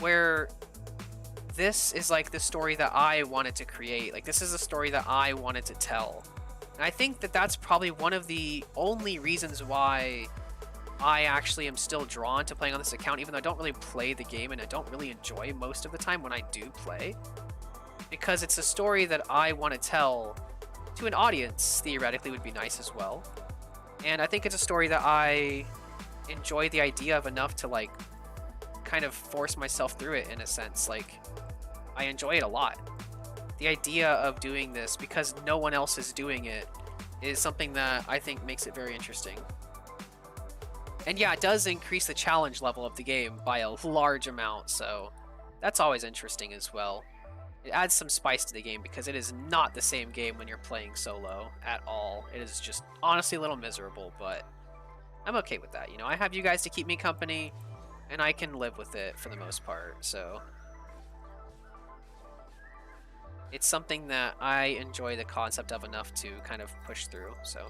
Where this is like the story that I wanted to create. Like, this is a story that I wanted to tell. And I think that that's probably one of the only reasons why I actually am still drawn to playing on this account, even though I don't really play the game and I don't really enjoy most of the time when I do play. Because it's a story that I want to tell to an audience, theoretically would be nice as well. And I think it's a story that I enjoy the idea of enough to like kind of force myself through it in a sense. Like, I enjoy it a lot. The idea of doing this because no one else is doing it is something that I think makes it very interesting. And yeah, it does increase the challenge level of the game by a large amount, so that's always interesting as well. It adds some spice to the game because it is not the same game when you're playing solo at all. It is just honestly a little miserable, but I'm okay with that. You know, I have you guys to keep me company, and I can live with it for the most part, so it's something that I enjoy the concept of enough to kind of push through, so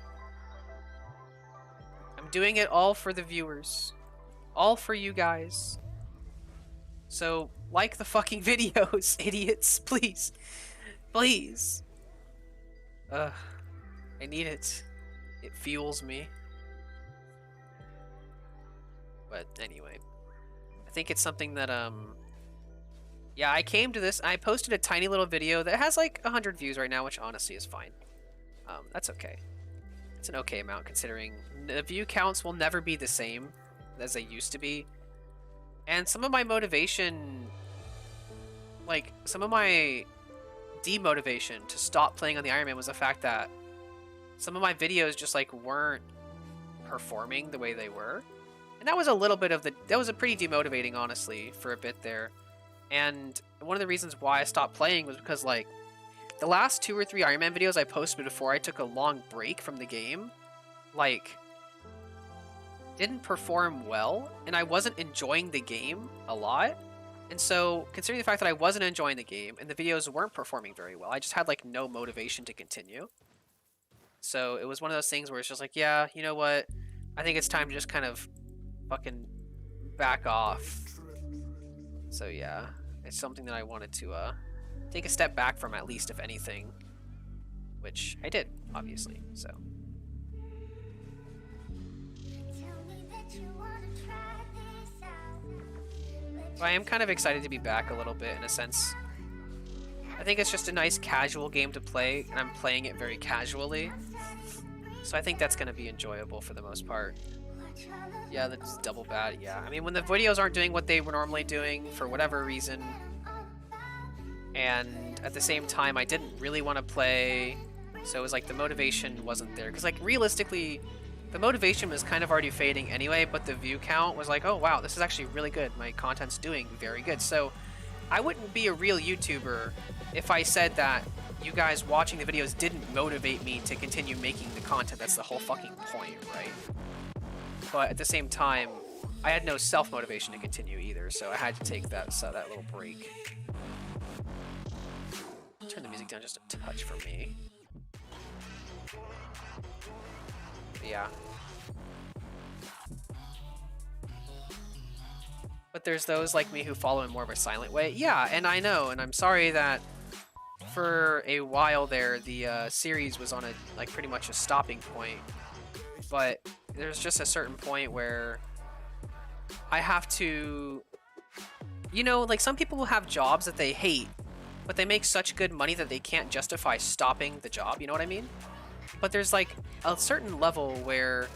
I'm doing it all for the viewers. All for you guys. So, like the fucking videos, idiots, please. Please. Ugh. I need it. It fuels me. But anyway. I think it's something that, yeah, I came to this, I posted a tiny little video that has like 100 views right now, which honestly is fine. That's okay. It's an okay amount considering the view counts will never be the same as they used to be. And some of my motivation, like some of my demotivation to stop playing on the Ironman was the fact that some of my videos just like weren't performing the way they were. And that was a little bit of that was a pretty demotivating, honestly, for a bit there. And one of the reasons why I stopped playing was because like the last 2 or 3 Ironman videos I posted before I took a long break from the game, like, didn't perform well, and I wasn't enjoying the game a lot. And so, considering the fact that I wasn't enjoying the game and the videos weren't performing very well, I just had like no motivation to continue. So it was one of those things where it's just like, yeah, you know what? I think it's time to just kind of fucking back off. So yeah, it's something that I wanted to take a step back from, at least, if anything. Which I did, obviously, so. But I am kind of excited to be back a little bit, in a sense. I think it's just a nice casual game to play, and I'm playing it very casually. So I think that's going to be enjoyable for the most part. Yeah, that's double bad, yeah. I mean, when the videos aren't doing what they were normally doing, for whatever reason, and at the same time, I didn't really want to play, so it was like the motivation wasn't there. Because, like, realistically, the motivation was kind of already fading anyway, but the view count was like, oh, wow, this is actually really good. My content's doing very good. So I wouldn't be a real YouTuber if I said that you guys watching the videos didn't motivate me to continue making the content. That's the whole fucking point, right? But at the same time, I had no self-motivation to continue either, so I had to take that little break. Turn the music down just a touch for me. But yeah. But there's those like me who follow in more of a silent way. Yeah, and I know, and I'm sorry that for a while there, the series was on a like pretty much a stopping point. But there's just a certain point where I have to, you know, like some people will have jobs that they hate, but they make such good money that they can't justify stopping the job, you know what I mean? But there's like a certain level where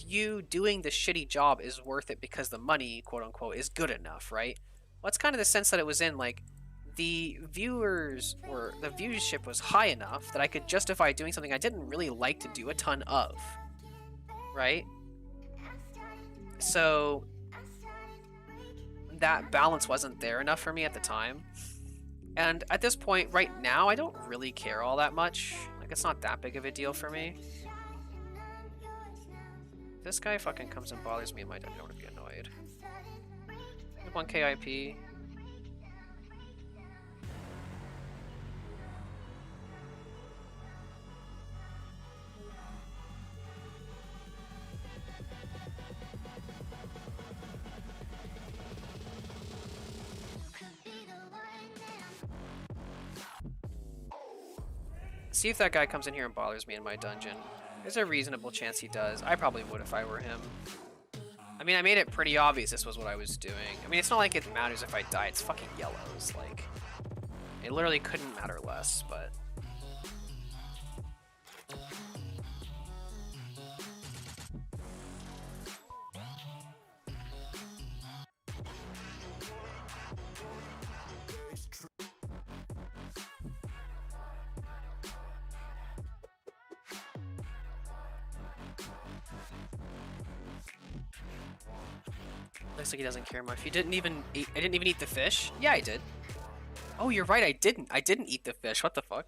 you doing the shitty job is worth it because the money, quote unquote, is good enough, right? Well, that's kind of the sense that it was in, like, the viewers or the viewership was high enough that I could justify doing something I didn't really like to do a ton of, right? So that balance wasn't there enough for me at the time. And at this point, right now, I don't really care all that much. Like, it's not that big of a deal for me. This guy fucking comes and bothers me in my dungeon. I don't want to be annoyed. 1k IP. See if that guy comes in here and bothers me in my dungeon. There's a reasonable chance he does. I probably would if I were him. I mean, I made it pretty obvious this was what I was doing. I mean, it's not like it matters if I die. It's fucking yellows. Like, it literally couldn't matter less, but... Looks like he doesn't care much. You didn't even eat. I didn't even eat the fish. Yeah, I did. Oh, you're right. I didn't. I didn't eat the fish. What the fuck?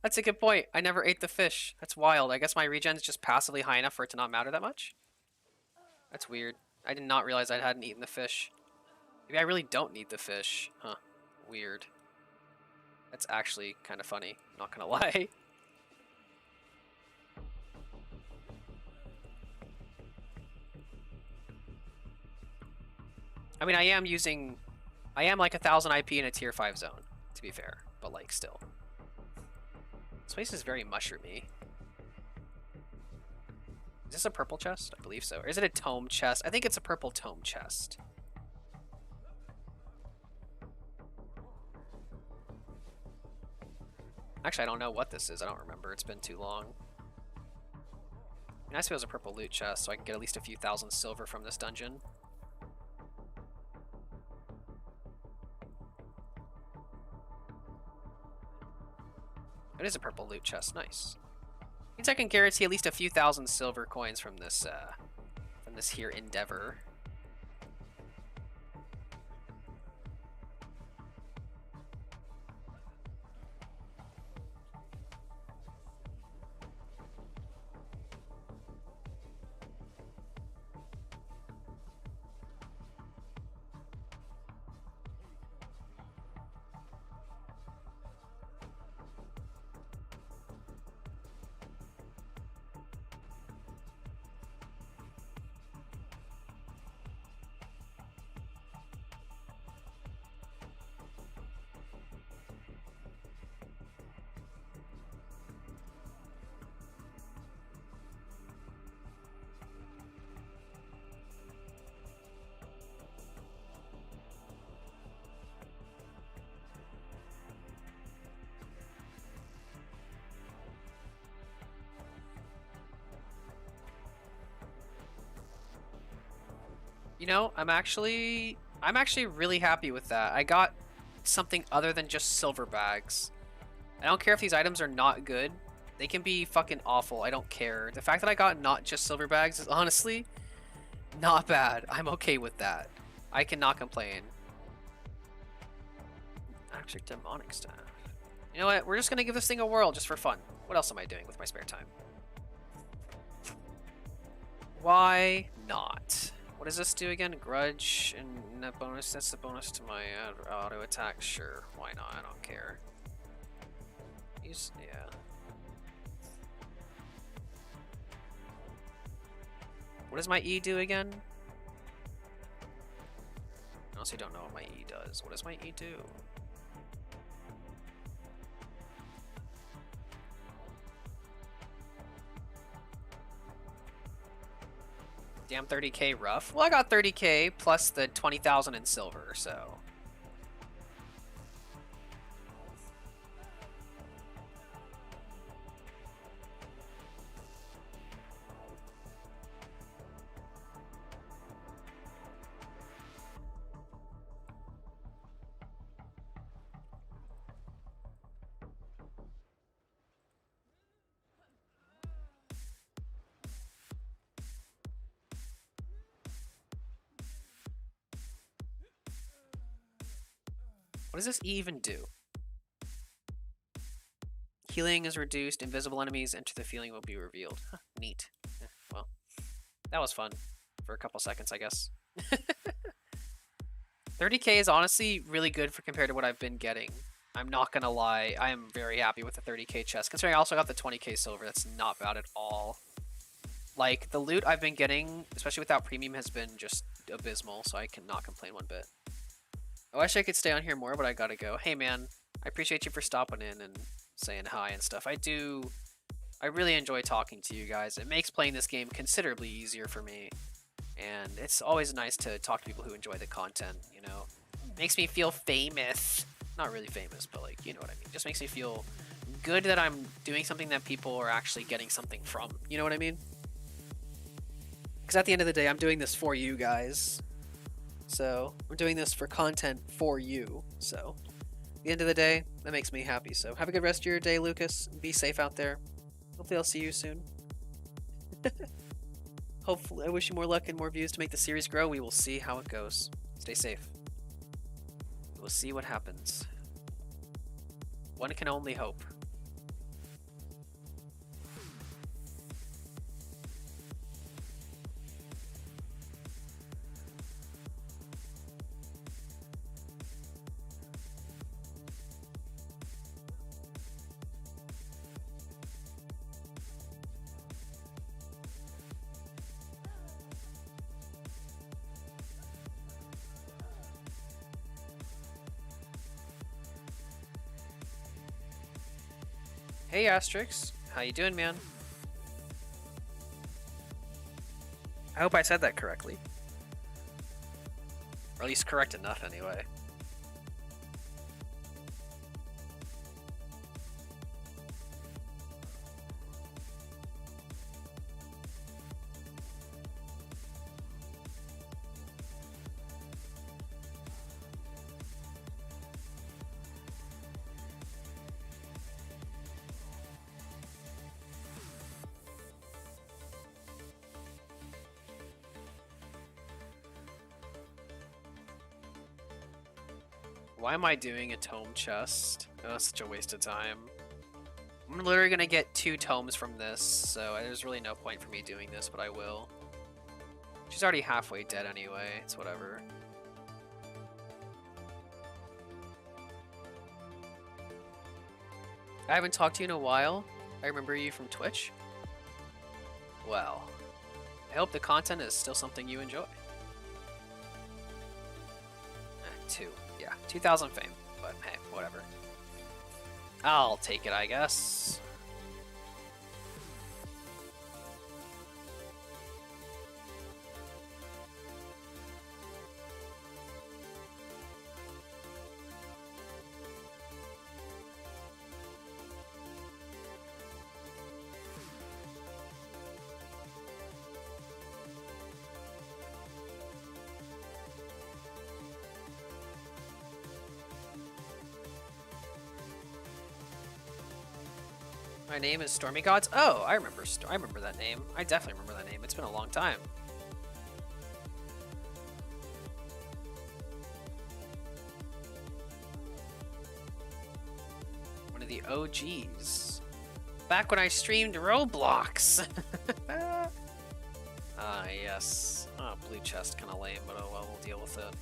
That's a good point. I never ate the fish. That's wild. I guess my regen's just passively high enough for it to not matter that much. That's weird. I did not realize I hadn't eaten the fish. Maybe I really don't need the fish. Huh. Weird. That's actually kind of funny. Not gonna lie. I mean, I am like 1,000 IP in a tier 5 zone, to be fair. But like, still. This place is very mushroomy. Is this a purple chest? I believe so. Or is it a tome chest? I think it's a purple tome chest. Actually, I don't know what this is. I don't remember. It's been too long. Nice if it was a purple loot chest, so I can get at least a few thousand silver from this dungeon. It is a purple loot chest. Nice. Means I can guarantee at least a few thousand silver coins from this here endeavor. You know, I'm actually really happy with that. I got something other than just silver bags. I don't care if these items are not good. They can be fucking awful. I don't care. The fact that I got not just silver bags is honestly not bad. I'm okay with that. I cannot complain. Actually, demonic stuff. You know what? We're just gonna give this thing a whirl just for fun. What else am I doing with my spare time? Why not? What does this do again? Grudge and that bonus? That's the bonus to my auto attack. Sure, why not? I don't care. Yeah. What does my E do again? I honestly don't know what my E does. What does my E do? Damn 30k rough. Well, I got 30k plus the 20,000 in silver, so. What does this even do? Healing is reduced. Invisible enemies enter the feeling will be revealed. Huh, neat. Yeah, well, that was fun for a couple seconds, I guess. 30k is honestly really good for compared to what I've been getting. I'm not gonna lie. I am very happy with the 30k chest. Considering I also got the 20k silver, that's not bad at all. Like, the loot I've been getting, especially without premium, has been just abysmal, so I cannot complain one bit. I wish I could stay on here more, but I gotta go. Hey man, I appreciate you for stopping in and saying hi and stuff. I really enjoy talking to you guys. It makes playing this game considerably easier for me. And it's always nice to talk to people who enjoy the content, you know? Makes me feel famous. Not really famous, but like, you know what I mean. Just makes me feel good that I'm doing something that people are actually getting something from. You know what I mean? Because at the end of the day, I'm doing this for you guys. So, I'm doing this for content for you. So, at the end of the day, that makes me happy. So, have a good rest of your day, Lucas. Be safe out there. Hopefully I'll see you soon. Hopefully, I wish you more luck and more views to make the series grow. We will see how it goes. Stay safe. We'll see what happens. One can only hope. Hey Asterix, how you doing, man? I hope I said that correctly. Or at least correct enough, anyway. Why am I doing a tome chest? Oh, that's such a waste of time. I'm literally gonna get 2 tomes from this, so there's really no point for me doing this, but I will. She's already halfway dead anyway, it's whatever. I haven't talked to you in a while. I remember you from Twitch. Well, I hope the content is still something you enjoy. 2. Yeah, 2,000 fame, but hey, whatever. I'll take it, I guess. My name is Stormy Gods. Oh, I remember that name. I definitely remember that name. It's been a long time. One of the OGs. Back when I streamed Roblox. Ah, yes. Oh, blue chest, kind of lame, but oh well, we'll deal with it.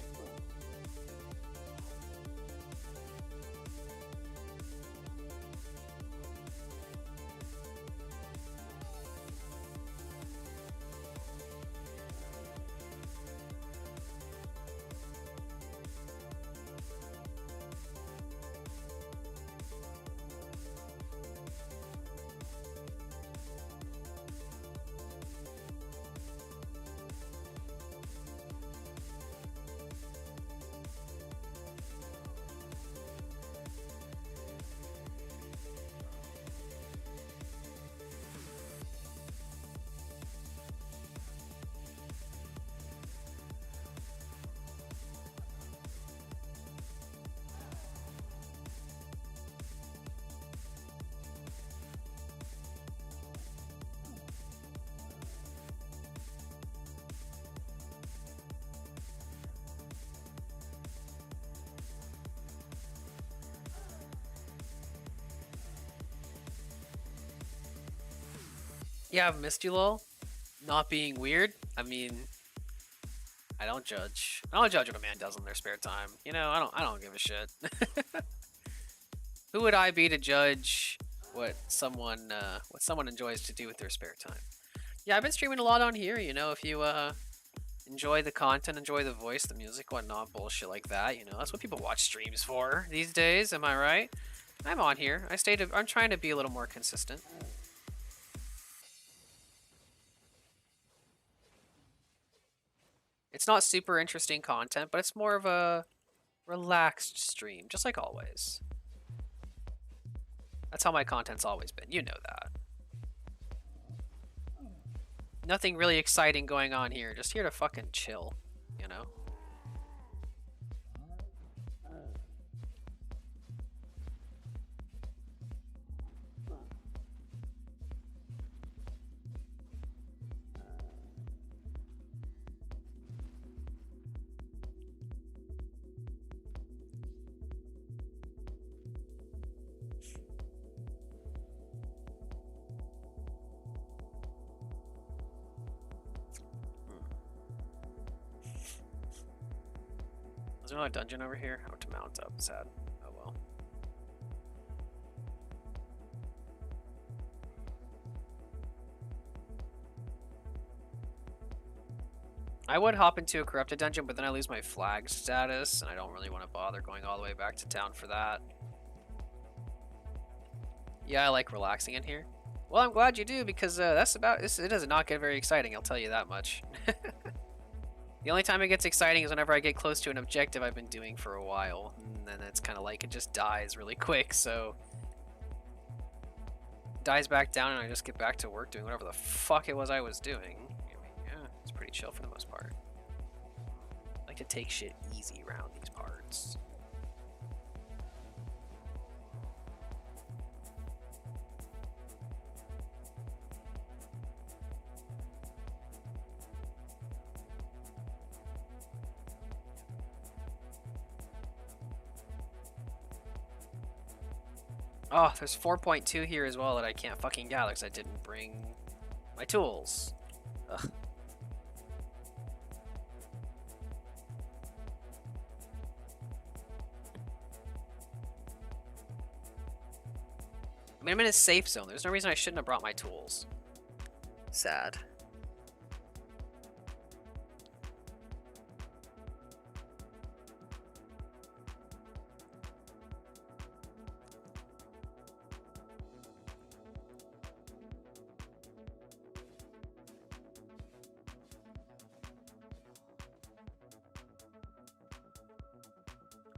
Yeah, I've missed you, lol. Not being weird. I mean, I don't judge. I don't judge what a man does in their spare time. You know, I don't give a shit. Who would I be to judge what someone enjoys to do with their spare time? Yeah, I've been streaming a lot on here. You know, if you enjoy the content, enjoy the voice, the music, whatnot, bullshit like that. You know, that's what people watch streams for these days. Am I right? I'm on here. I'm trying to be a little more consistent. It's not super interesting content, but it's more of a relaxed stream, just like always. That's how my content's always been. You know that. Nothing really exciting going on here. Just here to fucking chill, you know? There's another dungeon over here. I have to mount up. Sad. Oh well. I would hop into a corrupted dungeon, but then I lose my flag status, and I don't really want to bother going all the way back to town for that. Yeah, I like relaxing in here. Well, I'm glad you do, because that's about this. It does not get very exciting, I'll tell you that much. The only time it gets exciting is whenever I get close to an objective I've been doing for a while, and then it's kind of like it just dies really quick, so... Dies back down and I just get back to work doing whatever the fuck it was I was doing. I mean, yeah, it's pretty chill for the most part. I like to take shit easy around these parts. Oh, there's 4.2 here as well that I can't fucking gather because I didn't bring my tools. Ugh. I mean, I'm in a safe zone. There's no reason I shouldn't have brought my tools. Sad.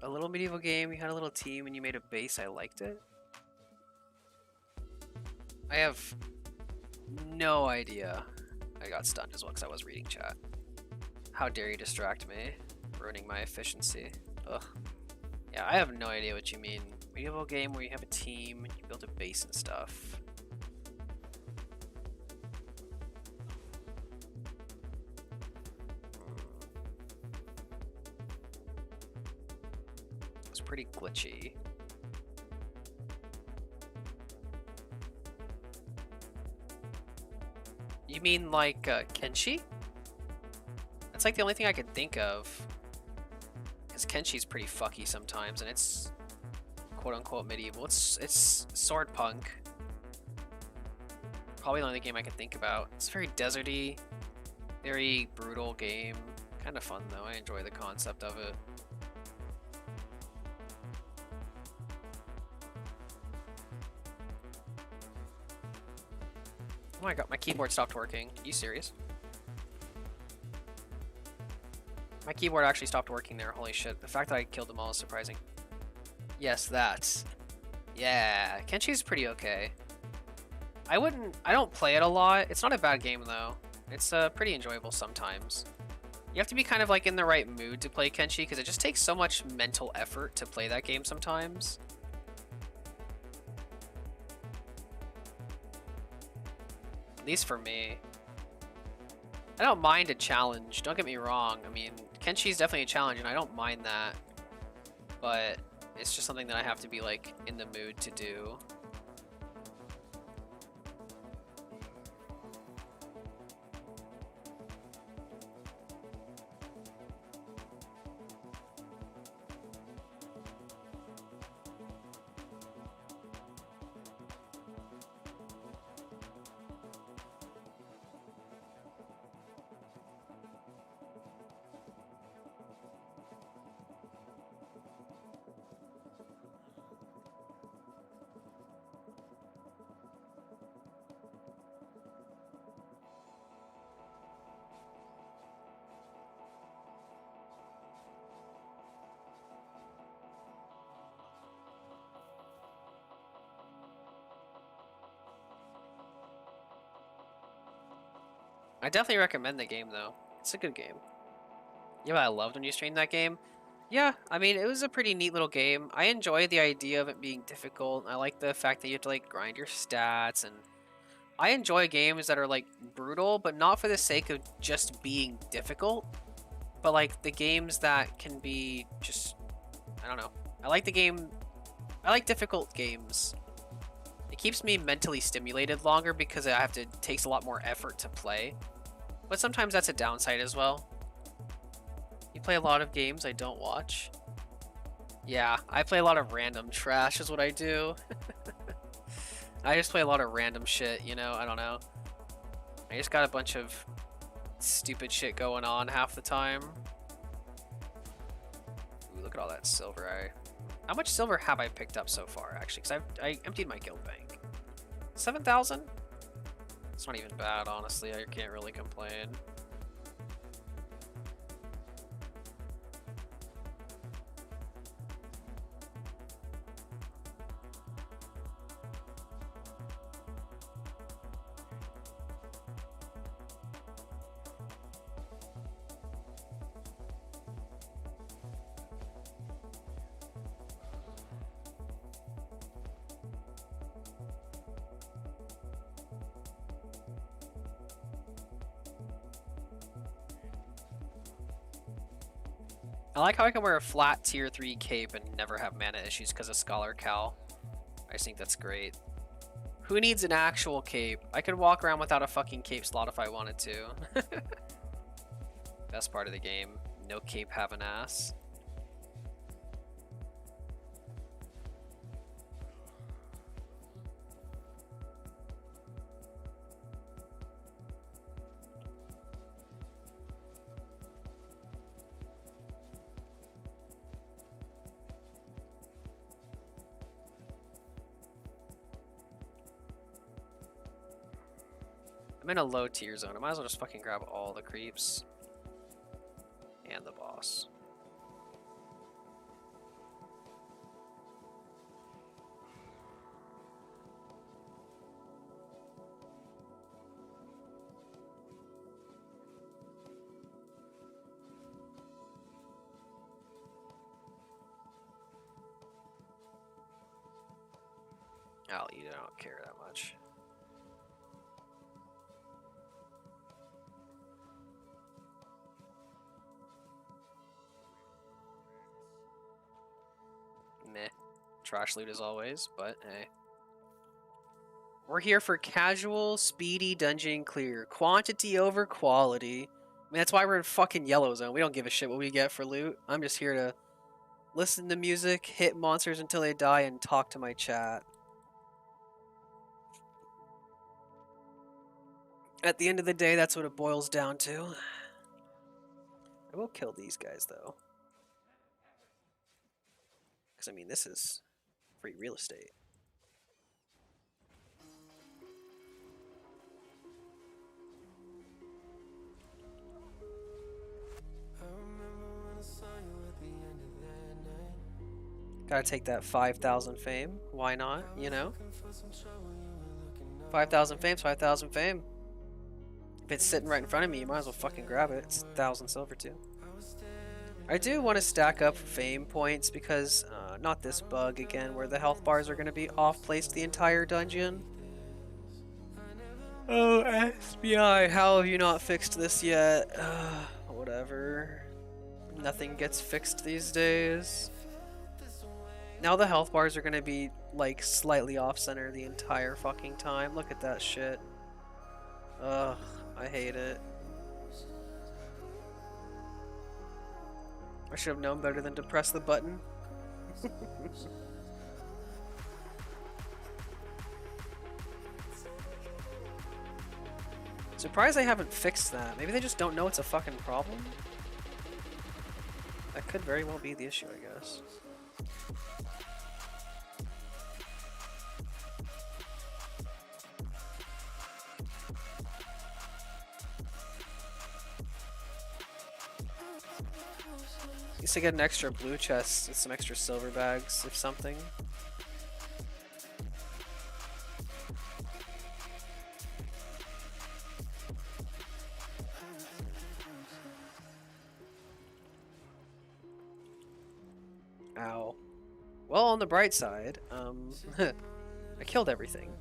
A little medieval game, you had a little team and you made a base, I liked it. I have no idea. I got stunned as well because I was reading chat. How dare you distract me, ruining my efficiency. Ugh. Yeah, I have no idea what you mean. Medieval game where you have a team, you build a base and stuff. It's pretty glitchy. You mean like Kenshi? That's like the only thing I could think of. Because Kenshi's pretty fucky sometimes, and it's quote-unquote medieval. It's sword punk. Probably the only game I can think about. It's very deserty, very brutal game. Kind of fun though. I enjoy the concept of it. Oh my god, my keyboard stopped working. Are you serious? My keyboard actually stopped working there. Holy shit. The fact that I killed them all is surprising. Yes, that. Yeah, Kenshi's pretty okay. I don't play it a lot. It's not a bad game though. It's pretty enjoyable sometimes. You have to be kind of like in the right mood to play Kenshi because it just takes so much mental effort to play that game sometimes. At least for me. I don't mind a challenge, don't get me wrong. I mean, Kenshi's definitely a challenge and I don't mind that. But it's just something that I have to be like in the mood to do. I definitely recommend the game though. It's a good game. Yeah, but I loved when you streamed that game. Yeah, I mean, it was a pretty neat little game. I enjoy the idea of it being difficult. I like the fact that you have to like grind your stats, and I enjoy games that are like brutal, but not for the sake of just being difficult, but like the games that can be just, I don't know. I like difficult games. It keeps me mentally stimulated longer because it takes a lot more effort to play. But sometimes that's a downside as well. You play a lot of games I don't watch. Yeah, I play a lot of random trash is what I do. I just play a lot of random shit, you know? I don't know. I just got a bunch of stupid shit going on half the time. Ooh, look at all that silver. How much silver have I picked up so far, actually? Because I emptied my guild bank. 7,000? It's not even bad, honestly. I can't really complain. I like how I can wear a flat tier 3 cape and never have mana issues because of Scholar Cal. I just think that's great. Who needs an actual cape? I could walk around without a fucking cape slot if I wanted to. Best part of the game. No cape have an ass. I'm in a low tier zone. I might as well just fucking grab all the creeps. And the boss. I'll eat it, I don't care that much. Meh. Trash loot as always, but hey. We're here for casual, speedy dungeon clear. Quantity over quality. I mean, that's why we're in fucking yellow zone. We don't give a shit what we get for loot. I'm just here to listen to music, hit monsters until they die, and talk to my chat. At the end of the day, that's what it boils down to. I will kill these guys, though. Because, I mean, this is free real estate. Gotta take that 5,000 fame. Why not? You know? 5,000 fame's 5,000 fame. If it's sitting right in front of me, you might as well fucking grab it. It's 1,000 silver, too. I do want to stack up fame points because, not this bug again, where the health bars are going to be off-placed the entire dungeon. Oh, SBI, how have you not fixed this yet? Whatever. Nothing gets fixed these days. Now the health bars are going to be, like, slightly off-center the entire fucking time. Look at that shit. Ugh, I hate it. I should have known better than to press the button. Surprised they haven't fixed that. Maybe they just don't know it's a fucking problem? That could very well be the issue, I guess. At least I get an extra blue chest and some extra silver bags, if something. Ow. Well, on the bright side, I killed everything.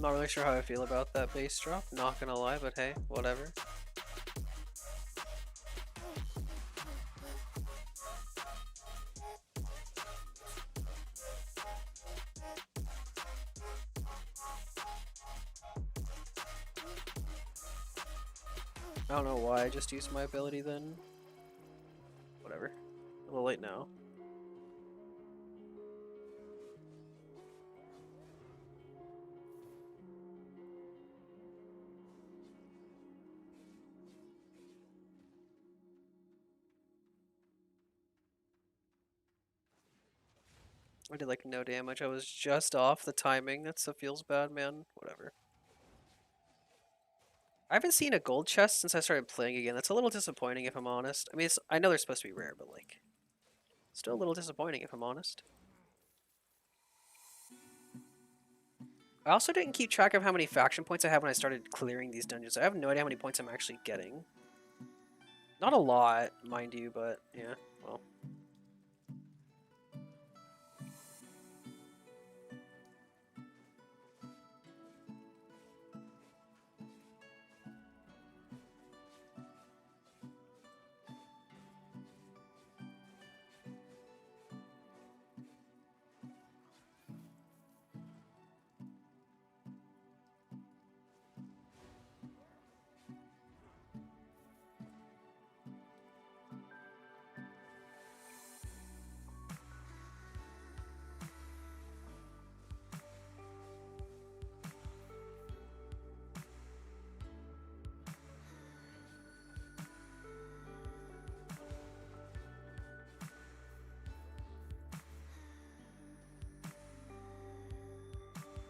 Not really sure how I feel about that base drop, not gonna lie, but hey, whatever. I don't know why I just used my ability then. Whatever. A little late now. I did like no damage. I was just off the timing. That stuff feels bad, man. Whatever. I haven't seen a gold chest since I started playing again. That's a little disappointing if I'm honest. I mean, I know they're supposed to be rare, but like, still a little disappointing if I'm honest. I also didn't keep track of how many faction points I have when I started clearing these dungeons. I have no idea how many points I'm actually getting. Not a lot, mind you, but yeah, well.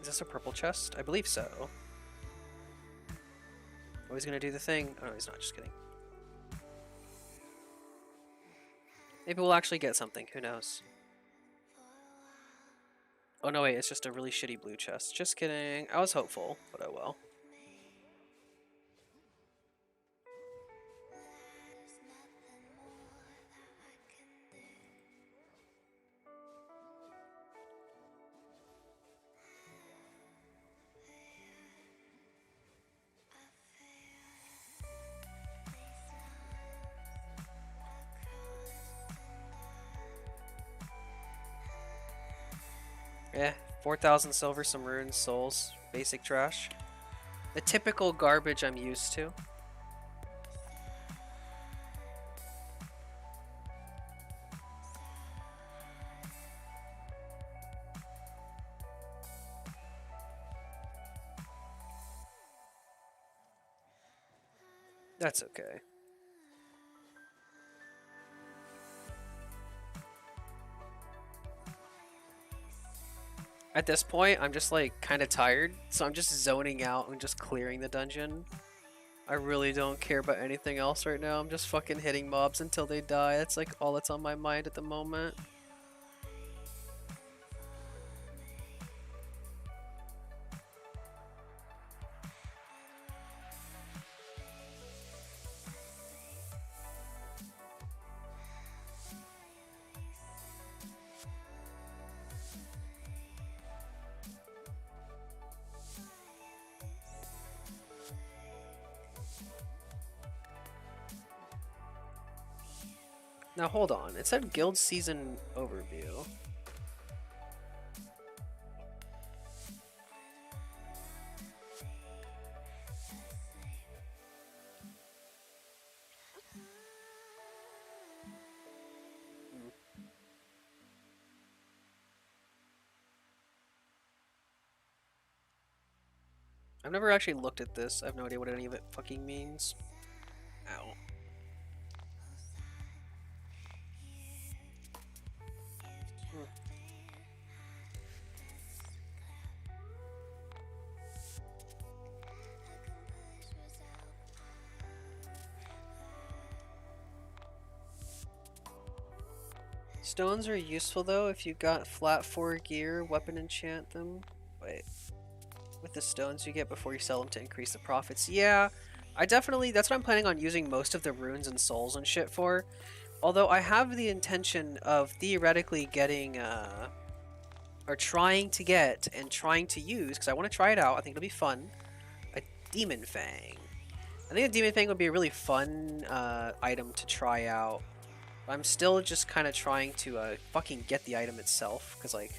Is this a purple chest? I believe so. Oh, he's gonna do the thing. Oh, no, he's not. Just kidding. Maybe we'll actually get something. Who knows? Oh, no, wait. It's just a really shitty blue chest. Just kidding. I was hopeful, but oh well. Yeah, 4,000 silver, some runes, souls, basic trash. The typical garbage I'm used to. That's okay. At this point, I'm just like kind of tired, so I'm just zoning out and just clearing the dungeon. I really don't care about anything else right now. I'm just fucking hitting mobs until they die. That's like all that's on my mind at the moment. Now hold on, it said guild season overview. I've never actually looked at this. I have no idea what any of it fucking means. Ow. Stones are useful though if you got flat 4 gear, weapon enchant them. Wait. With the stones you get before you sell them to increase the profits. Yeah, I definitely, that's what I'm planning on using most of the runes and souls and shit for. Although I have the intention of theoretically getting are trying to get and trying to use, because I want to try it out, I think it'll be fun, a Demon Fang. I think a Demon Fang would be a really fun item to try out. But I'm still just kind of trying to fucking get the item itself, because, like,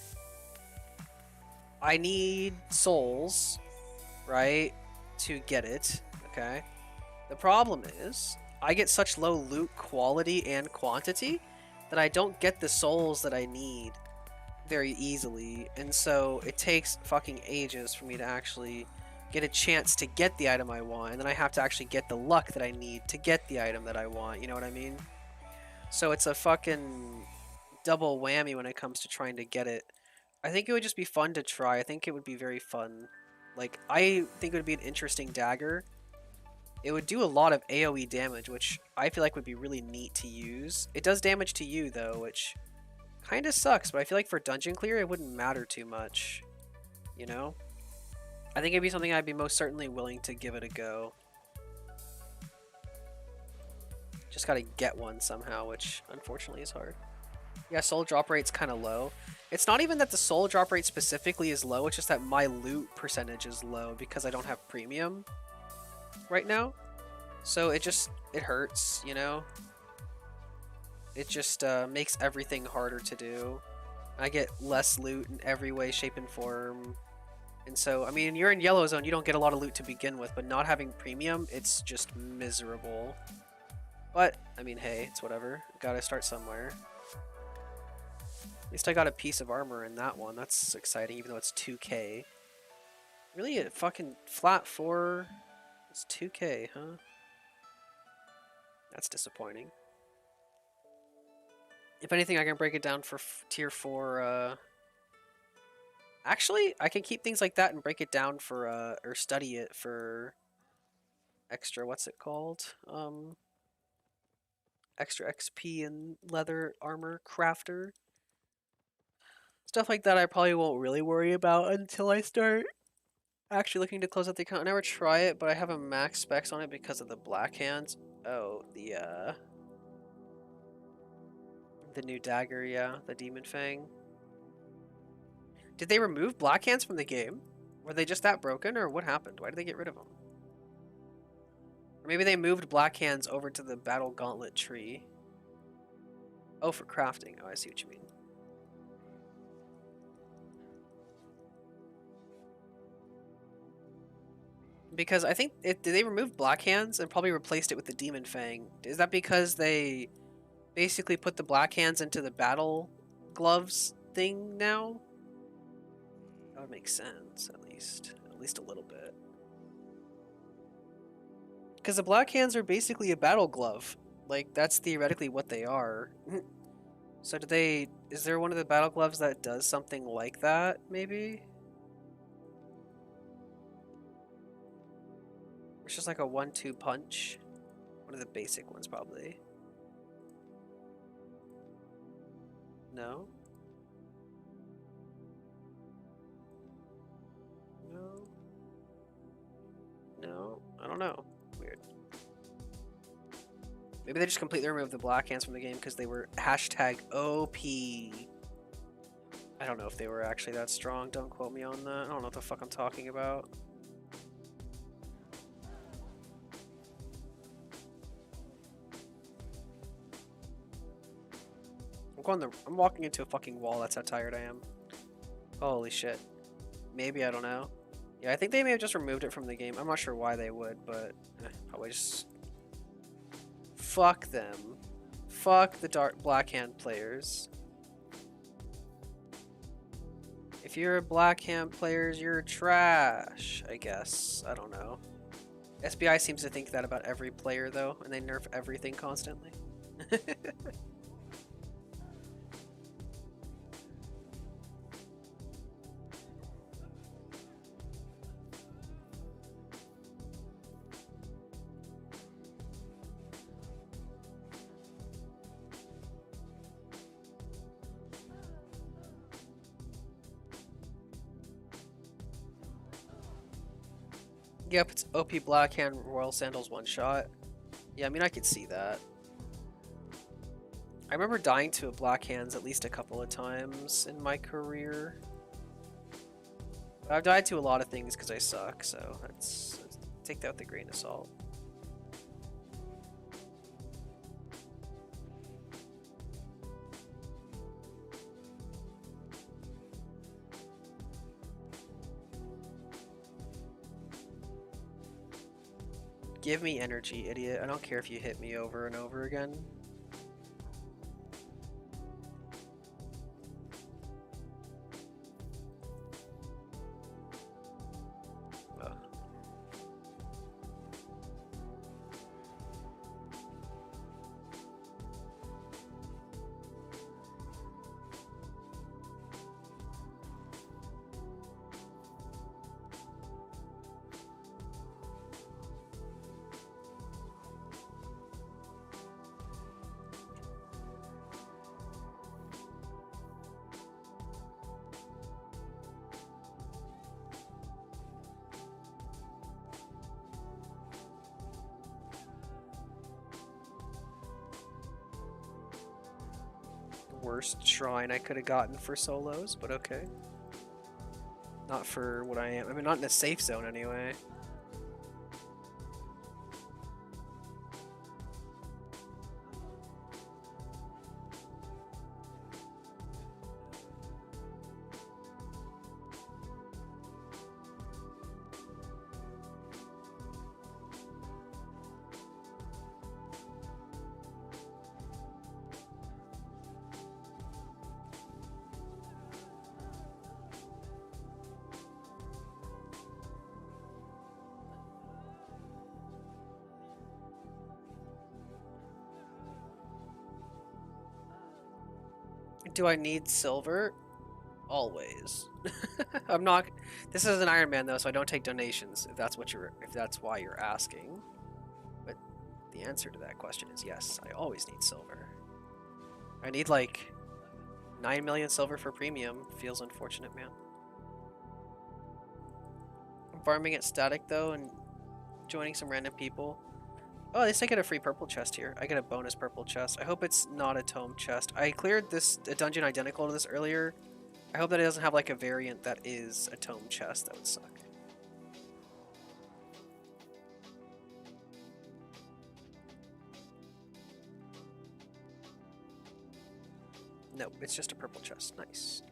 I need souls, right, to get it, okay? The problem is, I get such low loot quality and quantity that I don't get the souls that I need very easily, and so it takes fucking ages for me to actually get a chance to get the item I want, and then I have to actually get the luck that I need to get the item that I want, you know what I mean? So it's a fucking double whammy when it comes to trying to get it. I think it would just be fun to try. I think it would be very fun. Like, I think it would be an interesting dagger. It would do a lot of AoE damage, which I feel like would be really neat to use. It does damage to you, though, which kind of sucks, but I feel like for dungeon clear, it wouldn't matter too much, you know? I think it'd be something I'd be most certainly willing to give it a go. Just gotta get one somehow, which unfortunately is hard. Yeah, soul drop rate's kind of low. It's not even that the soul drop rate specifically is low, it's just that my loot percentage is low because I don't have premium right now. So it hurts, you know? It just makes everything harder to do. I get less loot in every way, shape, and form. And so, I mean, you're in yellow zone, you don't get a lot of loot to begin with, but not having premium, it's just miserable. But, I mean, hey, it's whatever. Gotta start somewhere. At least I got a piece of armor in that one. That's exciting, even though it's 2k. Really, a fucking flat 4? It's 2k, huh? That's disappointing. If anything, I can break it down for tier 4, Actually, I can keep things like that and break it down for, or study it for extra, what's it called? Extra XP and leather armor crafter. Stuff like that I probably won't really worry about until I start actually looking to close out the account. I never try it, but I have a max specs on it because of the black hands. Oh, the new dagger, yeah, the Demon Fang. Did they remove black hands from the game? Were they just that broken, or what happened? Why did they get rid of them? Or maybe they moved black hands over to the battle gauntlet tree. Oh, for crafting. Oh, I see what you mean. Because I think did they remove black hands and probably replaced it with the Demon Fang? Is that because they basically put the black hands into the battle gloves thing now? That would make sense, at least a little bit. Because the black hands are basically a battle glove. Like, that's theoretically what they are. So is there one of the battle gloves that does something like that, maybe? It's just like a 1-2 punch. One of the basic ones, probably. No? No? No? I don't know. Weird. Maybe they just completely removed the black hands from the game because they were hashtag OP. I don't know if they were actually that strong. Don't quote me on that. I don't know what the fuck I'm talking about. I'm walking into a fucking wall. That's how tired I am. Holy shit. Maybe, I don't know. Yeah, I think they may have just removed it from the game. I'm not sure why they would, but probably just... Fuck them. Fuck the black hand players. If you're a black hand players, you're trash, I guess. I don't know. SBI seems to think that about every player, though, and they nerf everything constantly. Yep, it's OP Blackhand Royal Sandals one shot. Yeah, I mean, I could see that. I remember dying to a Blackhands at least a couple of times in my career. I've died to a lot of things because I suck, so let's take that with a grain of salt. Give me energy, idiot. I don't care if you hit me over and over again. Ugh. Worst shrine I could have gotten for solos, but okay. Not for what I am. I mean, not in a safe zone anyway. Do I need silver? Always. I'm not. This is an Ironman though, so I don't take donations. If that's why you're asking. But the answer to that question is yes. I always need silver. I need like 9 million silver for premium. Feels unfortunate, man. I'm farming it static though and joining some random people. Oh, at least I get a free purple chest here. I get a bonus purple chest. I hope it's not a tome chest. I cleared a dungeon identical to this earlier. I hope that it doesn't have like a variant that is a tome chest. That would suck. Nope, it's just a purple chest. Nice.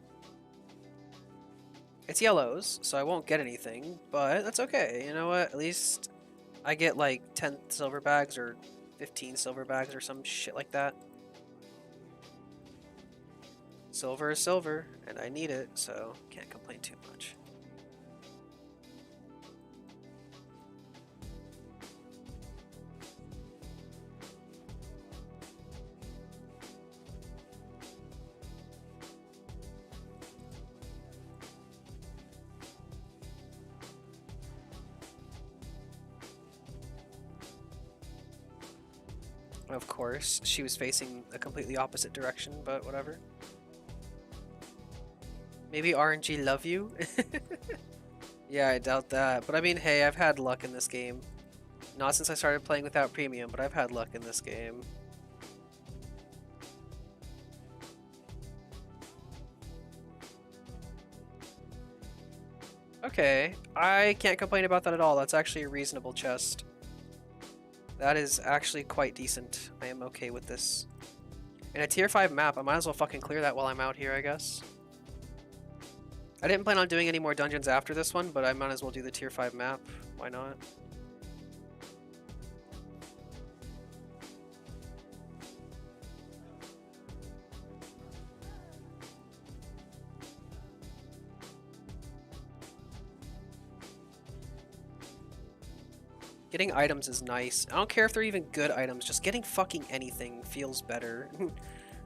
It's yellows, so I won't get anything, but that's okay. You know what? At least I get like 10 silver bags or 15 silver bags or some shit like that. Silver is silver, and I need it, so can't complain too much. Of course, she was facing a completely opposite direction, but whatever. Maybe RNG love you? Yeah, I doubt that. But I mean, hey, I've had luck in this game. Not since I started playing without premium, but I've had luck in this game. Okay, I can't complain about that at all. That's actually a reasonable chest. That is actually quite decent. I am okay with this. In a tier 5 map, I might as well fucking clear that while I'm out here, I guess. I didn't plan on doing any more dungeons after this one, but I might as well do the tier 5 map. Why not? Getting items is nice. I don't care if they're even good items, just getting fucking anything feels better.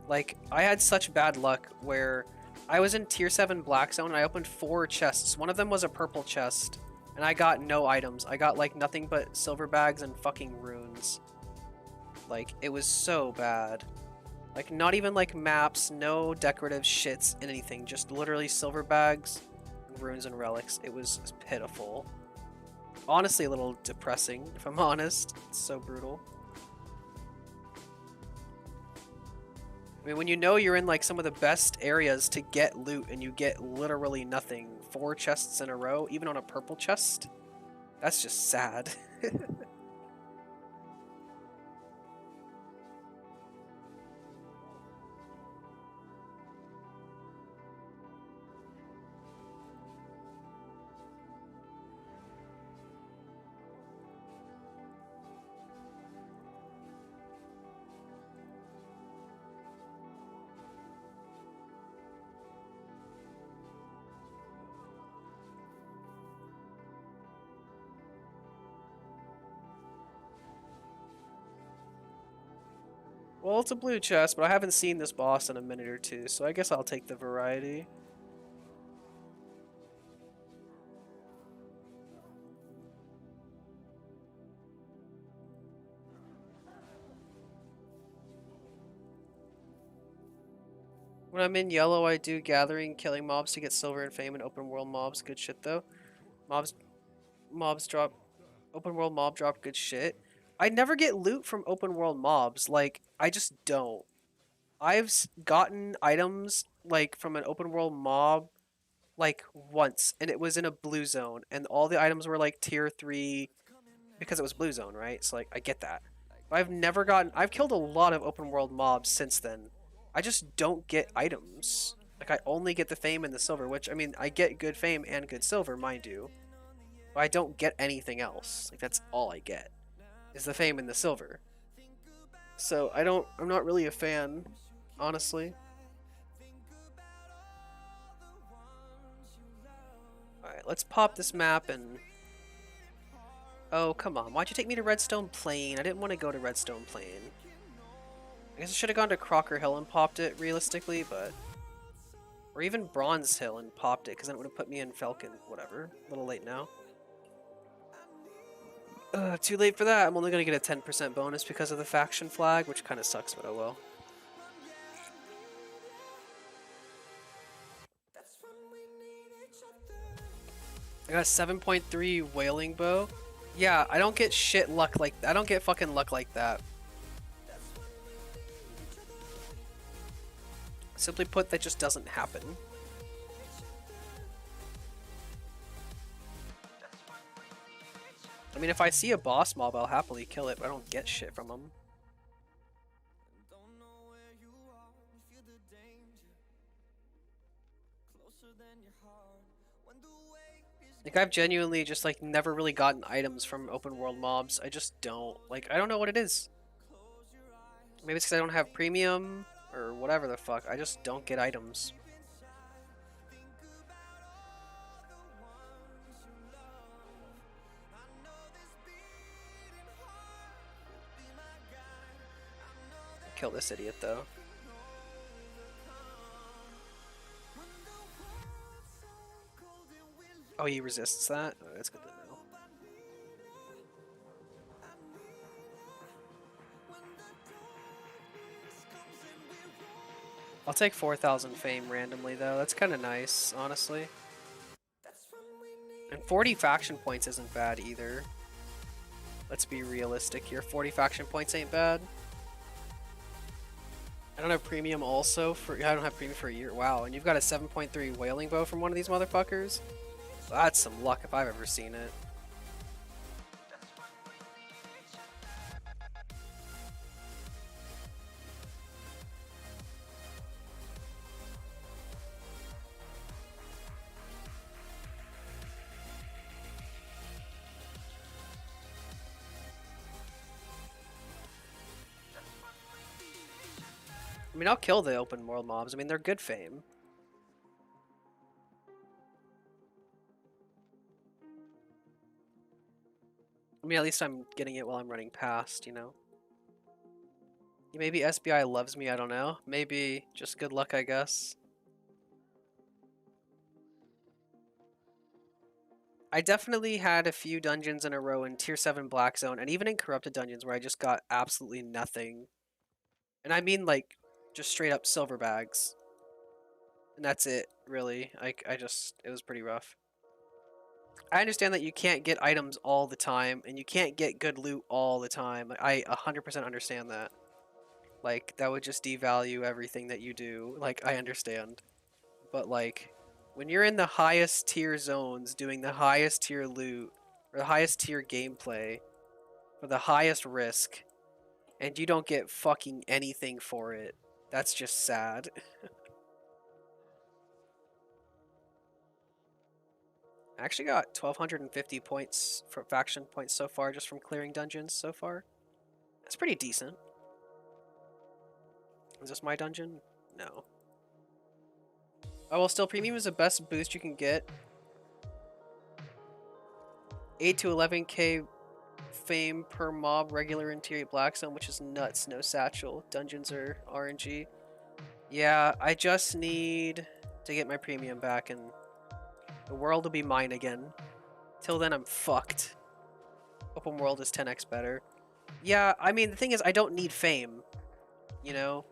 Like, I had such bad luck where I was in tier 7 black zone and I opened 4 chests. One of them was a purple chest, and I got no items. I got like nothing but silver bags and fucking runes. Like, it was so bad. Like, not even like maps, no decorative shits, anything. Just literally silver bags, runes, and relics. It was pitiful. Honestly, a little depressing, if I'm honest. It's so brutal. mean, when you know you're in like some of the best areas to get loot and you get literally nothing, 4 chests in a row, even on a purple chest, that's just sad. Well, it's a blue chest, but I haven't seen this boss in a minute or two, so I guess I'll take the variety. When I'm in yellow, I do gathering, killing mobs to get silver and fame and open world mobs. Good shit, though. Mobs, mobs drop, open world mob drop good shit. I never get loot from open world mobs. Like, I just don't. I've gotten items, like, from an open world mob, like, once, and it was in a blue zone, and all the items were, like, tier 3, because it was blue zone, right? So, like, I get that. But I've killed a lot of open world mobs since then. I just don't get items. Like, I only get the fame and the silver, which, I mean, I get good fame and good silver, mind you. But I don't get anything else. Like, that's all I get, is the fame and the silver. So, I'm not really a fan, honestly. Alright, let's pop this map and... Oh, come on. Why'd you take me to Redstone Plain? I didn't want to go to Redstone Plain. I guess I should have gone to Crocker Hill and popped it, realistically, but... Or even Bronze Hill and popped it, because then it would have put me in Falcon. Whatever. A little late now. Too late for that. I'm only going to get a 10% bonus because of the faction flag, which kind of sucks, but oh well. I got a 7.3 Wailing Bow. Yeah, I don't get shit luck like I don't get fucking luck like that. Simply put, that just doesn't happen. I mean, if I see a boss mob, I'll happily kill it, but I don't get shit from them. Like, I've genuinely just, like, never really gotten items from open world mobs. I just don't. Like, I don't know what it is. Maybe it's because I don't have premium, or whatever the fuck. I just don't get items. Kill this idiot, though. Oh, he resists that? Oh, that's good to know. I'll take 4,000 fame randomly, though. That's kind of nice, honestly. And 40 faction points isn't bad, either. Let's be realistic here. 40 faction points ain't bad. I don't have premium also for... I don't have premium for a year. Wow, and you've got a 7.3 Wailing Bow from one of these motherfuckers? That's some luck if I've ever seen it. I mean, I'll kill the open world mobs. I mean, they're good fame. I mean, at least I'm getting it while I'm running past, you know? Maybe SBI loves me, I don't know. Maybe just good luck, I guess. I definitely had a few dungeons in a row in Tier 7 Black Zone, and even in Corrupted Dungeons where I just got absolutely nothing. And I mean, like, just straight up silver bags. And that's it, really. It was pretty rough. I understand that you can't get items all the time, and you can't get good loot all the time. I 100% understand that. Like, that would just devalue everything that you do. Like, I understand. But, like, when you're in the highest tier zones doing the highest tier loot, or the highest tier gameplay, for the highest risk, and you don't get fucking anything for it, that's just sad. I actually got 1,250 points for faction points so far just from clearing dungeons so far. That's pretty decent. Is this my dungeon? No. Oh, well, still, premium is the best boost you can get. 8 to 11k fame per mob, regular in tier 8 black zone, which is nuts. No satchel. Dungeons are RNG. Yeah, I just need to get my premium back and the world will be mine again. Till then, I'm fucked. Open world is 10x better. Yeah, I mean, the thing is, I don't need fame. You know?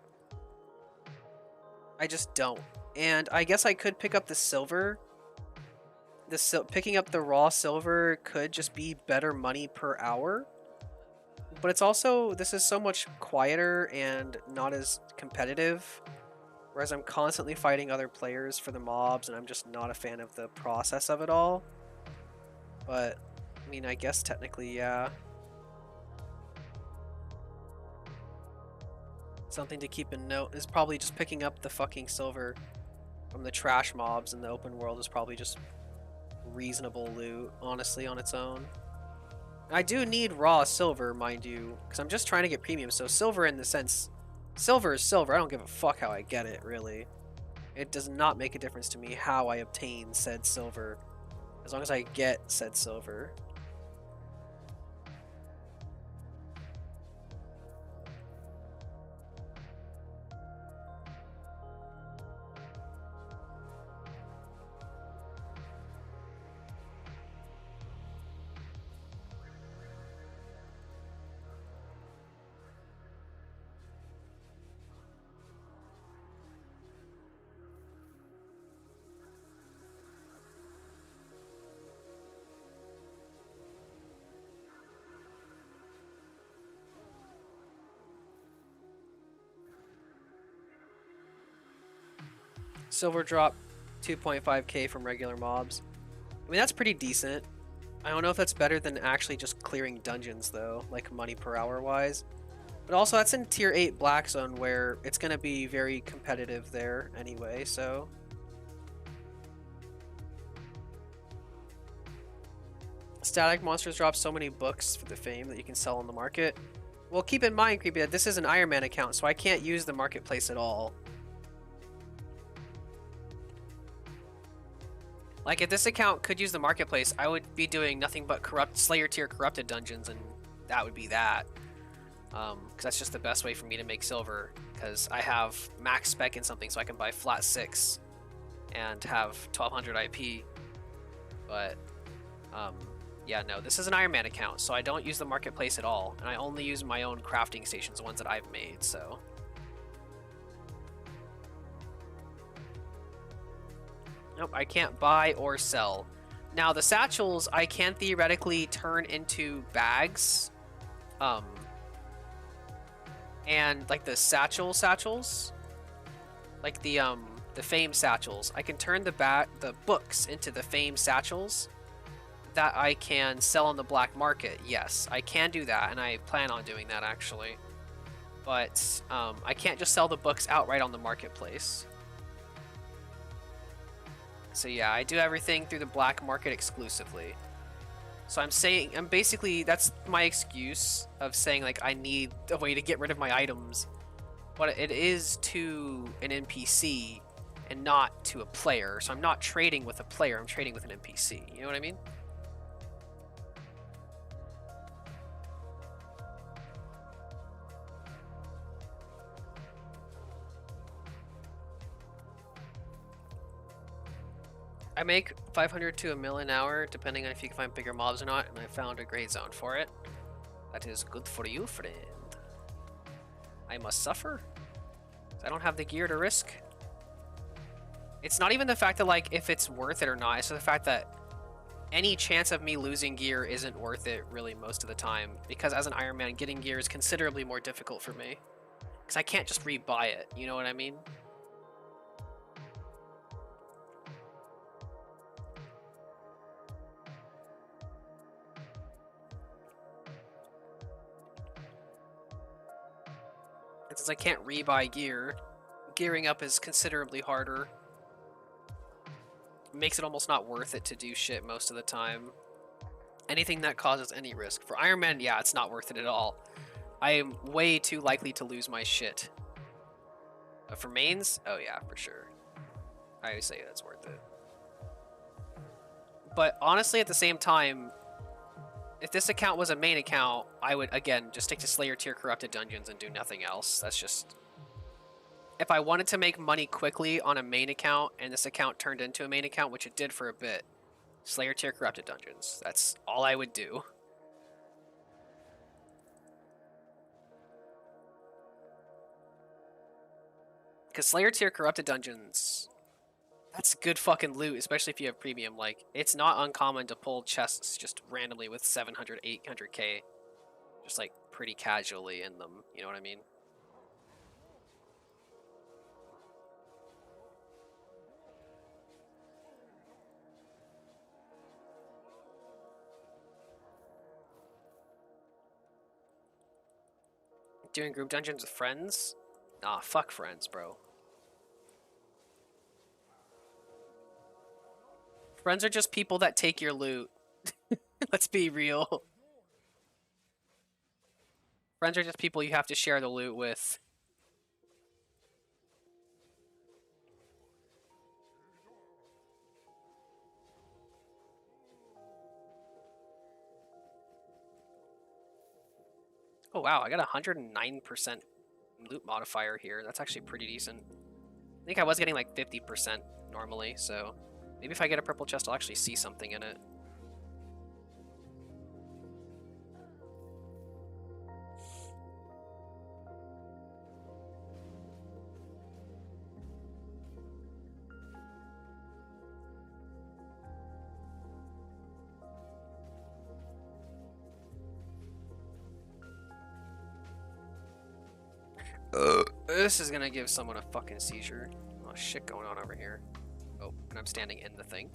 I just don't. And I guess I could pick up the silver. Picking up the raw silver could just be better money per hour. But it's also, this is so much quieter and not as competitive. Whereas I'm constantly fighting other players for the mobs and I'm just not a fan of the process of it all. But, I mean, I guess technically, yeah. Something to keep in note is probably just picking up the fucking silver from the trash mobs in the open world is probably just reasonable loot, honestly, on its own. I do need raw silver, mind you, because I'm just trying to get premium, so silver in the sense... Silver is silver, I don't give a fuck how I get it, really. It does not make a difference to me how I obtain said silver, as long as I get said silver. Silver drop 2.5k from regular mobs. I mean, that's pretty decent. I don't know if that's better than actually just clearing dungeons, though, like money per hour wise. But also, that's in tier 8 black zone where it's going to be very competitive there anyway, so... Static monsters drop so many books for the fame that you can sell on the market. Well, keep in mind, Creepy, that this is an Ironman account, so I can't use the marketplace at all. Like, if this account could use the marketplace, I would be doing nothing but Slayer tier corrupted dungeons, and that would be that. Because that's just the best way for me to make silver, because I have max spec in something, so I can buy flat 6 and have 1200 IP. But, yeah, no, this is an Ironman account, so I don't use the marketplace at all, and I only use my own crafting stations, the ones that I've made, so... Nope, I can't buy or sell. Now, the satchels, I can theoretically turn into bags. And, like, the satchels, like the fame satchels, I can turn the books into the fame satchels that I can sell on the black market. Yes, I can do that, and I plan on doing that, actually. But, I can't just sell the books outright on the marketplace. So yeah, I do everything through the black market exclusively. So I'm basically, that's my excuse of saying, like, I need a way to get rid of my items. But it is to an NPC and not to a player. So I'm not trading with a player, I'm trading with an NPC. You know what I mean? I make 500 to $1 million an hour, depending on if you can find bigger mobs or not, and I found a great zone for it. That is good for you, friend. I must suffer. I don't have the gear to risk. It's not even the fact that, like, if it's worth it or not, it's the fact that any chance of me losing gear isn't worth it, really, most of the time. Because as an Ironman, getting gear is considerably more difficult for me. Because I can't just rebuy it, you know what I mean? And since I can't rebuy gear, gearing up is considerably harder. It makes it almost not worth it to do shit most of the time. Anything that causes any risk. For Ironman, yeah, it's not worth it at all. I am way too likely to lose my shit. For mains, oh yeah, for sure. I always say that's worth it. But honestly, at the same time, if this account was a main account, I would, again, just stick to Slayer tier corrupted dungeons and do nothing else. That's just... If I wanted to make money quickly on a main account, and this account turned into a main account, which it did for a bit, Slayer tier corrupted dungeons. That's all I would do. Because Slayer tier corrupted dungeons, that's good fucking loot, especially if you have premium. Like, it's not uncommon to pull chests just randomly with 700, 800k, just like pretty casually in them. You know what I mean? Doing group dungeons with friends? Nah, fuck friends, bro. Friends are just people that take your loot. Let's be real. Friends are just people you have to share the loot with. Oh wow, I got 109% loot modifier here. That's actually pretty decent. I think I was getting like 50% normally, so maybe if I get a purple chest, I'll actually see something in it. This is gonna give someone a fucking seizure. Oh shit going on over here. Oh, and I'm standing in the thing.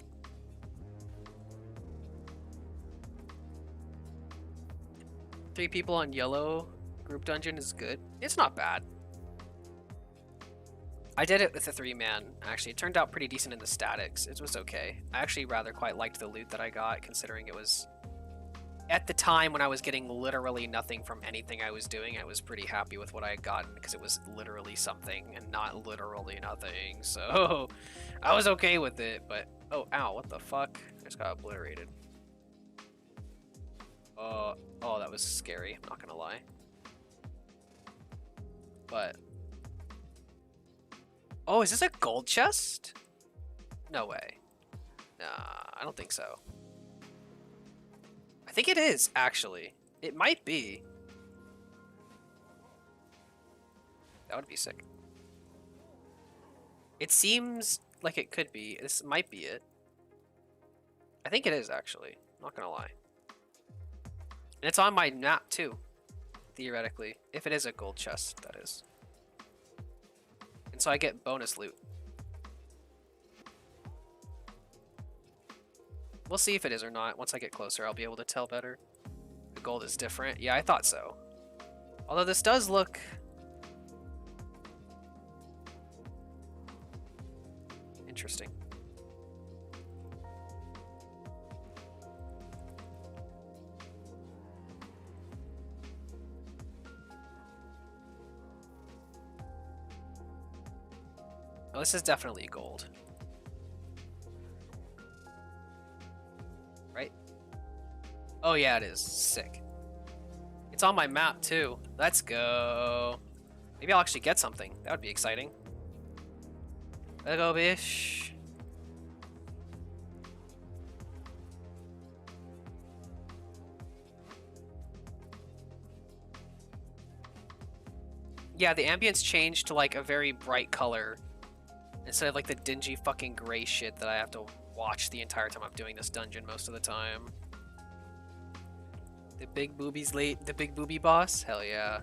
Three people on yellow group dungeon is good. It's not bad. I did it with a 3-man, actually. It turned out pretty decent in the statics. It was okay. I actually rather quite liked the loot that I got, considering it was... At the time when I was getting literally nothing from anything I was doing, I was pretty happy with what I had gotten, because it was literally something, and not literally nothing, so... I was okay with it, but... Oh, ow, what the fuck? I just got obliterated. Oh, that was scary, I'm not gonna lie. But... Oh, is this a gold chest? No way. Nah, I don't think so. I think it is, actually. It might be. That would be sick. It seems like it could be. This might be it. I think it is, actually. Not gonna lie. And it's on my map, too. Theoretically. If it is a gold chest, that is. And so I get bonus loot. We'll see if it is or not. Once I get closer, I'll be able to tell better. The gold is different. Yeah, I thought so. Although this does look... interesting. Oh, this is definitely gold. Right? Oh yeah, it is. Sick. It's on my map too. Let's go. Maybe I'll actually get something. That would be exciting. Let's go, bish. Yeah, the ambience changed to like a very bright color. Instead of like the dingy fucking gray shit that I have to watch the entire time I'm doing this dungeon most of the time. The big boobies late, the big booby boss? Hell yeah.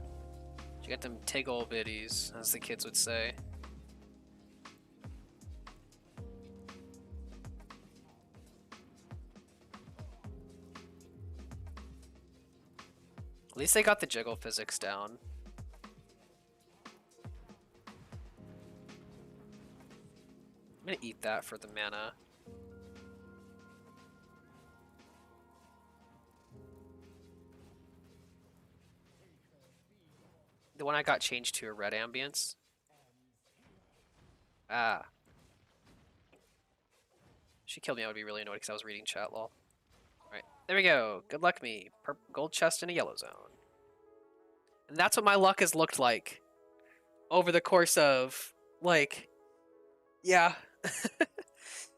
You got them tiggle bitties, as the kids would say. At least they got the jiggle physics down. I'm gonna eat that for the mana. The one I got changed to a red ambience. Ah. She killed me, I would be really annoyed because I was reading chat, lol. Alright, there we go. Good luck me. Gold chest in a yellow zone. And that's what my luck has looked like over the course of, like, yeah.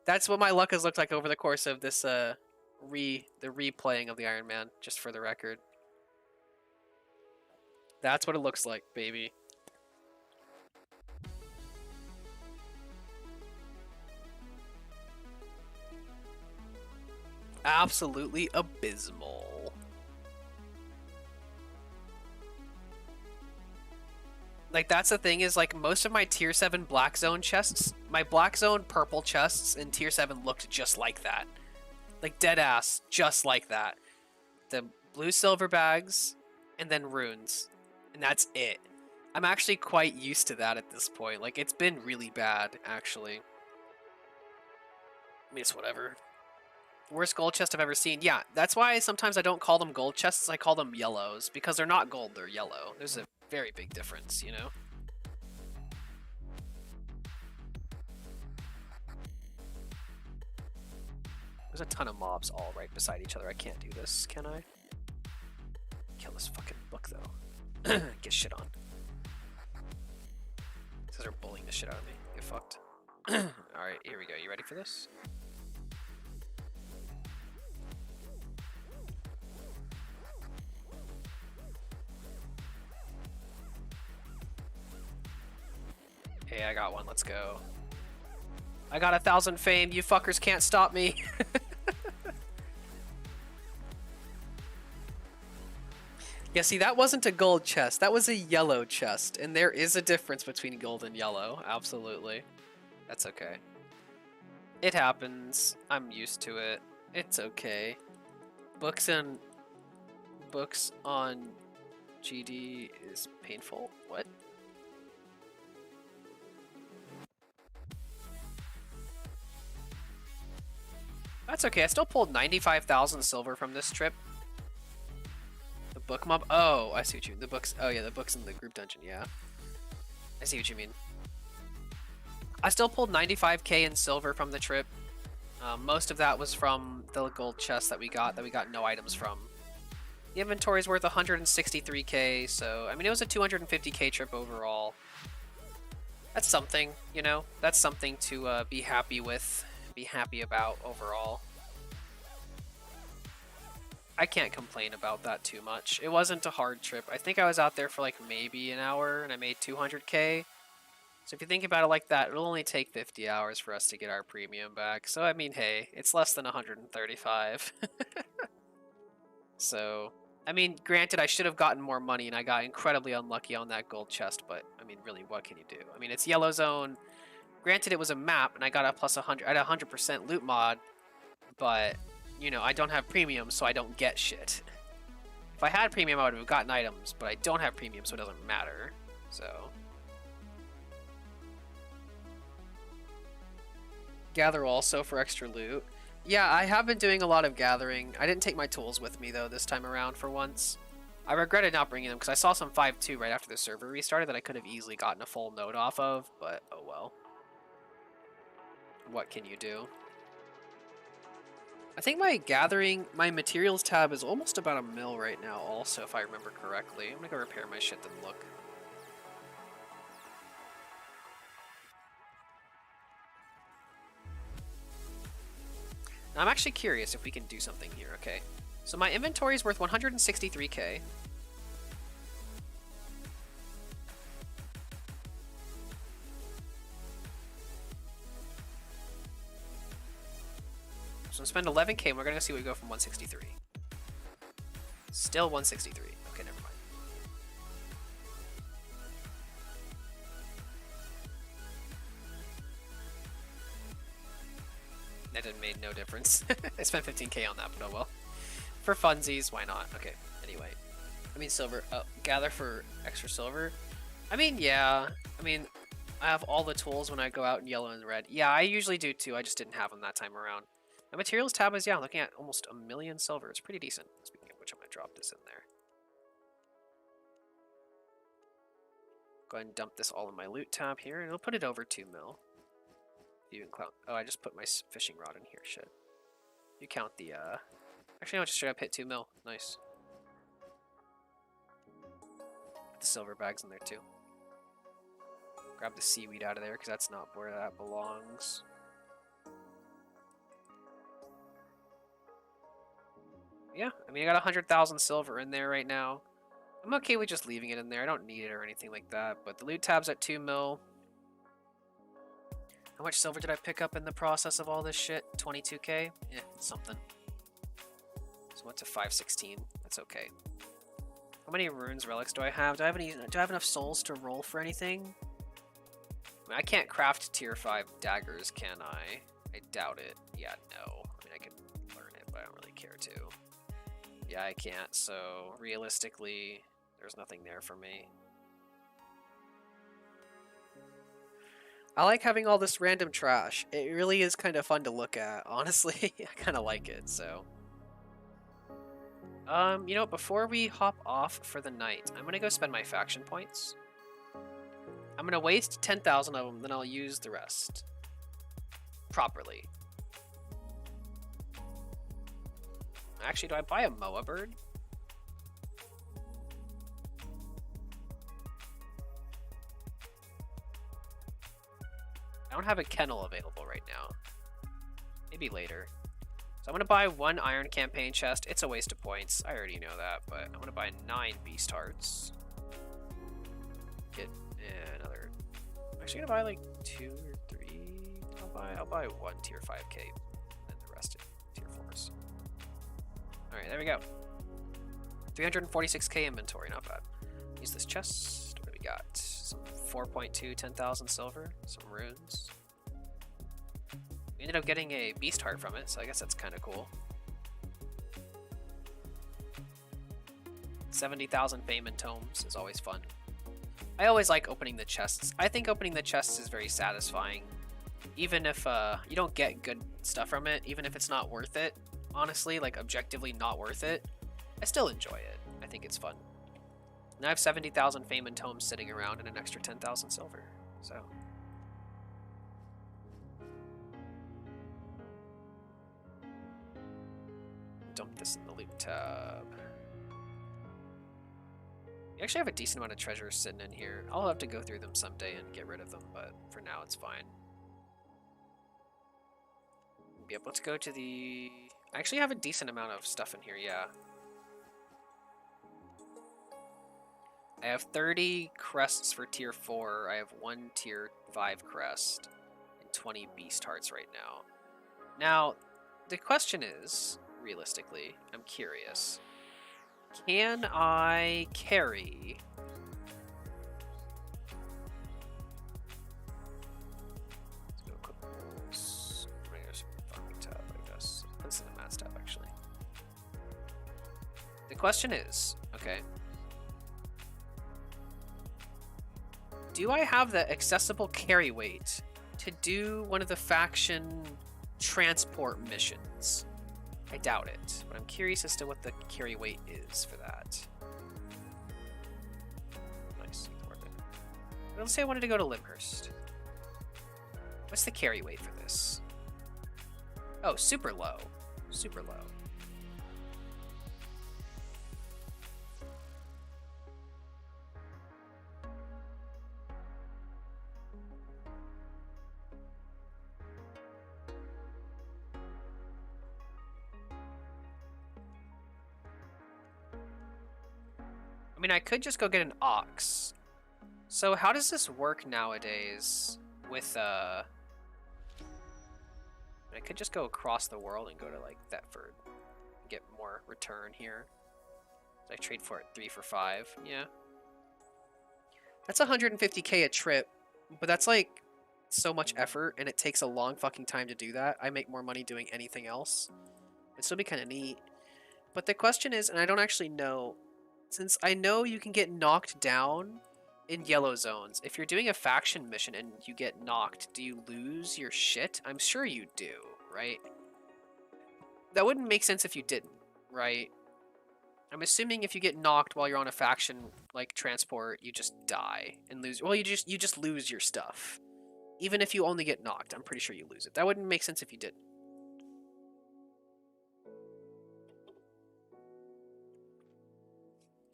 That's what my luck has looked like over the course of this, the replaying of the Ironman, just for the record. That's what it looks like, baby. Absolutely abysmal. Like, that's the thing is, like, most of my tier 7 black zone chests, my black zone purple chests in tier 7 looked just like that. Like, dead ass, just like that. The blue silver bags, and then runes. And that's it. I'm actually quite used to that at this point. Like, it's been really bad, actually. I mean, it's whatever. Worst gold chest I've ever seen. Yeah, that's why sometimes I don't call them gold chests, I call them yellows. Because they're not gold, they're yellow. There's a very big difference, you know? There's a ton of mobs all right beside each other. I can't do this, can I? Kill this fucking book, though. Get shit on. These guys are bullying the shit out of me. Get fucked. Alright, here we go. You ready for this? Hey, I got one. Let's go. I got 1,000 fame. You fuckers can't stop me. Yeah, see, that wasn't a gold chest. That was a yellow chest. And there is a difference between gold and yellow. Absolutely. That's okay. It happens. I'm used to it. It's okay. Books on GD is painful. What? That's okay. I still pulled 95,000 silver from this trip. The book mob. Oh, I see what you mean. The books. Oh, yeah, the books in the group dungeon. Yeah. I see what you mean. I still pulled 95k in silver from the trip. Most of that was from the gold chest that we got no items from. The inventory's worth 163k, so, I mean, it was a 250k trip overall. That's something, you know? That's something to be happy with, be happy about overall. I can't complain about that too much. It wasn't a hard trip. I think I was out there for like maybe an hour and I made 200k. So if you think about it like that, it'll only take 50 hours for us to get our premium back. So I mean, hey, it's less than 135. So, I mean, granted, I should have gotten more money and I got incredibly unlucky on that gold chest, but I mean, really, what can you do? I mean, it's yellow zone. Granted, it was a map and I got a plus 100, I had a 100% loot mod, but you know, I don't have premium, so I don't get shit. If I had premium, I would have gotten items, but I don't have premium, so it doesn't matter. So. Gather also for extra loot. Yeah, I have been doing a lot of gathering. I didn't take my tools with me, though, this time around for once. I regretted not bringing them, because I saw some 5.2 right after the server restarted that I could have easily gotten a full note off of, but oh well. What can you do? I think my materials tab is almost about a mil right now also, if I remember correctly. I'm gonna go repair my shit, then look. Now, I'm actually curious if we can do something here, okay? So my inventory is worth 163k. So spend 11k and we're gonna see what we go from 163. Still 163. Okay, never mind. That didn't made no difference. I spent 15k on that, but oh well. For funsies, why not? Okay, anyway. I mean, silver. Gather for extra silver. I mean, yeah. I mean, I have all the tools when I go out in yellow and red. Yeah, I usually do too. I just didn't have them that time around. My materials tab is, yeah, I'm looking at almost 1,000,000 silver. It's pretty decent. Speaking of which, I'm going to drop this in there. Go ahead and dump this all in my loot tab here, and it'll put it over 2 mil. You can count. Oh, I just put my fishing rod in here. Shit. You count the, Actually, no, just straight up hit 2 mil. Nice. Put the silver bags in there, too. Grab the seaweed out of there, because that's not where that belongs. Yeah, I mean, I got 100,000 silver in there right now. I'm okay with just leaving it in there. I don't need it or anything like that, but the loot tab's at 2 mil. How much silver did I pick up in the process of all this shit? 22k? Yeah, something. So went to 516. That's okay. How many runes relics do I have? Do I have enough souls to roll for anything? I mean, I can't craft tier 5 daggers, can I? I doubt it. Yeah, no. I mean, I can learn it, but I don't really care to. Yeah, I can't, so realistically, there's nothing there for me. I like having all this random trash. It really is kind of fun to look at, honestly. I kind of like it, so. You know, before we hop off for the night, I'm gonna go spend my faction points. I'm gonna waste 10,000 of them, then I'll use the rest. Properly. Actually, do I buy a Moa bird? I don't have a kennel available right now. Maybe later. So I'm going to buy 1 iron campaign chest. It's a waste of points. I already know that, but I'm going to buy 9 beast hearts. Get another... I'm actually going to buy like 2 or 3. I'll buy 1 tier 5k and the rest tier 4s. Alright, there we go. 346k inventory, not bad. Use this chest. What do we got? Some 4.2, 10,000 silver, some runes. We ended up getting a beast heart from it, so I guess that's kind of cool. 70,000 fame and tomes is always fun. I always like opening the chests. I think opening the chests is very satisfying. Even if you don't get good stuff from it, even if it's not worth it, honestly, like objectively not worth it, I still enjoy it. I think it's fun. And I have 70,000 fame and tomes sitting around and an extra 10,000 silver, so. Dump this in the loot tab. You actually have a decent amount of treasures sitting in here. I'll have to go through them someday and get rid of them, but for now it's fine. Yep, let's go to the... I actually have a decent amount of stuff in here, yeah. I have 30 crests for tier 4. I have 1 tier 5 crest and 20 beast hearts right now. Now, the question is, realistically, I'm curious. Can I carry... Let's go equip rules. There's a farming tab, I guess. This is the math tab, actually. The question is, okay. Do I have the accessible carry weight to do one of the faction transport missions? I doubt it, but I'm curious as to what the carry weight is for that. Nice, worth it. Let's say I wanted to go to Limhurst. What's the carry weight for this? Oh, super low. Super low. I mean, I could just go get an ox. So how does this work nowadays with, I could just go across the world and go to, like, Thetford. And get more return here. So I trade for it 3 for 5. Yeah. That's 150k a trip, but that's, like, so much effort and it takes a long fucking time to do that. I make more money doing anything else. It'd still be kind of neat. But the question is, and I don't actually know, since I know you can get knocked down in yellow zones. If you're doing a faction mission and you get knocked, do you lose your shit? I'm sure you do, right? That wouldn't make sense if you didn't, right? I'm assuming if you get knocked while you're on a faction like transport, you just die and lose. Well, you just lose your stuff. Even if you only get knocked, I'm pretty sure you lose it. That wouldn't make sense if you didn't.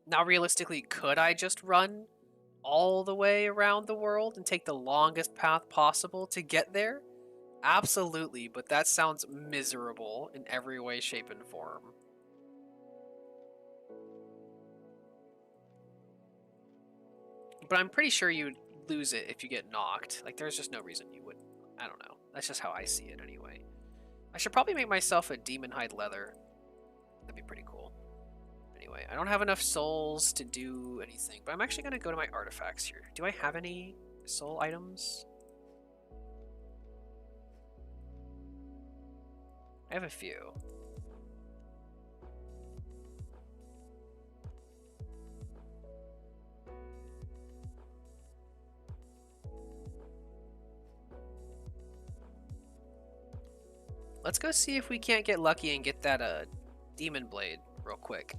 Now, realistically, could I just run all the way around the world and take the longest path possible to get there? Absolutely, but that sounds miserable in every way, shape, and form. But I'm pretty sure you'd lose it if you get knocked. Like, there's just no reason you wouldn't. I don't know. That's just how I see it anyway. I should probably make myself a demon hide leather. That'd be pretty cool. Anyway, I don't have enough souls to do anything, but I'm actually going to go to my artifacts here. Do I have any soul items? I have a few. Let's go see if we can't get lucky and get that demon blade real quick.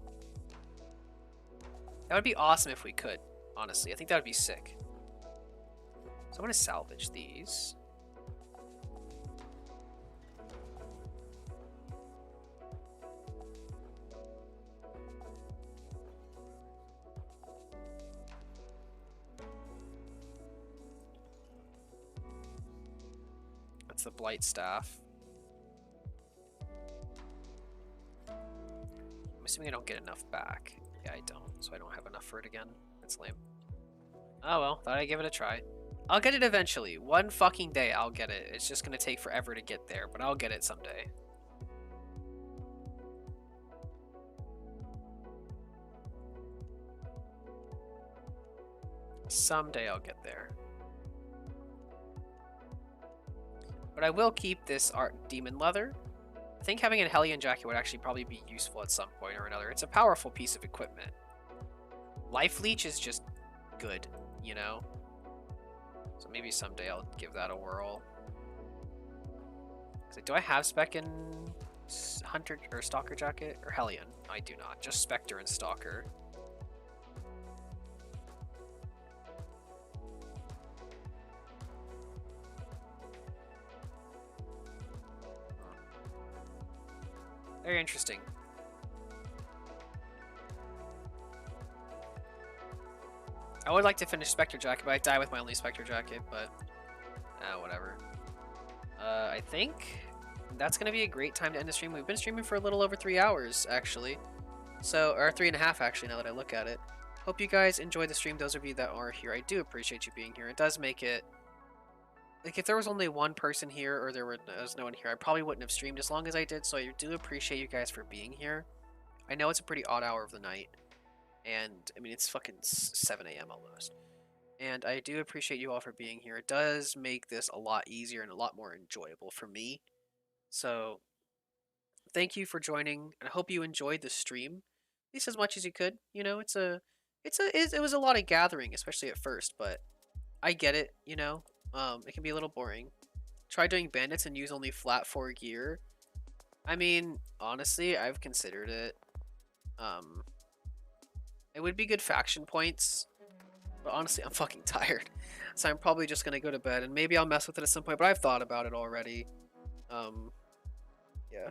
That would be awesome if we could, honestly. I think that would be sick. So I'm going to salvage these. That's the blight staff. I'm assuming I don't get enough back. Yeah, I don't, so I don't have enough for it again. That's lame. Oh well, thought I'd give it a try. I'll get it eventually. One fucking day I'll get it. It's just gonna take forever to get there, but I'll get it someday. Someday I'll get there. But I will keep this demon leather. I think having a Hellion jacket would actually probably be useful at some point or another. It's a powerful piece of equipment. Life leech is just good, you know? So maybe someday I'll give that a whirl. So do I have Spec and Hunter or Stalker jacket or Hellion? I do not. Just Spectre and Stalker. Very interesting. I would like to finish Spectre Jacket, but I die with my only Spectre Jacket, but whatever. I think that's going to be a great time to end the stream. We've been streaming for a little over 3 hours, actually. So, or 3.5, actually, now that I look at it. Hope you guys enjoyed the stream, those of you that are here. I do appreciate you being here. It does make it... Like, if there was only one person here, or there was no one here, I probably wouldn't have streamed as long as I did, so I do appreciate you guys for being here. I know it's a pretty odd hour of the night, and, I mean, it's fucking 7 a.m. almost. And I do appreciate you all for being here. It does make this a lot easier and a lot more enjoyable for me. So, thank you for joining, and I hope you enjoyed the stream, at least as much as you could. You know, it was a lot of gathering, especially at first, but I get it, you know? It can be a little boring. Try doing bandits and use only flat 4 gear. I mean, honestly, I've considered it. It would be good faction points, but honestly, I'm fucking tired. So I'm probably just gonna go to bed, and maybe I'll mess with it at some point, but I've thought about it already. Yeah.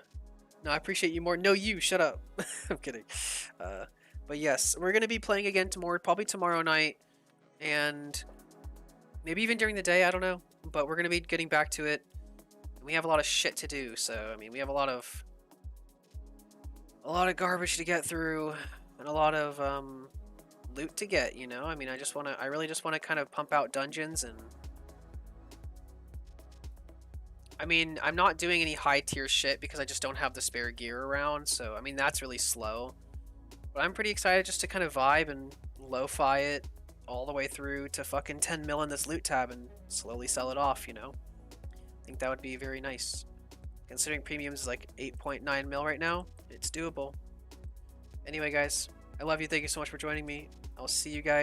No, I appreciate you more. No, you, shut up. I'm kidding. But yes, we're gonna be playing again tomorrow, probably tomorrow night, and... maybe even during the day, I don't know. But we're going to be getting back to it. We have a lot of shit to do, so, I mean, we have a lot of garbage to get through, and a lot of, loot to get, you know? I mean, I really just want to kind of pump out dungeons, and... I mean, I'm not doing any high-tier shit because I just don't have the spare gear around, so, I mean, that's really slow. But I'm pretty excited just to kind of vibe and lo-fi it. all the way through to fucking 10 mil in this loot tab and slowly sell it off, you know? I think that would be very nice. Considering premiums is like 8.9 mil right now, it's doable. Anyway, guys, I love you. Thank you so much for joining me. I'll see you guys.